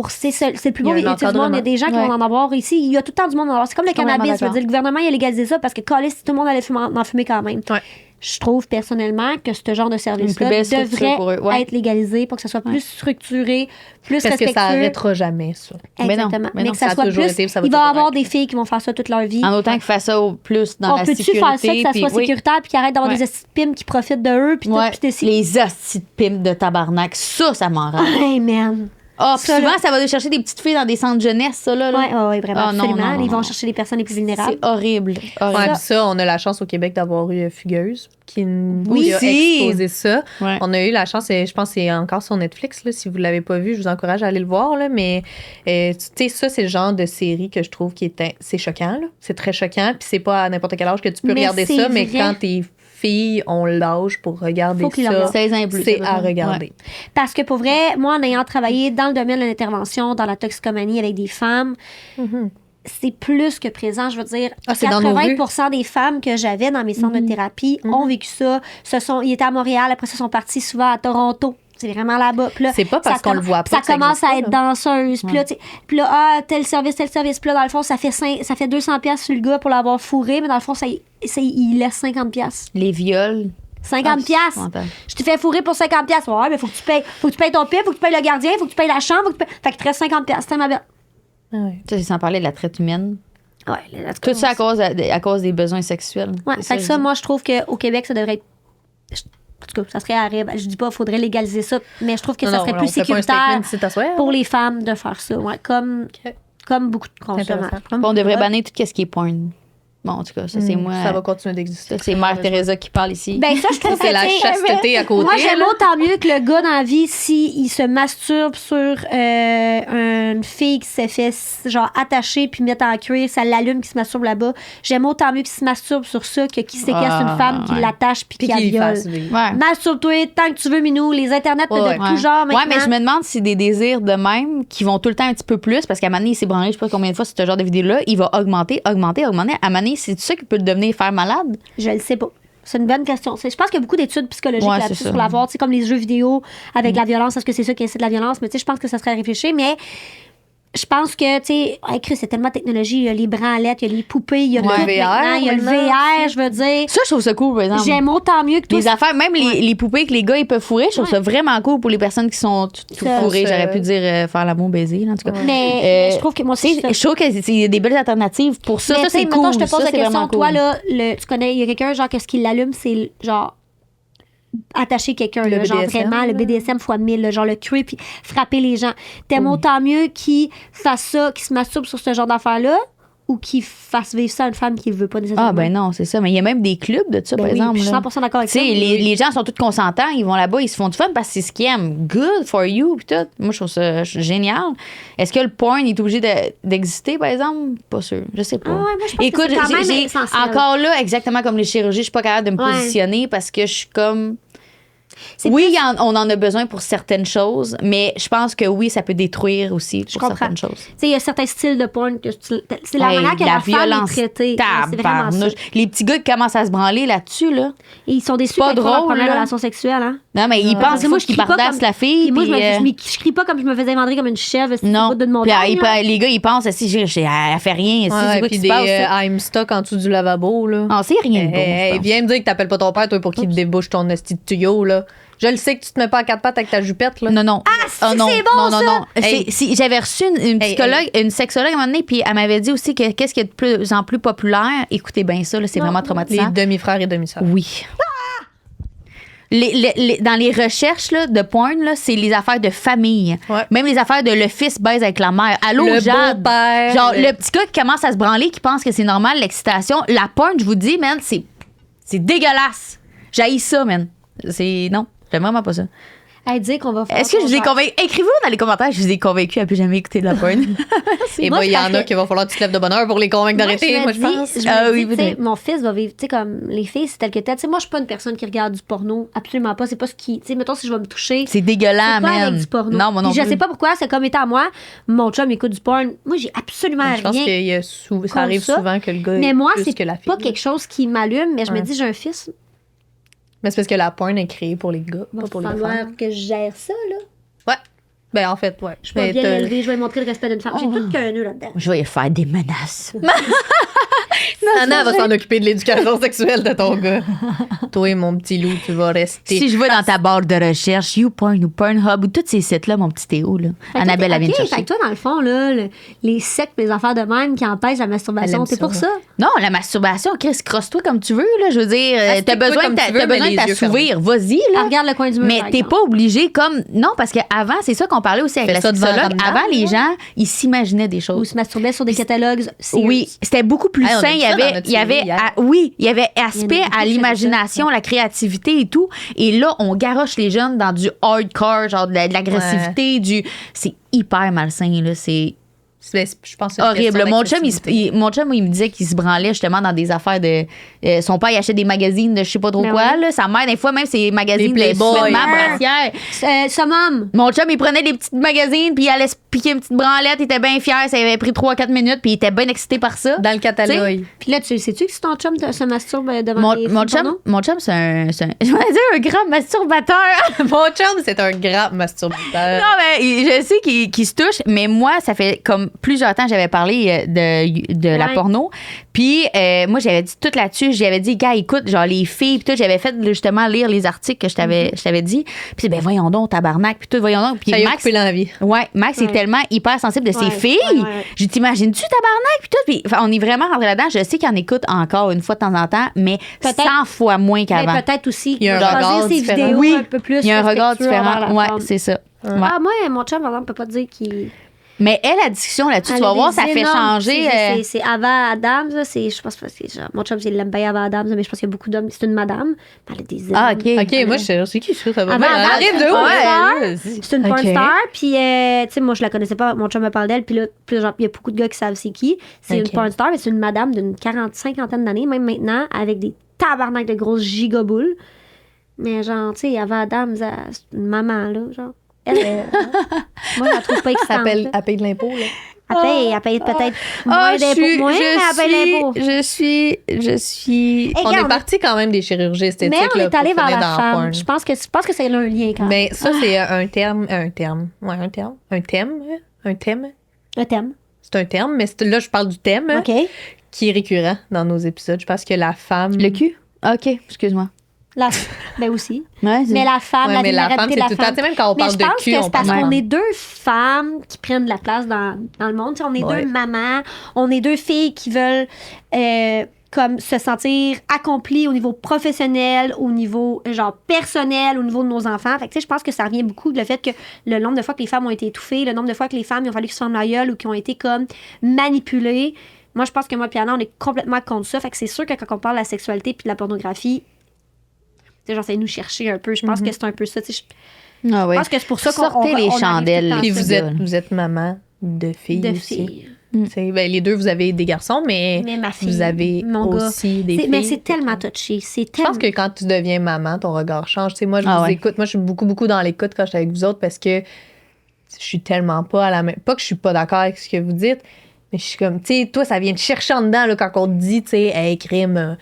C'est le plus Il y a beau un métier du monde. Il y a encadrement. des gens qui Ouais. vont en avoir ici. Il y a tout le temps du monde en avoir. C'est comme le Complètement cannabis. Je veux d'accord. dire, le gouvernement, il a légalisé ça parce que calisse, tout le monde allait en fumer quand même. Ouais. Je trouve personnellement que ce genre de Une service-là plus belle structure devrait pour eux, ouais. être légalisé pour que ça soit plus structuré, plus Parce que respectueux. ça arrêtera jamais, ça. Mais non, Exactement. mais Mais non, que ça ça a soit toujours plus. été, ça va Il va y toujours avoir être. des filles qui vont faire ça toute leur vie. En autant qu'ils fassent ça au plus dans On la peut-tu sécurité. faire ça, que ça puis- soit oui. sécuritaire, puis qu'ils arrêtent d'avoir Ouais. des estis de pimes qui profitent de eux, puis tout, Ouais. puis t'es si. Les hosties de pimps de tabarnak, ça m'enrage. Hey, man. Ah, puis Ça, souvent, là- ça va aller chercher des petites filles dans des centres de jeunesse, ça, là. Ouais, ouais, vraiment, Ah, non, absolument. non, non, Ils vont non. chercher les personnes les plus vulnérables. C'est horrible. horrible. Ouais, puis ça, on a la chance au Québec d'avoir eu Fugueuse qui Oui, a si. exposé ça. Ouais. On a eu la chance, et je pense que c'est encore sur Netflix, là, si vous ne l'avez pas vu, je vous encourage à aller le voir. Là, mais tu sais, ça, c'est le genre de série que je trouve qui est c'est choquant. Là. C'est très choquant, puis c'est pas à n'importe quel âge que tu peux Mais regarder c'est ça, mais vrai. quand tes filles ont l'âge pour regarder Faut qu'ils le ça, regardent. 16 ans et plus, c'est ça, à ouais. regarder. Parce que pour vrai, moi, en ayant travaillé dans le domaine de l'intervention, dans la toxicomanie avec des femmes, c'est plus que présent. Je veux dire, Ah, c'est dans nos 80% des femmes que j'avais dans mes centres de thérapie ont vécu ça. Ils étaient à Montréal, après ça, ils sont partis souvent à Toronto. C'est vraiment là-bas. Puis là, C'est pas parce ça qu'on le voit pas Ça que ça commence existe à être pas, danseuse. Puis là, tu sais, puis là, ah, tel service. Puis là, dans le fond, ça fait 200$ sur le gars pour l'avoir fourré, mais dans le fond, il laisse 50$. Les viols. 50$. épouvantable. Je te fais fourrer pour 50$. Ouais, mais faut que tu payes ton pire, faut que tu payes le gardien, faut que tu payes la chambre, Fait qu'il te reste 50$. C'était ma belle. Ah ouais. Ça, c'est sans parler de la traite humaine. Ouais, Tout ça à cause des besoins sexuels. Ouais, C'est fait que ça, moi, je trouve qu'au Québec, ça devrait être. En tout cas, ça serait arrêt. Je dis pas qu'il faudrait légaliser ça, mais je trouve que ça serait plus on fait pas un sécuritaire statement ici, t'asseoir. pour les femmes de faire ça. Ouais, comme beaucoup de consommateurs. Intéressant. Comme On devrait beaucoup de- bannir tout ce qui est porn. Bon, en tout cas, ça, c'est moi. Ça va continuer d'exister. Ça, c'est Mère Teresa qui parle ici. Ben, ça, je trouve que C'est la tu sais, chasteté à côté. Moi, j'aime là. autant mieux que le gars dans la vie s'il se masturbe sur une fille qui s'est fait genre attacher puis mettre en cuir, ça l'allume qui se masturbe là-bas. J'aime autant mieux qu'il se masturbe sur ça que qu'il séquestre une femme qui ouais. l'attache puis Puis qui la qu'il viole. fasse vivre. Ouais. Masturbe-toi tant que tu veux, Minou. Les internets Ouais, de ouais. tout genre maintenant. Ouais, mais je me demande si des désirs de même qui vont tout le temps un petit peu plus, parce qu'à un moment donné, il s'est branlé, je sais pas combien de fois, sur ce genre de vidéo-là, il va augmenter. À un moment donné, c'est ça qui peut le devenir faire malade? Je le sais pas. C'est une bonne question. Je pense qu'il y a beaucoup d'études psychologiques Ouais, là-dessus c'est ça. sur l'avoir. Tu sais, comme les jeux vidéo avec la violence. Est-ce que c'est ça qui incite la violence? Mais tu sais, je pense que ça serait à réfléchir. Mais je pense que, tu sais, Chris, c'est tellement de technologie. Il y a les branlettes, il y a les poupées, il y a Ouais, tout le VR, maintenant, il y a le maintenant. VR, je veux dire. Ça, je trouve ça cool, par exemple. J'aime autant mieux que toi. Les affaires, même les poupées que les gars ils peuvent fourrer, je trouve ça vraiment cool pour les personnes qui sont tout Ça, fourrées. ça- J'aurais pu dire faire l'amour baiser, là, en tout cas. Mais je trouve que moi aussi, Je trouve qu'il y a des belles alternatives pour ça. Mais Ça, tu sais, c'est mettons, cool. je te pose Ça, la c'est question. vraiment Toi, cool. là, tu connais, il y a quelqu'un, genre, que ce qui l'allume, c'est genre attacher quelqu'un, Le là, genre BDSM, vraiment, le là. BDSM fois 1000, là, genre le cuir, puis frapper les gens. T'aimes autant mieux qu'il fasse ça, qu'il se masturbe sur ce genre d'affaires-là, ou qu'il fasse vivre ça à une femme qui ne veut pas nécessairement. Ah, ben non, c'est ça. Mais il y a même des clubs de ça, Ben par oui, exemple. je suis là. 100% d'accord avec Tu ça. sais, les gens sont tous consentants, ils vont là-bas, ils se font du fun parce que c'est ce qu'ils aiment. Good for you, pis tout. Moi, je trouve ça génial. Est-ce que le porn est obligé d'exister, par exemple? Pas sûr. Je sais pas. Ah ouais, moi, je pense Écoute, que c'est quand même j'ai essentiel. encore là, exactement comme les chirurgies, je suis pas capable de me Ouais. positionner parce que je suis comme. C'est Oui, plus- on en a besoin pour certaines choses, mais je pense que oui, ça peut détruire aussi pour comprends. certaines choses. Tu sais, il y a certains styles de porn que c'est la Hey, manière que la femme violence est traitée. Ouais, c'est vraiment ça. tabarnouche. Les petits gars qui commencent à se branler là-dessus, là. Et ils sont déçus pas quand ils font leur drôle, première là. relation sexuelle, hein. Non, mais ils pensent Moi, qu'il je crie pas pardasse comme- la fille. Puis moi, puis, je crie pas comme je me faisais vendre comme une chèvre. C'est non. au bout d'une Puis, montagne. là. les gars, ils pensent, si elle fait rien, si, c'est Ouais, quoi puis qui des se passe? ça? I'm stuck en dessous du lavabo, là. On sait rien de bon, je Hey, pense. viens me dire que t'appelles pas ton père, toi, pour qu'il te débouche ton esti de tuyau, là. Je le sais que tu te mets pas à quatre pattes avec ta jupette, là. Non, non. c'est non, c'est bon, non, non, ça! non. Hey. J'avais reçu une psychologue, une sexologue à un moment donné, puis elle m'avait dit aussi que qu'est-ce qui est de plus en plus populaire. Écoutez bien ça, là, c'est vraiment Les traumatisant. demi-frères et demi-sœurs. Oui. Dans les recherches là, de porn, là, c'est les affaires de famille. Ouais. Même les affaires de le fils baise avec la mère. Allô, Le Jade? beau-père, Genre, le- le petit gars qui commence à se branler, qui pense que c'est normal, l'excitation. La porn, je vous dis, man, c'est dégueulasse. J'haïs ça, man. Non, j'aime vraiment pas ça. Elle dit qu'on va faire. Est-ce que je vous ai convaincu? Écrivez-vous dans les commentaires, je vous ai convaincu à plus jamais écouter de la porn. Et Moi, il y en parce a que- qui va falloir que tu te lèves de bonne heure pour les convaincre d'arrêter, moi, je pense. Ah oui, tu sais, peut-être. mon fils va vivre, tu sais, comme les filles, c'est tel que tel. Tu sais, moi, je suis pas une personne qui regarde du porno. Absolument pas. C'est pas ce qui. Tu sais, mettons, si je vais me toucher. C'est dégueulant, C'est pas man. avec du porno. Non, moi non Puis je plus. sais pas pourquoi, c'est comme étant à moi, mon chum écoute du porn. Moi, j'ai absolument Je pense rien. que ça arrive ça. souvent que le gars Mais est moi, plus c'est que la fille. pas quelque chose qui m'allume, mais je me Ouais. dis, j'ai un fils. Mais c'est parce que la porn est créée pour les gars, Il va pas pour les falloir femmes. que je gère ça, là. Ouais. Ben, en fait, ouais. Je suis pas bien élevée, je vais lui montrer le respect d'une femme. J'ai tout qu'un nœud là-dedans. Je vais y faire des menaces. Anna va s'en occuper de l'éducation sexuelle de ton gars. Toi, mon petit loup, tu vas rester. Si je vais dans ta barre de recherche, YouPorn ou Pornhub ou tous ces sites-là, mon petit Théo, là. Annabelle, elle vient de OK, fait chercher. que toi, dans le fond, là, les sectes, les affaires de même qui empêchent la Elle masturbation, aime t'es pour ça. ça? Non, la masturbation, Chris, crosse-toi comme tu veux, là. Je veux dire, t'as Aspecte-toi besoin comme de tu veux, t'as mais besoin de les yeux t'assouvir. Vas-y, Elle là. regarde le coin du mur. Mais par t'es exemple. pas obligé comme. Non, parce qu'avant, c'est ça qu'on parlait aussi avec Fais la ça devant sexologue. Randall, Avant, les ouais. gens, ils s'imaginaient des Ou choses. se masturber sur des catalogues. Oui, c'était beaucoup plus Hey, on a sain. vu Il y ça dans avait, notre il y avait, série hier. oui, il y avait aspect beaucoup à qui l'imagination, la créativité et tout. Et là, on garoche les jeunes dans du hardcore, genre de l'agressivité, c'est hyper malsain, là. C'est Je pense que c'est une horrible. question Mon chum, d'accessibilité. mon chum, il me disait qu'il se branlait justement dans des affaires de. Son père, il achetait des magazines de je sais pas trop Mais quoi. ouais. Là. Sa mère, des fois, même, c'est magazines de Playboy. sous-vêtements, Ah. brassières. Summum. Mon chum, il prenait des petites magazines, puis il allait se piquer une petite branlette. Il était bien fier. Ça avait pris 3-4 minutes, puis il était bien excité par ça. Dans le catalogue. Puis là, sais-tu que si ton chum se masturbe devant Mon, les mon films porno? chum, c'est un. Je vais dire un grand masturbateur. Mon chum, c'est un grand masturbateur. Non, mais je sais qu'il se touche, mais moi, ça fait comme plusieurs temps que j'avais parlé de la Ouais. porno. Puis, moi, j'avais dit tout là-dessus. J'avais dit, gars, écoute, genre les filles, puis tout, j'avais fait justement lire les articles que je t'avais dit. Puis, ben, voyons donc, tabarnak, puis tout, voyons donc. Puis, Ça y a Max. coupé l'envie. Ouais, Max est Ouais. tellement hyper sensible de ses Ouais, filles. ouais. Je t'imagine-tu, tabarnak, puis tout. Puis, enfin, on est vraiment rentré là-dedans. Je sais qu'il en écoute encore une fois de temps en temps, mais Peut-être- 100 fois moins Mais qu'avant. peut-être aussi. Il y a un choisir regard ses différent. vidéos Oui, un peu plus il y a un regard respectueux envers différent. la Ouais, femme. c'est ça. Ouais. Ah, moi, mon chum, par exemple, peut pas te dire qu'il. Mais elle, la discussion là-dessus, tu Elle vas a voir, des ça fait énormes- changer. C'est Ava Adams, là, je pense pas que c'est genre, mon chum, il l'aime bien Ava Adams, mais je pense qu'il y a beaucoup d'hommes. C'est une madame. Elle a des Ah, énormes- OK. OK, moi, je sais qui ça va. Avant, bien. Elle avant, arrive de c'est où? un Ouais, porn C'est une porn OK. star, puis tu sais, moi, je la connaissais pas. Mon chum me parle d'elle, puis là, genre, il y a beaucoup de gars qui savent c'est qui. C'est OK. une porn star, mais c'est une madame d'une 50 d'années, même maintenant, avec des tabarnak de grosses gigaboules. Mais genre, tu sais, Ava Adams, c'est une maman, là, genre. Elle, moi, je la trouve pas excitante. là. Elle paye de l'impôt, là. Elle paye peut-être Ah, moins d'impôts, moins, mais elle paye l'impôt. je suis. Et On regarde, est parti quand même des chirurgies esthétiques. mais on là, est allé pour vers finir la dans femme. porn. Je pense que c'est un lien quand même. Mais ça, c'est un terme. Ouais, un terme. Un thème. Un thème. Un thème. C'est un terme, mais là, je parle du thème OK. qui est récurrent dans nos épisodes. Je pense que la femme. Le cul? OK, excuse-moi. La, ben aussi. Ouais, Mais la femme, Ouais, la mais la femme, vulnérabilité c'est de la tout le temps. femme. Tu sais, même quand on Mais parle je de pense cul, que on c'est parce parle qu'on de- est deux femmes qui prennent de la place dans le monde. Tu sais, on est Ouais. deux mamans. On est deux filles qui veulent comme se sentir accomplies au niveau professionnel, au niveau genre personnel, au niveau de nos enfants. Fait que, tu sais, je pense que ça revient beaucoup de le fait que le nombre de fois que les femmes ont été étouffées, le nombre de fois que les femmes ils ont fallu qu'ils se ferment la gueule ou qui ont été comme manipulées. Moi, je pense que moi et Anna, on est complètement contre ça. Fait que c'est sûr que quand on parle de la sexualité puis de la pornographie, tu sais, genre, c'est nous chercher un peu. Je pense que c'est un peu ça. Tu sais, Ah, je ouais. pense que c'est pour ça qu'on Sortez les on arrive chandelles. tout le Puis temps Puis vous êtes maman de filles de aussi. filles. Ben, les deux, vous avez des garçons, mais Mais ma fille, vous avez mon gars, aussi des filles. Mais c'est tellement touché. C'est Je tellement. pense que quand tu deviens maman, ton regard change. Tu sais, moi, je Ah vous ouais. écoute. Moi, je suis beaucoup dans l'écoute quand je suis avec vous autres parce que je suis tellement pas à la même. Pas que je suis pas d'accord avec ce que vous dites, mais je suis comme, tu sais, toi, ça vient te chercher en dedans là, quand on te dit, tu sais, hey, crime,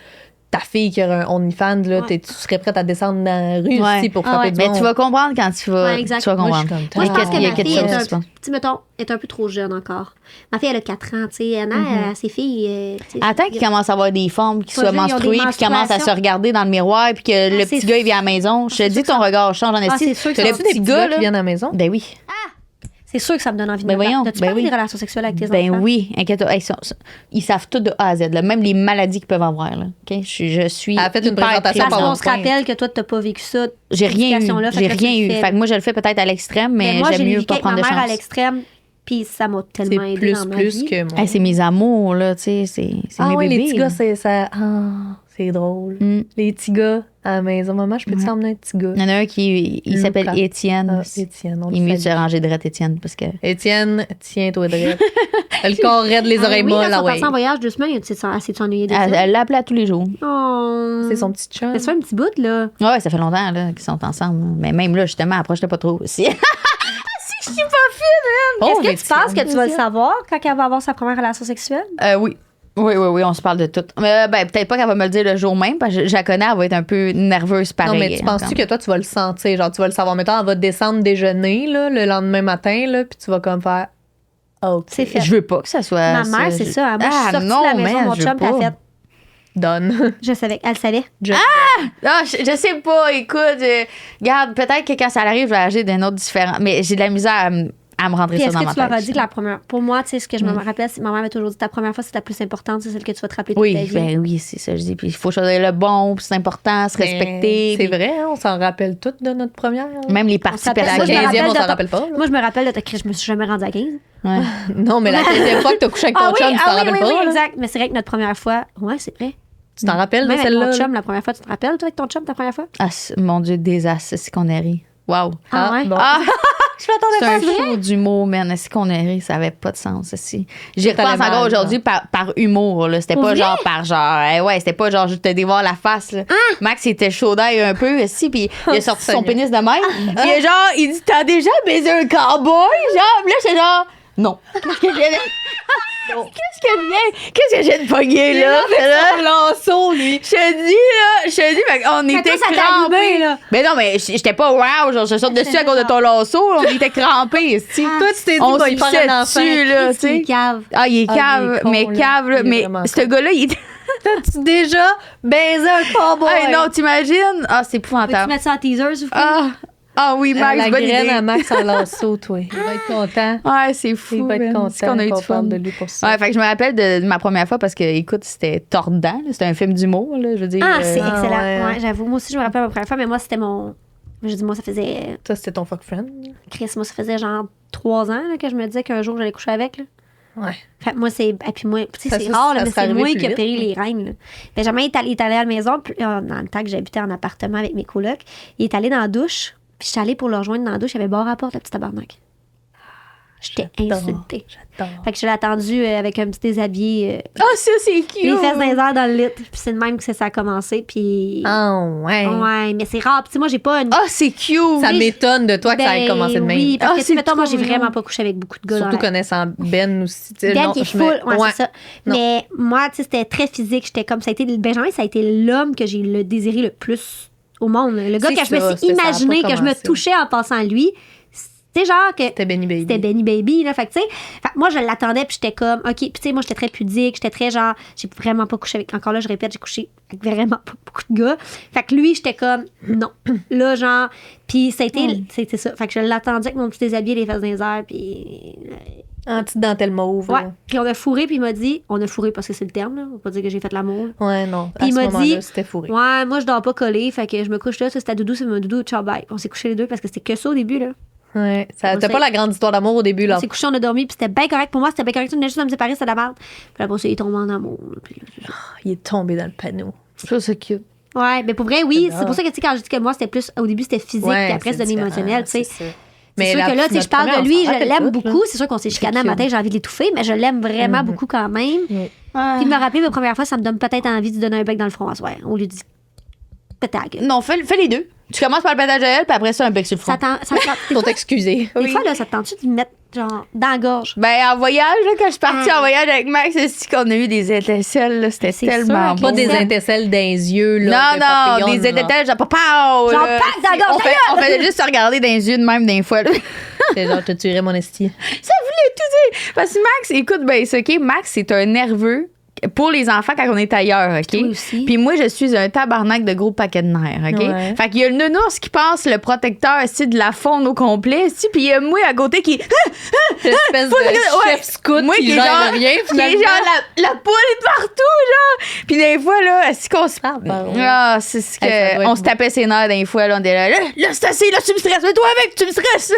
ta fille qui a un OnlyFans, là, Ouais. tu serais prête à descendre dans la rue Ouais. aussi pour Ah frapper ouais. du Mais monde. tu vas comprendre quand tu vas, Ouais, exact. tu vas Moi, je comprendre. suis comme, Moi, je pense que Il y a ma quelque fille chose, est je pense. tu sais, mettons, est un peu trop jeune encore. Ma fille, elle a 4 ans, tu sais. Anna, elle a ses filles. Tu sais, Attends qu'il commence à avoir des formes qui Pas soient juste, ils ont des menstruées, puis qu'ils commencent à se menstruations. regarder dans le miroir, puis que le c'est petit gars, il vient à la maison. Je te c'est dis sûr que ton que ça- regard change en estime. c'est sûr que ça- Le T'as-tu des petit petits gars, gars qui là. viennent à la maison? Ben oui. C'est sûr que ça me donne envie de Ben me voyons, battre. T'as-tu ben pas eu oui. des relations sexuelles avec tes Ben enfants? oui, inquiète-toi. Hey, ils savent tout de A à Z, là, même les maladies qu'ils peuvent avoir. Là. OK? Je suis. Elle a fait une hyper présentation présente. Parce par qu'on se rappelle que toi, t'as pas vécu ça. J'ai rien eu. éducation-là, fait J'ai que là, tu rien le eu. fais. Fait que moi, je le fais peut-être à l'extrême, mais moi, j'ai j'aime mieux vécu pas avec ma prendre de mère à chance. l'extrême, puis ça m'a C'est tellement aidé plus dans ma vie. que moi. Hey, c'est mes amours, là, tu sais. C'est Ah mes ouais, bébés. les petits gars, c'est ça. Ah, c'est drôle. Mm. Les petits gars, À la maison, maman, je peux-tu emmener un petit gars? Il y en a un qui il Luca. s'appelle Étienne. Ah, Étienne, on Il est mieux le de se salue. ranger de Étienne parce que. Étienne, tiens-toi de le corps raide, les oreilles oui, molles, quand ah ils sont ouais. partis en voyage 2 semaines, elle s'est ennuyée de ça. Elle l'appelait à tous les jours. Oh. C'est son petit chum. Mais ça fait un petit bout, là. Ouais, ça fait longtemps là, qu'ils sont ensemble. Mais même là, justement, approche-toi pas trop aussi. Si je suis pas fine, Oh, Est-ce que tu penses que tu vas le savoir quand elle va avoir sa première relation sexuelle? Oui. Oui, on se parle de tout. Mais peut-être pas qu'elle va me le dire le jour même, parce que je la connais, elle va être un peu nerveuse pareil. Non, mais tu penses-tu que toi, tu vas le sentir? Genre, tu vas le savoir. Mettons, elle va descendre déjeuner là, le lendemain matin, là, puis tu vas comme faire. OK. C'est fait. Je veux pas que ça soit. Ma mère, c'est ça. Moi, je suis sortie non, de la maison, man, mon je veux chum, t'as pas. fait. Donne. Je savais. Elle savait. Ah, je sais pas, écoute, regarde, peut-être que quand ça arrive, je vais agir d'un autre différent. Mais j'ai de la misère à me rentrer Puis ça est-ce dans que ma tu leur as tête. dit que la première. Pour moi, tu sais, ce que je me rappelle, c'est ma mère m'a toujours dit ta première fois, c'est la plus importante, c'est celle que tu vas te rappeler toute ta Oui, vie. ben oui, c'est ça, je dis. Puis il faut choisir le bon, puis c'est important, se respecter. C'est puis vrai, hein, on s'en rappelle toutes de notre première. Même les parties s'appelle- La Moi, je me personnelles. 15e, on rappelle s'en de- rappelle pas. là. Moi, je me rappelle de ta crise, je me suis jamais rendue à 15. Ouais. Non, mais la 15e fois que t'as couché avec ton chum, tu t'en rappelles pas. là. exact. Mais c'est vrai que notre première fois, ouais, c'est vrai. Tu t'en rappelles de Même avec celle-là? mon là? chum, la première fois, tu te rappelles, toi, avec ton chum, ta première fois? Ah, mon Dieu, désastre, c'est qu'on a ri. Wow. Ah, ouais. bon. Ah! Je m'attendais C'est pas à un ça. show d'humour, man. Est-ce qu'on a ri? Ça avait pas de sens, aussi. J'y T'allais repense encore mal, aujourd'hui par humour, là. C'était Pour pas vrai? genre par genre. Ouais, c'était pas genre je te dévore la face, là. Max, il était chaud d'ail un peu, aussi, puis il a sorti son Seigneur. pénis de même. Puis genre, il dit t'as déjà baisé un cowboy? Genre, puis là, j'étais genre, non. Qu'est-ce que j'ai Qu'est-ce que j'ai de pogné, là? Là, Lanceau, lui. je te dis, fait qu'on Mais était toi, ça t'a allumé, crampés. là. Mais non, mais j'étais pas wow, genre, je saute dessus à cause de ton lasso, on était crampés, ici. Toi, tu t'es dit, On va se y faire pissait un enfant. dessus, là, tu Qu'est-ce qu'il sais. est cave. Ah, il est Ah, cave, il est con, mais là. cave, là. Il est Mais vraiment ce con. gars-là, il était. T'as-tu déjà baisé un cowboy? Hey, non, t'imagines? Ah, c'est Peux-tu épouvantable. mettre ça en teaser, s'il vous plaît? Ah oui, Max, la bonne graine idée. à Max en lasso, toi. Il va être content. Ouais, c'est fou. Il va être man. content C'est qu'on a eu qu'on du fun. parle de lui pour ça. Ouais, fait que je me rappelle de ma première fois parce que, écoute, c'était tordant. là. C'était un film d'humour, là, je veux dire. Ah, c'est Ah, excellent. ouais. Ouais, j'avoue. Moi aussi, je me rappelle ma première fois, mais moi, c'était mon. Je dis, moi, ça faisait. Ça, c'était ton fuck friend. Chris, moi, ça faisait genre 3 ans là, que je me disais qu'un jour, j'allais coucher avec. Là. Ouais. Fait que moi, c'est. Et puis moi, tu sais, Ça, c'est ça, rare, là, ça mais serait c'est arrivé moi plus qui a vite, péri là. les reines. Là. Benjamin est allé à la maison, puis, dans le temps que j'habitais en appartement avec mes colocs. Il est allé dans la douche, puis j'étais allée pour le rejoindre dans la douche, il avait barre à la porte, le petit tabarnak. J'étais insultée. J'adore. Fait que je l'ai attendu avec un petit déshabillé, Ah, ça, c'est cute. les fesses dans les airs dans le lit. Puis c'est de même que ça a commencé, puis. Ah, ouais. Ouais, mais c'est rare. Puis tu sais, moi, j'ai pas une. Ah, c'est cute. Ça m'étonne de toi que ça ait commencé de même. Oui, parce Ah, que, tu sais, c'est mettons, moi, trop j'ai mignon. vraiment pas couché avec beaucoup de gars. Surtout dans la- connaissant Ben aussi. tu sais, Ben non, qui est je me- full, ouais, c'est ça. Non. Mais moi, tu sais, c'était très physique. J'étais comme ça a été Benjamin, ça a été l'homme que j'ai le désiré le plus au monde. Le gars C'est que je me ça, suis ça a pas imaginé, que je me commencé. touchais en passant à lui. C'était genre que C'était Benny Baby. c'était Benny Baby, là. Fait que, tu sais, fait que moi, je l'attendais, puis j'étais comme, OK. Puis, tu sais, moi, j'étais très pudique, j'étais très genre, j'ai vraiment pas couché avec. Encore là, je répète, j'ai couché avec vraiment pas beaucoup de gars. Fait que lui, j'étais comme, non. Là, genre, puis ça a été, c'était ça. Fait que je l'attendais avec mon petit déshabillé, les fesses dans les airs, puis. En petite dentelle mauve. Ouais. là. Puis on a fourré, puis il m'a dit, on a fourré parce que c'est le terme, là. On va pas dire que j'ai fait l'amour. Ouais, non. Puis il à ce m'a moment-là, dit, c'était fourré. ouais, moi, je dors pas collé, fait que je me couche là, ça, c'était doudou, c'est mon doudou, ciao, bye. On s'est couché les deux parce que c'était que ça au début, là. Ouais. On T'as s'est- pas la grande histoire d'amour au début, là. On s'est couché, on a dormi, puis c'était bien correct. Pour moi, c'était bien correct. On venait juste de me séparer, c'était de la merde. Puis après, ça, il est tombé en amour. Là, puis là, c'est ça. Il est tombé dans le panneau. Ça, c'est cute. Ouais, mais pour vrai, oui. J'adore. C'est pour ça que, tu sais, quand je dis que moi, c'était plus. Au début, c'était physique, Ouais, puis après, c'est c'est devenu différent, émotionnel, tu sais. c'est ça. C'est sûr la- que là, tu sais, je notre parle première, de on lui, s'en je rappelle l'aime toutes, là. beaucoup. C'est sûr qu'on s'est chicané un cute. matin, j'ai envie de l'étouffer, mais je l'aime vraiment Mhm. beaucoup quand même. Oui. Puis de me rappeler ma première fois, ça me donne peut-être envie de lui donner un bec dans le front à soir. On lui dit pète ta gueule. Non, fais les deux. Tu commences par le pétage de elle, puis après ça, un bec sur le front. Des Pour t'excuser. fois, là, ça te tente-tu de lui mettre, genre, dans la gorge? Ben, en voyage, là, quand je suis partie Ah. en voyage avec Max, c'est qu'on a eu des étincelles, là. C'était C'est tellement sûr, beau. Pas des Ouais. étincelles dans les yeux, là. Non, de non, papillons, des genre. étincelles, genre, pow! Genre, là. pack dans la gorge, On fait juste se regarder dans les yeux de même des fois, là. C'est genre, je te tuerais mon esti. Ça voulait tout dire. Parce que Max, écoute, ben, c'est OK, Max, c'est un nerveux pour les enfants quand on est ailleurs, OK? Toi aussi. Puis moi, je suis un tabarnak de gros paquet de nerfs, OK? Ouais. Fait qu'il y a le nounours qui passe le protecteur ici de la faune au complet, ici, puis il y a moi à côté qui... Cette espèce de Ouais. chef scout Moi qui est gère genre, rien, qui est finalement. genre la poule est partout, genre. Puis des fois, là, est-ce qu'on se... Ah, ben ouais. Ah, c'est ce que... Hey, ça doit être on se tapait ses nerfs des fois, là, on était là, c'est assez, là, tu me stresses, mais toi avec, tu me stresses.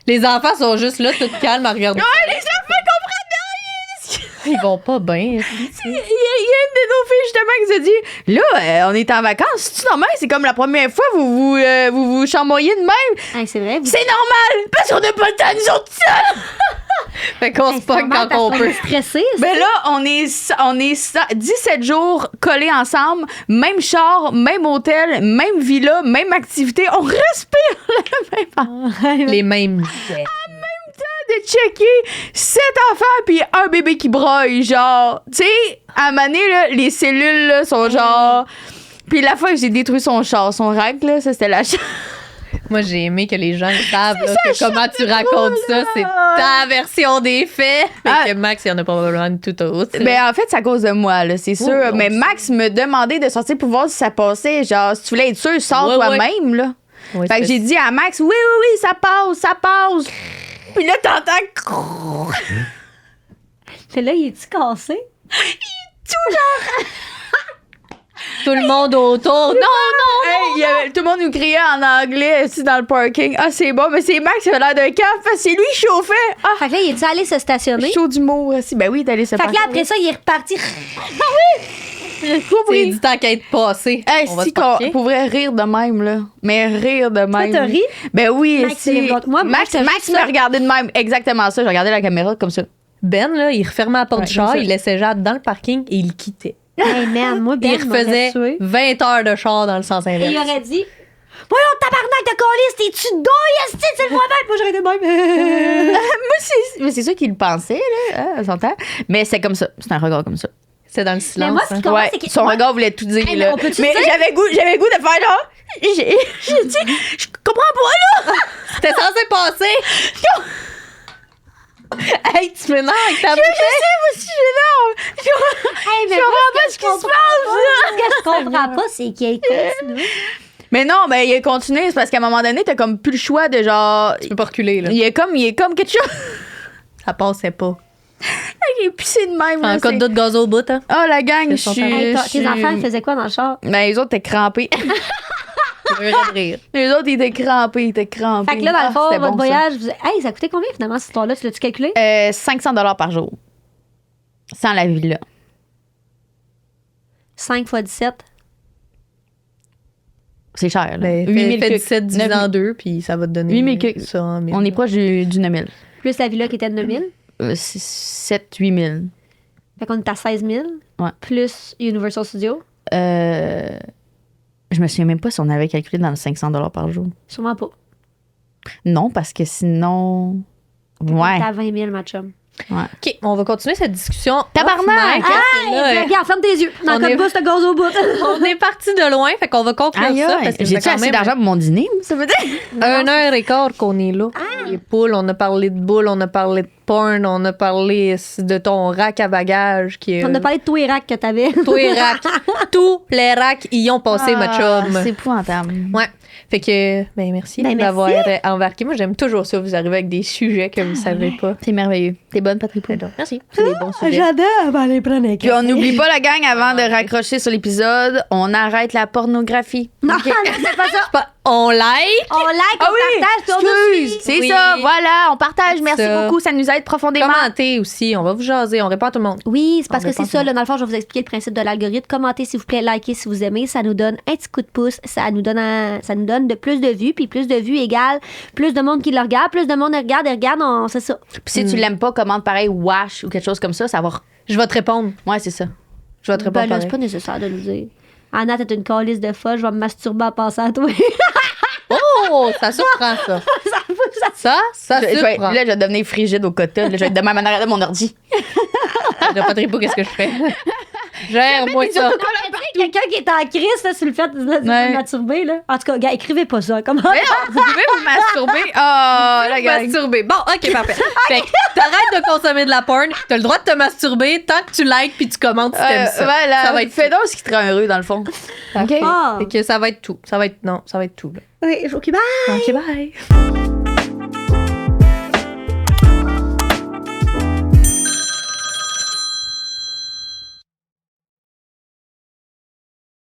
Les enfants sont juste là, tout calmes à regarder. Ouais, les enfants comprennent rien. Ils vont pas bien. Il y a une de nos filles, justement, qui se dit là, on est en vacances, c'est-tu normal? C'est comme la première fois, vous chamoyez de même. Hey, c'est vrai. C'est normal, parce qu'on n'a pas le temps, nous autres seuls. Fait qu'on se pogne quand on peut. Stressé. Ben là, on est 17 jours collés ensemble, même char, même hôtel, même villa, même activité. On respire le même Les mêmes jets. de checker 7 enfants puis un bébé qui broille, genre. Tu sais, à un moment donné, là, les cellules là, sont genre... Puis la fois que j'ai détruit son char, son rack, là, ça, c'était la Moi, j'ai aimé que les gens savent là, que comment tu racontes ça. C'est ta version des faits. Fait que Max, il y en a probablement une toute autre. Ben, en fait, c'est à cause de moi, là, c'est sûr. Oh, mais Max me demandait de sortir pour voir si ça passait. Genre, si tu voulais être sûr, sors Ouais, toi-même, là. Ouais, Fait que j'ai dit à Max, oui, ça passe. Puis là, t'entends... Mais là, il est-tu cassé? tout le monde autour. Non! Hey, tout le monde nous criait en anglais ici dans le parking. Ah, c'est bon, mais c'est Max qui avait l'air d'un caf parce que c'est lui qui chauffait. Ah, Fait que là, il est-tu allé se stationner? chaud d'humour aussi. Ben oui, t'es allé se Fait que là, après ça, il est reparti. C'est du temps qu'à être passé. Hey, On va si se parquer. qu'on pourrait rire de même, là. Mais rire de même. t'as ri? Ben oui, Max, si. c'est les autres. Moi, Max je te Max dis me ça. regardait de même. Exactement ça. Je regardais la caméra comme ça. Ben, là, il refermait la porte Ouais, du char, comme ça. il laissait Jade dans le parking et il quittait. Hey man, moi, Ben, il refaisait m'aurait tué. 20 heures de char dans le sens Et inverse. il aurait dit voyons, tabarnak de colis, t'es-tu douille, esti, tu le vois bien. Moi, j'aurais été de même. Mais c'est ça qu'il pensait, là, à son temps. Mais c'est comme ça. C'est un regard comme ça. C'est dans le silence. Mais moi, ce hein. qui comprends, Ouais, c'est que. son moi- regard voulait tout dire, Hey, mais là. on peut-tu Mais dire- j'avais goût de faire genre. J'ai dit, je comprends pas, là. C'était censé passer. Hey, tu m'énerves avec ta Je sais, moi aussi, j'énerve. Hey, mais Je moi, comprends pas ce qui se passe, là. Ce que je comprends pas, c'est qu'il ait continué. Mais non, ben, il a continué. C'est parce qu'à un moment donné, t'as comme plus le choix de genre. Tu peux pas reculer, là. Il est comme quelque chose. Ça passait pas. Il est pissé de même, là. En code d'autres gaz au bout, hein. Oh, la gang, je C'est son suis. Hey, je suis- tes enfants, ils faisaient quoi dans le char? Ben, les autres étaient crampés. Je veux rire. Les autres, ils étaient crampés, Fait que là, dans le Ah, fond, c'était votre bon, ça. voyage, vous... Hey, ça a coûté combien finalement cette histoire-là? Tu l'as-tu calculé? 500 $ par jour. Sans la villa. 5 x 17. C'est cher, là. Ben, 8000 fait cucs. 17 divisé 9 000. en 2, puis ça va te donner 8 000 ça en 1000. On est proche du 9 000. Plus la villa qui était de 9 000. 7-8 000. Fait qu'on est à 16 000. Ouais. Plus Universal Studios. Je me souviens même pas si on avait calculé dans le 500 $ par jour. Sûrement pas. Non, parce que sinon... On Ouais. est à 20 000, ma chum. OK, on va continuer cette discussion. Tabarnak! off mic, hein, Hey, là, regarde, ferme tes yeux. Dans on le code est- boost, le gaz au bout. on est parti de loin, fait qu'on va conclure Aïe, ça. aïe. Parce que J'ai-tu c'est quand assez même d'argent pour mon dîner, ça veut dire? 1h15 qu'on est là. Les poules, on a parlé de boules, on a parlé de porn, on a parlé de ton rack à bagages. Qui est, On a parlé de tous les racks que t'avais. tous les racks. Tous les racks y ont passé, ma chum. C'est épouvantable. Ouais. Fait que, ben merci Ben, d'avoir embarqué. Moi, j'aime toujours ça, vous arrivez avec des sujets que vous savez pas. C'est merveilleux. T'es bonne, Patrick Poul. Merci. C'est des bons sujets. J'adore aller prendre un Puis on n'oublie pas la gang avant de raccrocher sur l'épisode. On arrête la pornographie. Non, OK? non, c'est pas ça. On like. On like, on partage, puis on nous excuse. suit. C'est Oui. ça, voilà. On partage. Merci Ça. beaucoup. Ça nous aide profondément. Commentez aussi. On va vous jaser. On répond à tout le monde. Oui, c'est parce On que c'est répond ça. Là, dans le fond, je vais vous expliquer le principe de l'algorithme. Commentez, s'il vous plaît, likez si vous aimez. Ça nous donne un petit coup de pouce. Ça nous donne de plus de vues. Puis plus de vues égale plus de monde qui le regarde. Plus de monde le regarde et regarde. C'est ça. Puis si tu l'aimes pas, commente pareil, wash ou quelque chose comme ça, ça va. Je vais te répondre. Ouais, c'est ça. Je vais te répondre. Ben là, c'est pareil. pas nécessaire de nous dire. Anna, t'es une calice de folle. Je vais me masturber en passant à toi. Oh, ça surprend, ça. Ça Je vais- surprend. là, je vais devenir frigide au quota. Là, je vais être de même en arrière de mon ordi. Je vais pas te répondre qu'est-ce que je fais. Gère-moi ça. Surtout quelqu'un qui est en crise là, sur le fait de se Ouais. masturber. Là. En tout cas, gars, écrivez pas ça. Comment? Vous pouvez vous masturber. Oh, la gang. Masturber. Bon, OK, parfait. Fait que t'arrêtes de consommer de la porn. T'as le droit de te masturber tant que tu likes puis tu commentes si t'aimes ça. Voilà. Ça va être Fais donc ce qui te rend heureux, dans le fond. OK? Ah. Fait que ça va être tout. Ça va être tout. Là. Oui, OK, bye! OK, bye.